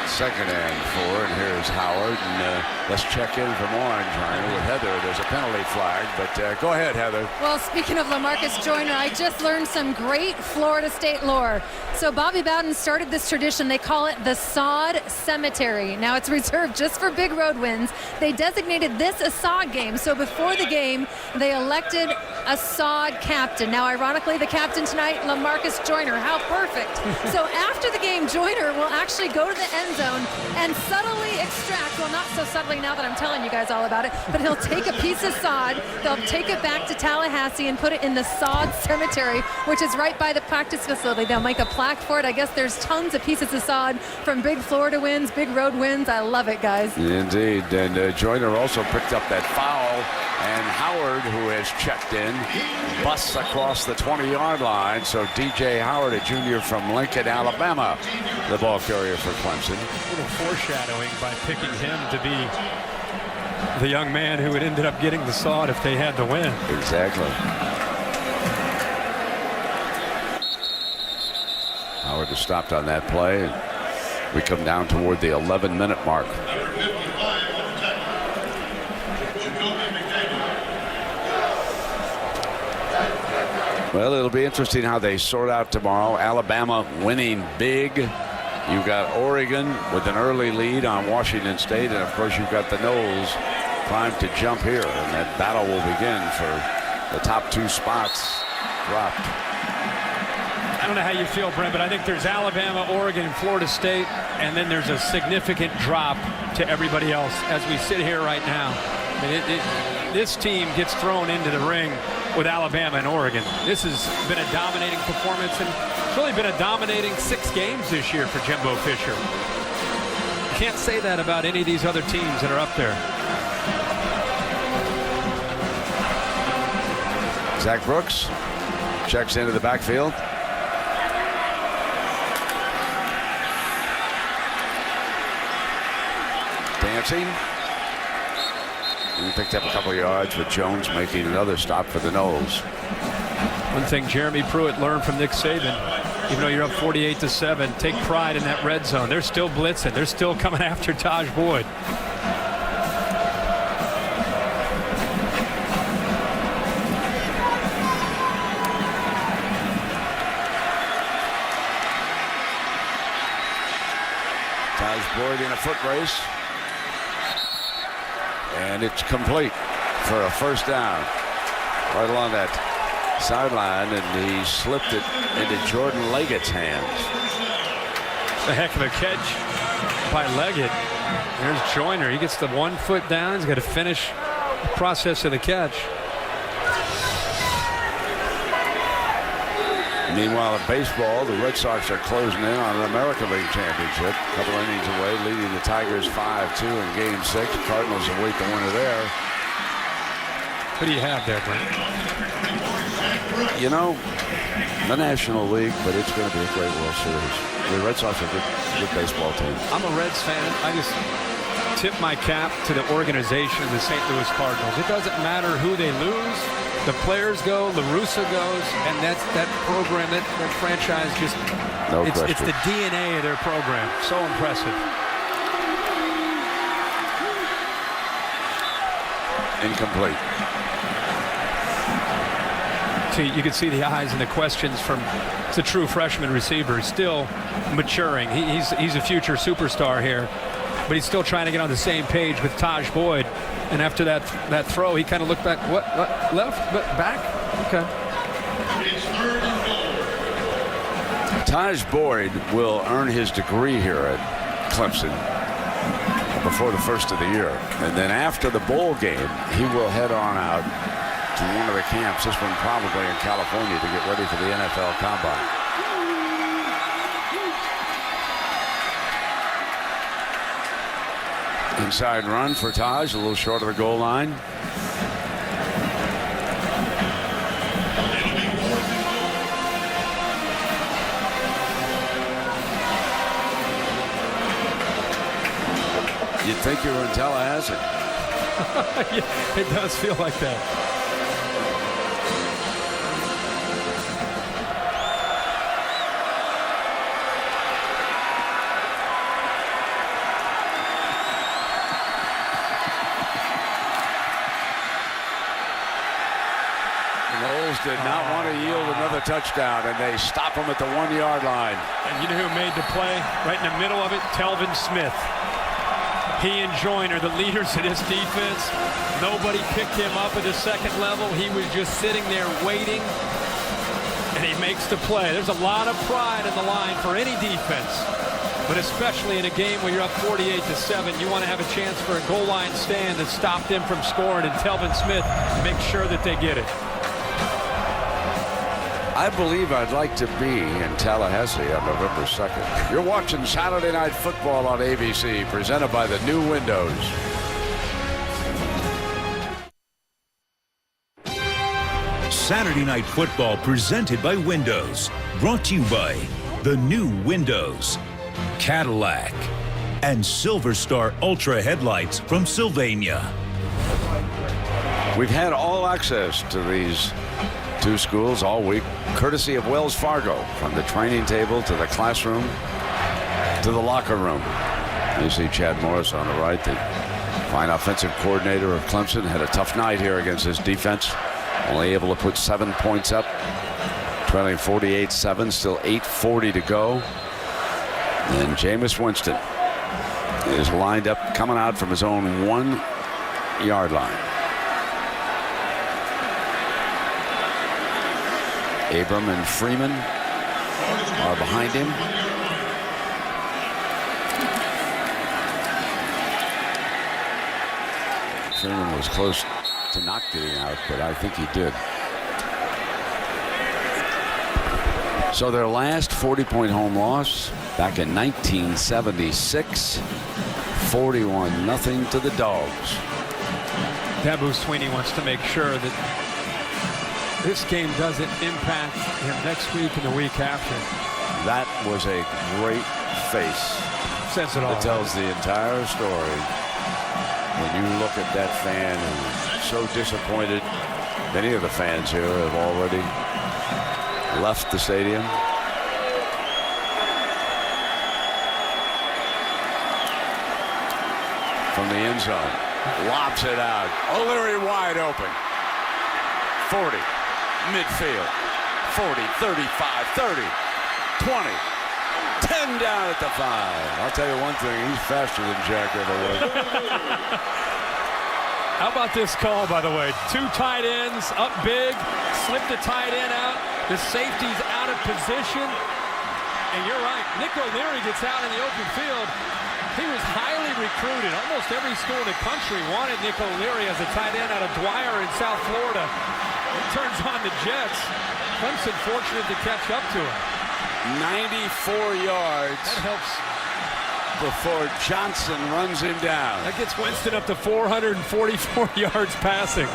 2nd and 4, and here's Howard, and let's check in from Orange with Heather. There's a penalty flag, but go ahead, Heather. Well, speaking of LaMarcus Joyner, I just learned some great Florida State lore. So Bobby Bowden started this tradition. They call it the Sod Cemetery. Now it's reserved just for big road wins. They designated this a sod game. So before the game, they elected a sod captain. Now, ironically, the captain tonight, LaMarcus Joyner. How perfect. So after the game, Joyner will actually go to the end zone and subtly extract, well, not so subtly now that I'm telling you guys all about it, but he'll take a piece of sod, they'll take it back to Tallahassee and put it in the sod cemetery, which is right by the practice facility. They'll make a plaque for it. I guess there's tons of pieces of sod from big Florida wins, big road wins. I love it, guys. Indeed. And Joyner also picked up that foul. And Howard, who has checked in, busts across the 20-yard line. So DJ Howard, a junior from Lincoln, Alabama, the ball carrier for Clemson. A little foreshadowing by picking him to be the young man who had ended up getting the sod if they had to win. Exactly. Howard has stopped on that play. We come down toward the 11-minute mark. Well, it'll be interesting how they sort out tomorrow. Alabama winning big. You've got Oregon with an early lead on Washington State. And, of course, you've got the Noles primed to jump here. And that battle will begin for the top two spots dropped. I don't know how you feel, Brent, but I think there's Alabama, Oregon, and Florida State. And then there's a significant drop to everybody else as we sit here right now. I mean, this team gets thrown into the ring with Alabama and Oregon. This has been a dominating performance, and it's really been a dominating 6 games this year for Jimbo Fisher. You can't say that about any of these other teams that are up there. Zach Brooks checks into the backfield. Dancing. He picked up a couple of yards with Jones making another stop for the Noles. One thing Jeremy Pruitt learned from Nick Saban, even though you're up 48-7, take pride in that red zone. They're still blitzing. They're still coming after Taj Boyd. Taj Boyd in a foot race. And it's complete for a first down right along that sideline, and he slipped it into Jordan Leggett's hands. A heck of a catch by Leggett. There's Joyner. He gets the 1 foot down. He's got to finish the process of the catch. Meanwhile, in baseball, the Red Sox are closing in on an American League championship. A couple innings away, leading the Tigers 5-2 in Game 6. Cardinals await the winner there. What do you have there, Brent? You know, the National League, but it's going to be a great World Series. The Red Sox are a good baseball team. I'm a Reds fan. I just tip my cap to the organization of the St. Louis Cardinals. It doesn't matter who they lose. The players go, La Russa goes, and that's that program, that franchise just, it's the DNA of their program. So impressive. Incomplete. You can see the eyes and the questions from the true freshman receiver, still maturing. He's a future superstar here, but he's still trying to get on the same page with Taj Boyd. And after that throw, he kind of looked back. What? Left? But back? Okay. Taj Boyd will earn his degree here at Clemson before the first of the year. And then after the bowl game, he will head on out to one of the camps, this one probably in California, to get ready for the NFL Combine. Inside run for Taj, a little short of the goal line. You'd think you were in Tallahassee. Yeah, it does feel like that. Did not want to yield another touchdown, and they stop him at the 1 yard line. And you know who made the play right in the middle of it? Telvin Smith. He and Joyner, the leaders of this defense. Nobody picked him up at the second level. He was just sitting there waiting, and he makes the play. There's a lot of pride in the line for any defense, but especially in a game where you're up 48-7, you want to have a chance for a goal line stand to stop them from scoring, and Telvin Smith makes sure that they get it. I believe I'd like to be in Tallahassee on November 2nd. You're watching Saturday Night Football on ABC, presented by the new Windows. Saturday Night Football presented by Windows. Brought to you by the new Windows, Cadillac, and Silver Star Ultra headlights from Sylvania. We've had all access to these two schools all week, courtesy of Wells Fargo, from the training table to the classroom to the locker room. You see Chad Morris on the right, the fine offensive coordinator of Clemson. Had a tough night here against his defense. Only able to put 7 points up, trailing 48-7, still 8:40 to go. And Jameis Winston is lined up, coming out from his own 1-yard line. Abram and Freeman are behind him. Freeman was close to not getting out, but I think he did. So their last 40-point home loss back in 1976, 41-0 to the Dogs. Dabo Swinney wants to make sure that this game doesn't impact him next week and the week after. That was a great face. Says it all. It tells the entire story. When you look at that fan who's so disappointed, many of the fans here have already left the stadium. From the end zone, lobs it out. O'Leary wide open. 40. Midfield, 40, 35, 30, 20, 10 down at the 5. I'll tell you one thing, he's faster than Jack ever was. How about this call, by the way? 2 tight ends up big, slip the tight end out. The safety's out of position. And you're right, Nick O'Leary gets out in the open field. He was highly recruited. Almost every school in the country wanted Nick O'Leary as a tight end out of Dwyer in South Florida. He turns on the Jets. Clemson fortunate to catch up to him. 94 yards. That helps. Before Johnson runs him down. That gets Winston up to 444 yards passing.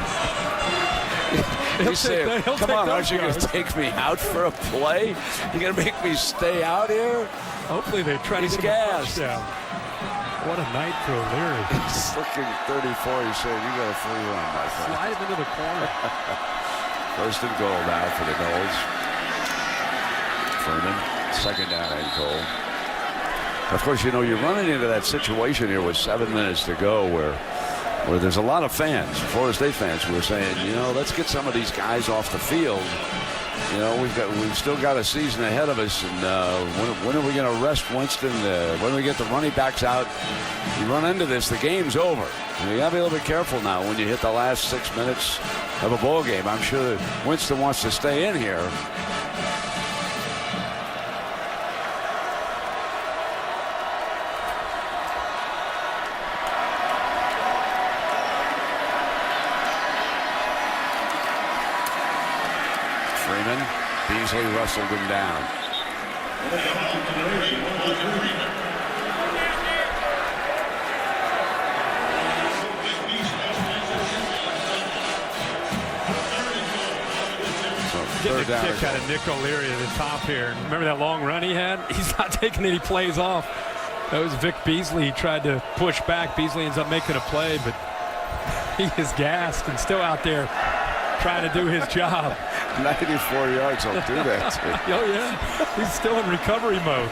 He said, come on, aren't you going to take me out for a play? You going to make me stay out here? Hopefully they try to get him a touchdown. What a night for O'Leary. He's looking 34. He's saying, you got a free run, my friend. Slide him into the corner. First and goal now for the Noles. Freeman, second down and goal. Of course, you know, you're running into that situation here with 7 minutes to go where there's a lot of fans, Florida State fans, who are saying, you know, let's get some of these guys off the field. You know, we've still got a season ahead of us, and when are we going to rest Winston? When do we get the running backs out? You run into this, the game's over. And you got to be a little bit careful now when you hit the last 6 minutes of a ball game. I'm sure that Winston wants to stay in here. Freeman, Beasley wrestled him down. Getting a kick out of Nick O'Leary at the top here. Remember that long run he had? He's not taking any plays off. That was Vic Beasley. He tried to push back. Beasley ends up making a play, but he is gassed and still out there trying to do his job. 94 yards will do that too. Oh, yeah. He's still in recovery mode.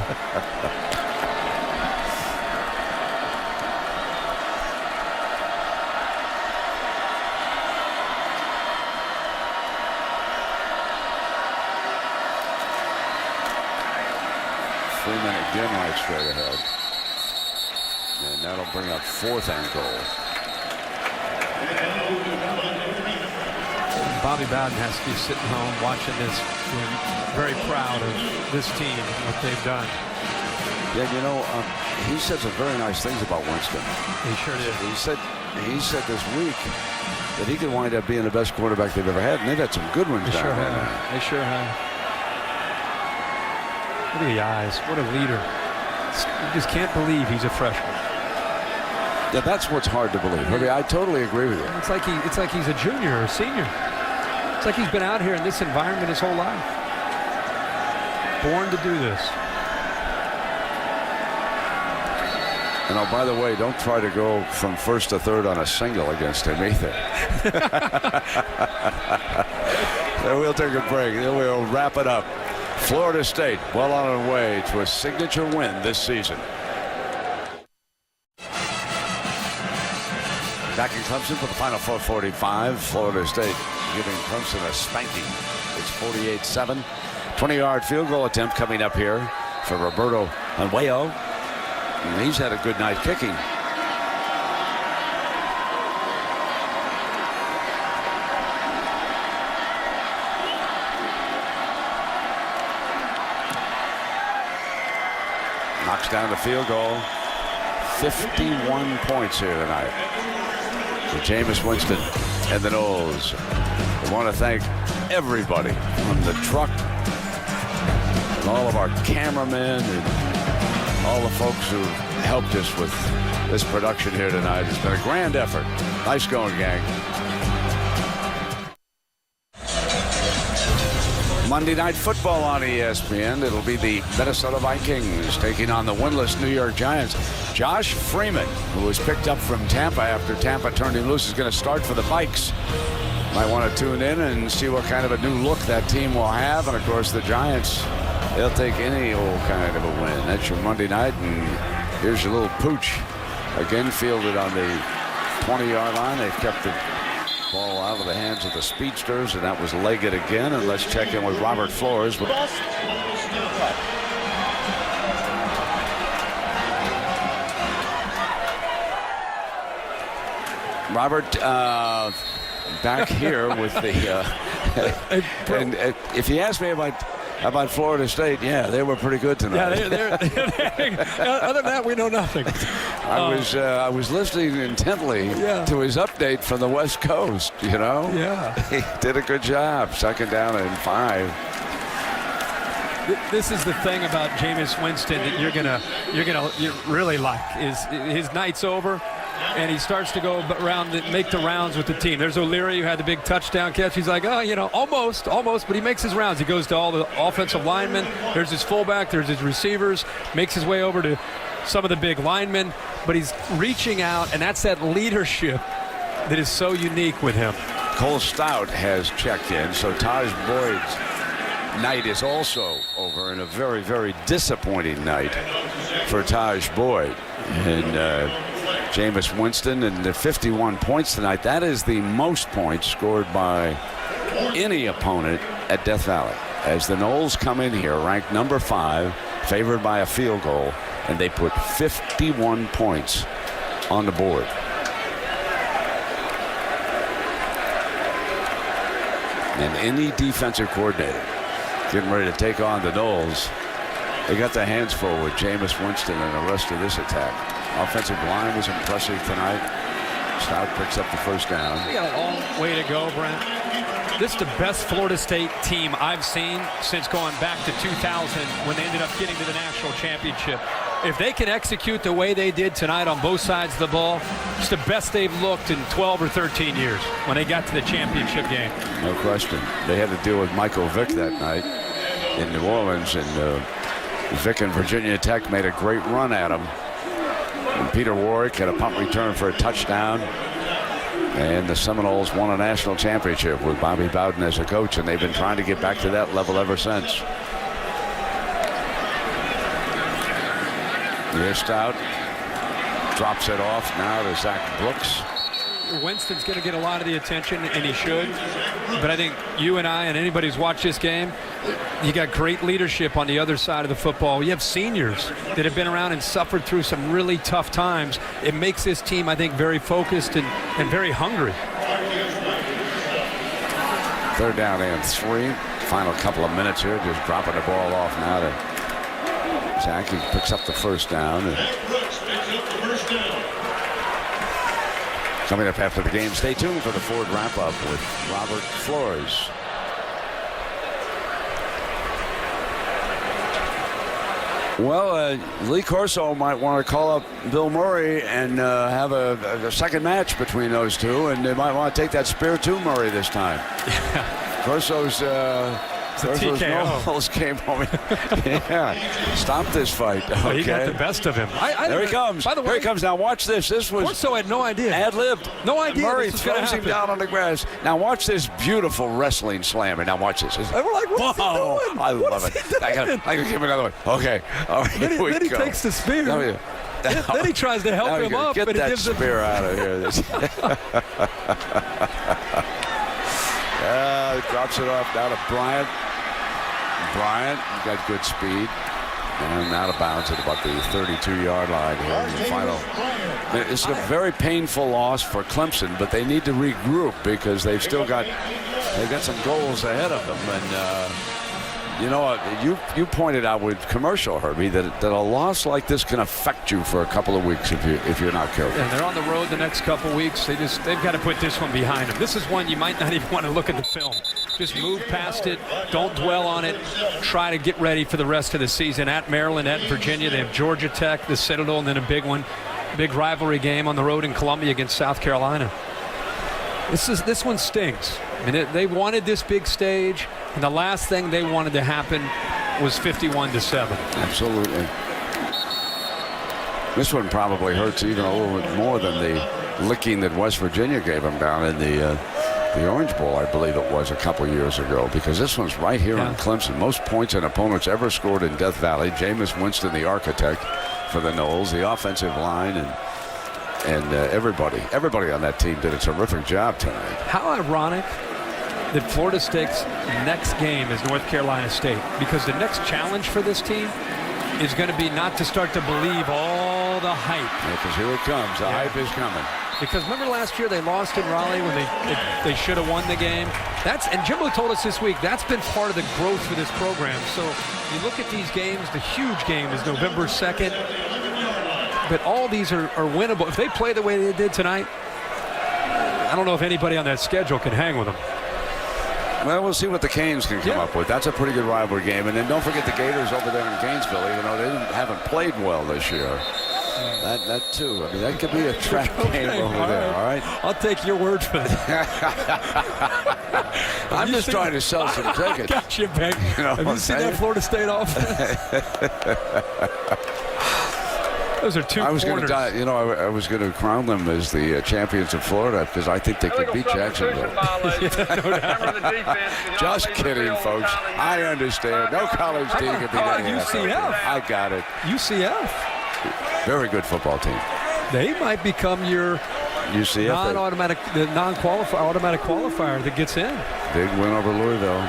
Freeman again right straight ahead. And And that'll bring up 4th and goal. Bobby Bowden has to be sitting home watching this, being very proud of this team, what they've done. Yeah, you know, he said some very nice things about Winston. He sure did. He said this week that he could wind up being the best quarterback they've ever had, and they've had some good ones down there. They sure have. Look at the eyes. What a leader. You just can't believe he's a freshman. Yeah, that's what's hard to believe. I totally agree with you. It's like he's a junior or a senior. It's like he's been out here in this environment his whole life. Born to do this. And oh, by the way, don't try to go from 1st to 3rd on a single against him either. Then we'll take a break. Then we'll wrap it up. Florida State well on our way to a signature win this season. Back in Clemson for the final 4:45. Florida State giving Clemson a spanking. It's 48-7. 20-yard field goal attempt coming up here for Roberto Anguello. And he's had a good night kicking. Knocks down the field goal. 51 points here tonight for Jameis Winston and the Noles. We want to thank everybody from the truck and all of our cameramen and all the folks who helped us with this production here tonight. It's been a grand effort. Nice going, gang. Monday Night Football on ESPN. It'll be the Minnesota Vikings taking on the winless New York Giants. Josh Freeman, who was picked up from Tampa after Tampa turned him loose, is going to start for the Vikes. Might want to tune in and see what kind of a new look that team will have. And, of course, the Giants, they'll take any old kind of a win. That's your Monday night, and here's your little pooch. Again fielded on the 20-yard line. They've kept the ball out of the hands of the speedsters, and that was legged again. And let's check in with Robert Flores. Robert, back here with the and if you ask me about Florida State, yeah, they were pretty good tonight. Yeah, other than that, we know nothing. I was listening intently to his update from the West Coast. You know, he did a good job. 2nd down and 5. This is the thing about Jameis Winston that you're gonna really like is his night's over. And he starts to go around and make the rounds with the team. There's O'Leary who had the big touchdown catch. He's like, oh, almost, but he makes his rounds. He goes to all the offensive linemen. There's his fullback. There's his receivers. Makes his way over to some of the big linemen. But he's reaching out, and that's that leadership that is so unique with him. Cole Stout has checked in, so Taj Boyd's night is also over, and a very, very disappointing night for Taj Boyd. And Jameis Winston and the 51 points tonight. That is the most points scored by any opponent at Death Valley. As the Noles come in here, ranked number 5, favored by a field goal, and they put 51 points on the board. And any defensive coordinator getting ready to take on the Noles, they got their hands full with Jameis Winston and the rest of this attack. Offensive line was impressive tonight. Stout picks up the 1st down. We got a long way to go, Brent. This is the best Florida State team I've seen since going back to 2000 when they ended up getting to the national championship. If they can execute the way they did tonight on both sides of the ball, it's the best they've looked in 12 or 13 years when they got to the championship game. No question. They had to deal with Michael Vick that night in New Orleans, and Vick and Virginia Tech made a great run at him. And Peter Warwick had a punt return for a touchdown. And the Seminoles won a national championship with Bobby Bowden as a coach, and they've been trying to get back to that level ever since. Here's Stout. Drops it off now to Zach Brooks. Winston's going to get a lot of the attention, and he should. But I think you and I and anybody who's watched this game, you got great leadership on the other side of the football. You have seniors that have been around and suffered through some really tough times. It makes this team, I think, very focused and very hungry. 3rd down and 3. Final couple of minutes here, just dropping the ball off now to Zach. He picks up the 1st down. Coming up after the game, stay tuned for the Ford wrap-up with Robert Flores. Well, Lee Corso might want to call up Bill Murray and have a second match between those two, and they might want to take that spear to Murray this time. Yeah. Corso's nose came home. Yeah, stop this fight. Okay. He got the best of him. There he comes. By the way, here he comes now. Watch this. This was Corso had no idea. Ad-libbed. No idea. Murray throws him down on the grass. Now watch this beautiful wrestling slammer. Now watch this. And we're like, what's he doing? I love it. I got to give him another one. Okay. All right. Then he takes the spear. Then he tries to help him up. Get but that he gives spear out of here. Drops it off now to Bryant. Bryant got good speed. And out of bounds at about the 32-yard line here in the final. It's a very painful loss for Clemson, but they need to regroup because they've got some goals ahead of them. And you know, you pointed out with commercial, Herbie, that a loss like this can affect you for a couple of weeks if you're not careful. And they're on the road the next couple of weeks. They've got to put this one behind them. This is one you might not even want to look at the film. Just move past it. Don't dwell on it. Try to get ready for the rest of the season. At Maryland, at Virginia, they have Georgia Tech, the Citadel, and then a big one, big rivalry game on the road in Columbia against South Carolina. This one stings. I mean, they wanted this big stage, and the last thing they wanted to happen was 51-7. Absolutely. This one probably hurts even a little bit more than the licking that West Virginia gave them down in the Orange Bowl, I believe it was, a couple years ago, because this one's right here in Clemson. Most points an opponent's ever scored in Death Valley. Jameis Winston, the architect for the Noles, the offensive line, and everybody on that team did a terrific job tonight. How ironic that Florida State's next game is North Carolina State, because the next challenge for this team is going to be not to start to believe all the hype. Because here it comes. The hype is coming. Because remember last year they lost in Raleigh when they should have won the game. And Jimbo told us this week that's been part of the growth for this program. So you look at these games, the huge game is November 2nd. But all these are winnable. If they play the way they did tonight, I don't know if anybody on that schedule can hang with them. Well, we'll see what the Canes can come up with. That's a pretty good rivalry game. And then don't forget the Gators over there in Gainesville, even though they haven't played well this year. That too. I mean, that could be a trap game over there, all right? I'll take your word for that. I'm just trying to sell some tickets. I got you, Ben. You know Have you seen that Florida State offense? Those are two corners. I was going to crown them as the champions of Florida because I think they could beat Jacksonville. Just kidding, folks. I understand. No college team can beat any UCF. I got it. UCF. Very good football team. They might become your UCF automatic qualifier that gets in. Big win over Louisville.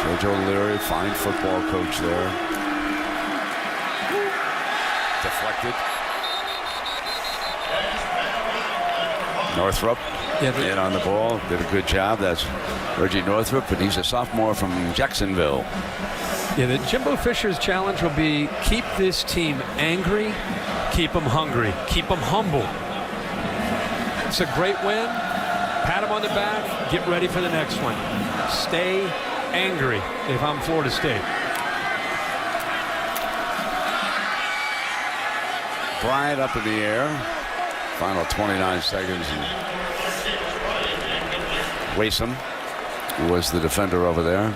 Judge O'Leary, fine football coach there. Deflected. Northrup in on the ball. Did a good job. That's Reggie Northrup, and he's a sophomore from Jacksonville. Yeah, the Jimbo Fisher's challenge will be keep this team angry, keep them hungry, keep them humble. It's a great win. Pat them on the back. Get ready for the next one. Stay angry if I'm Florida State. Bryant up in the air. Final 29 seconds. And Wason was the defender over there.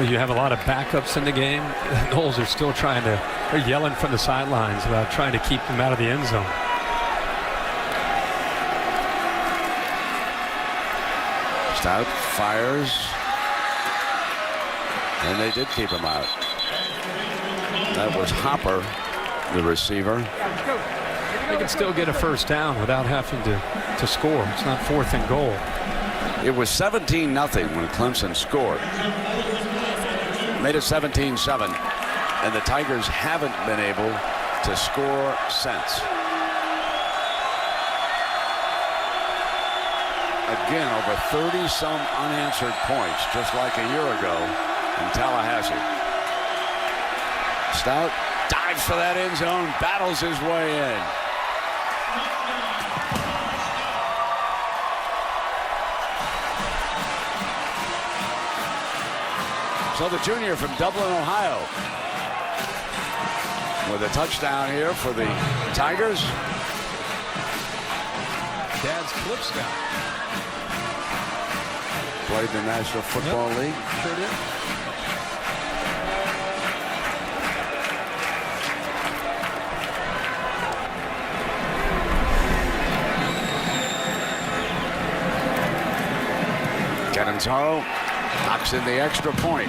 You have a lot of backups in the game. The Noles are still they're yelling from the sidelines about trying to keep them out of the end zone. Stout fires. And they did keep him out. That was Hopper, the receiver. They can still get a first down without having to score. It's not 4th and goal. It was 17-0 when Clemson scored. Made it 17-7. And the Tigers haven't been able to score since. Again, over 30-some unanswered points, just like a year ago in Tallahassee. Stout dives for that end zone, battles his way in. So the junior from Dublin, Ohio, with a touchdown here for the Tigers. Dad's clip scout. Played in the National Football League. Sure did. Catanzaro knocks in the extra point.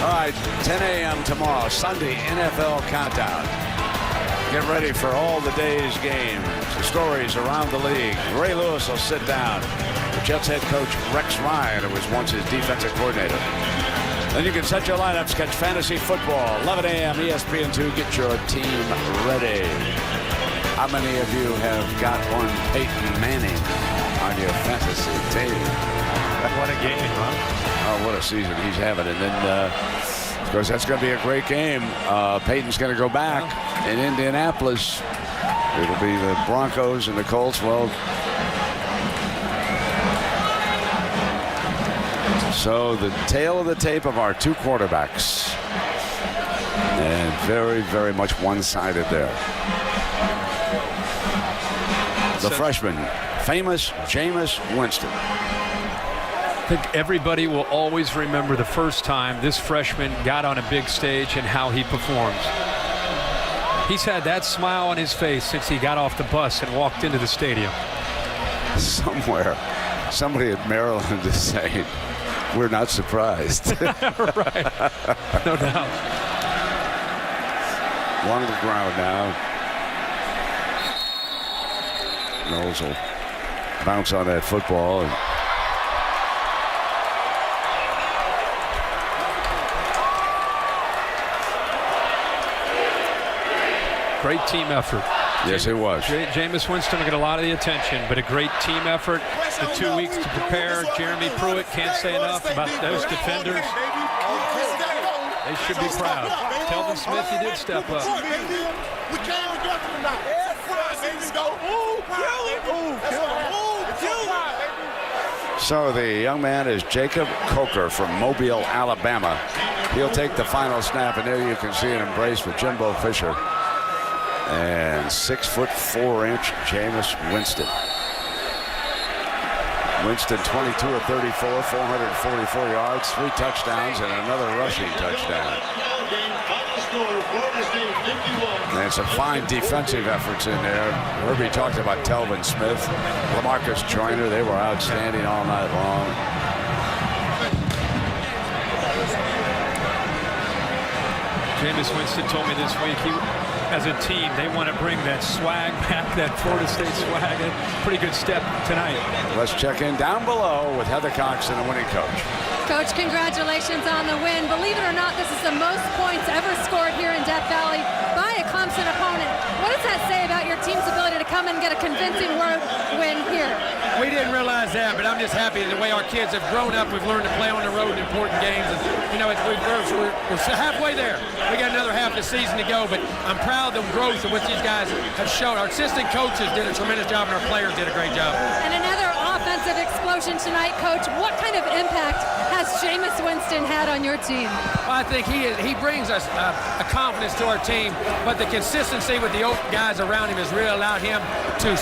All right, 10 a.m. tomorrow, Sunday NFL Countdown. Get ready for all the day's games, the stories around the league. Ray Lewis will sit down with Jets head coach Rex Ryan, who was once his defensive coordinator. Then you can set your lineups, catch fantasy football, 11 a.m. ESPN2. Get your team ready. How many of you have got one Peyton Manning on your fantasy team? What a game, huh? Oh, what a season he's having. And then, of course, that's going to be a great game. Peyton's going to go back in Indianapolis. It'll be the Broncos and the Colts. Well, so the tail of the tape of our two quarterbacks. And very, very much one-sided there. The freshman, famous Jameis Winston. I think everybody will always remember the first time this freshman got on a big stage and how he performs. He's had that smile on his face since he got off the bus and walked into the stadium. Somewhere, somebody at Maryland is saying, we're not surprised. Right. No doubt. One to the ground now. Knowles will bounce on that football. And great team effort. yes, it was. Jameis Winston will get a lot of the attention, but a great team effort. The 2 weeks to prepare. Jeremy Pruitt can't say enough about those defenders. They should be proud. Telvin Smith, he did step up. So the young man is Jacob Coker from Mobile, Alabama. He'll take the final snap, and there you can see an embrace with Jimbo Fisher. And 6'4" Jameis Winston. Winston 22 of 34, 444 yards, 3 touchdowns, and another rushing touchdown. And some fine defensive efforts in there. Herbie talked about Telvin Smith, LaMarcus Joyner. They were outstanding all night long. Jameis Winston told me this week, as a team, they want to bring that swag back, that Florida State swag. A pretty good step tonight. Let's check in down below with Heather Cox and the winning coach. Coach, congratulations on the win. Believe it or not, this is the most points ever scored here in Death Valley by a Clemson opponent. What does that say about your team's ability to come and get a convincing win here? We didn't realize that, but I'm just happy the way our kids have grown up. We've learned to play on the road in important games. And, you know, we're halfway there. We got another half of the season to go, but I'm proud of the growth of what these guys have shown. Our assistant coaches did a tremendous job, and our players did a great job. And another offensive explosion tonight, Coach. What kind of impact has Jameis Winston had on your team? Well, I think he brings us a confidence to our team, but the consistency with the open guys around him has really allowed him to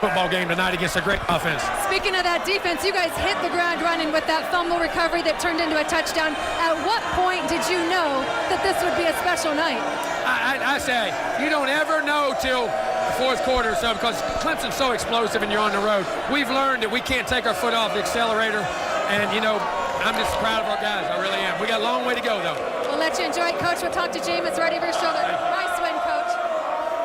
football game tonight against a great offense. Speaking of that defense, you guys hit the ground running with that fumble recovery that turned into a touchdown. At what point did you know that this would be a special night? I say, you don't ever know till fourth quarter or so, because Clemson's so explosive and you're on the road. We've learned that we can't take our foot off the accelerator, and, you know, I'm just proud of our guys. I really am. We got a long way to go, though. We'll let you enjoy it, Coach. We'll talk to Jameis right over your shoulder. Nice win, Coach.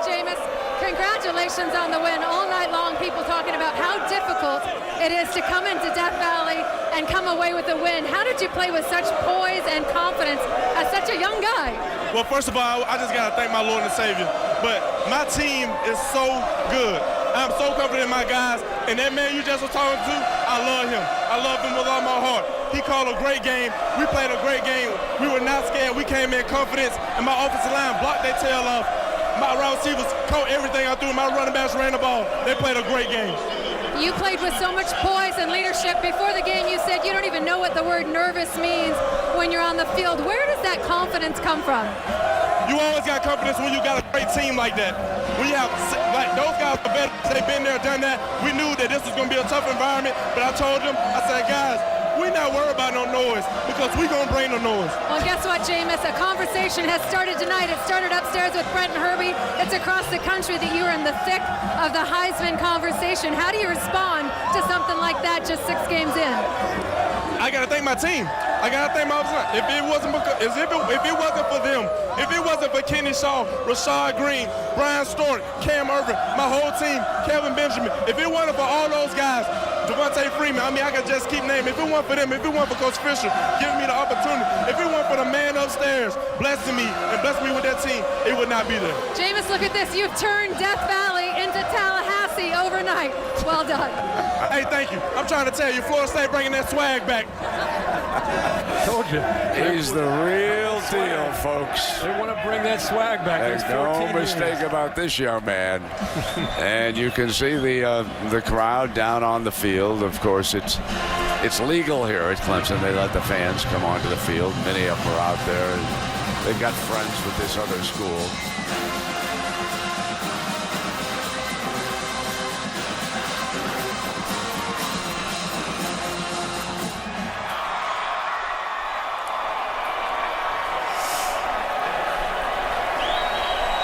Jameis, congratulations on the win. All night long, people talking about how difficult it is to come into Death Valley and come away with a win. How did you play with such poise and confidence as such a young guy? Well, first of all, I just got to thank my Lord and Savior. But my team is so good. I'm so confident in my guys. And that man you just was talking to, I love him. I love him with all my heart. He called a great game. We played a great game. We were not scared. We came in confidence. And my offensive line blocked their tail off. My wide receivers caught everything I threw. My running backs ran the ball. They played a great game. You played with so much poise and leadership. Before the game, you said you don't even know what the word nervous means when you're on the field. Where does that confidence come from? You always got confidence when you got a great team like that. When you have, like, those guys are better. They've been there, done that. We knew that this was going to be a tough environment, but I told them, I said, guys, we're not worried about no noise because we're going to bring the noise. Well, guess what, Jameis? A conversation has started tonight. It started upstairs with Brent and Herbie. It's across the country that you are in the thick of the Heisman conversation. How do you respond to something like that just 6 games in? I got to thank my team. I got to thank my son. If it wasn't for them, if it wasn't for Kenny Shaw, Rashad Green, Brian Stewart, Cam Irvin, my whole team, Kevin Benjamin, if it wasn't for all those guys, Devontae Freeman, I mean, I could just keep naming. If it weren't for them, if it weren't for Coach Fisher giving me the opportunity, if it weren't for the man upstairs blessing me and blessing me with that team, it would not be there. Jameis, look at this. You've turned Death Valley into Tallahassee overnight. Well done. Hey, thank you. I'm trying to tell you, Florida State bringing that swag back. Told you. He's the real deal, folks. They want to bring that swag back. There's no mistake about this young man. And you can see the crowd down on the field. Of course, it's legal here at Clemson. They let the fans come onto the field. Many of them are out there. They've got friends with this other school.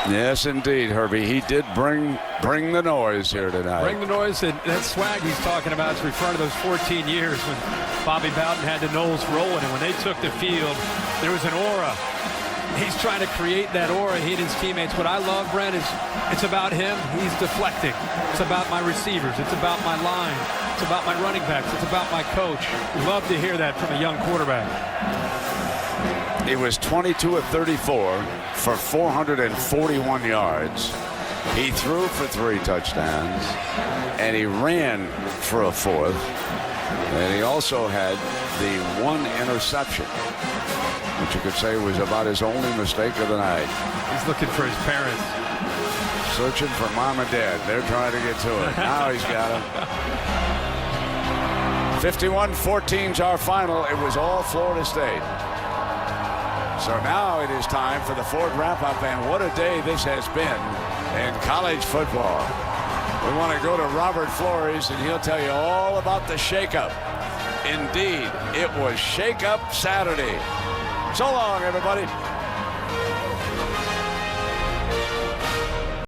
Yes, indeed, Herbie. He did bring the noise here tonight. Bring the noise, and that swag he's talking about is referring to those 14 years when Bobby Bowden had the Knowles rolling, and when they took the field, there was an aura. He's trying to create that aura, he and his teammates. What I love, Brent, is it's about him. He's deflecting. It's about my receivers. It's about my line. It's about my running backs. It's about my coach. Love to hear that from a young quarterback. He was 22 of 34 for 441 yards. He threw for 3 touchdowns, and he ran for a 4th. And he also had the 1 interception, which you could say was about his only mistake of the night. He's looking for his parents. Searching for mom and dad. They're trying to get to it. Now he's got him. 51-14's our final. It was all Florida State. So now it is time for the Ford wrap-up, and what a day this has been in college football. We want to go to Robert Flores, and he'll tell you all about the shakeup. Indeed, it was Shake-Up Saturday. So long, everybody.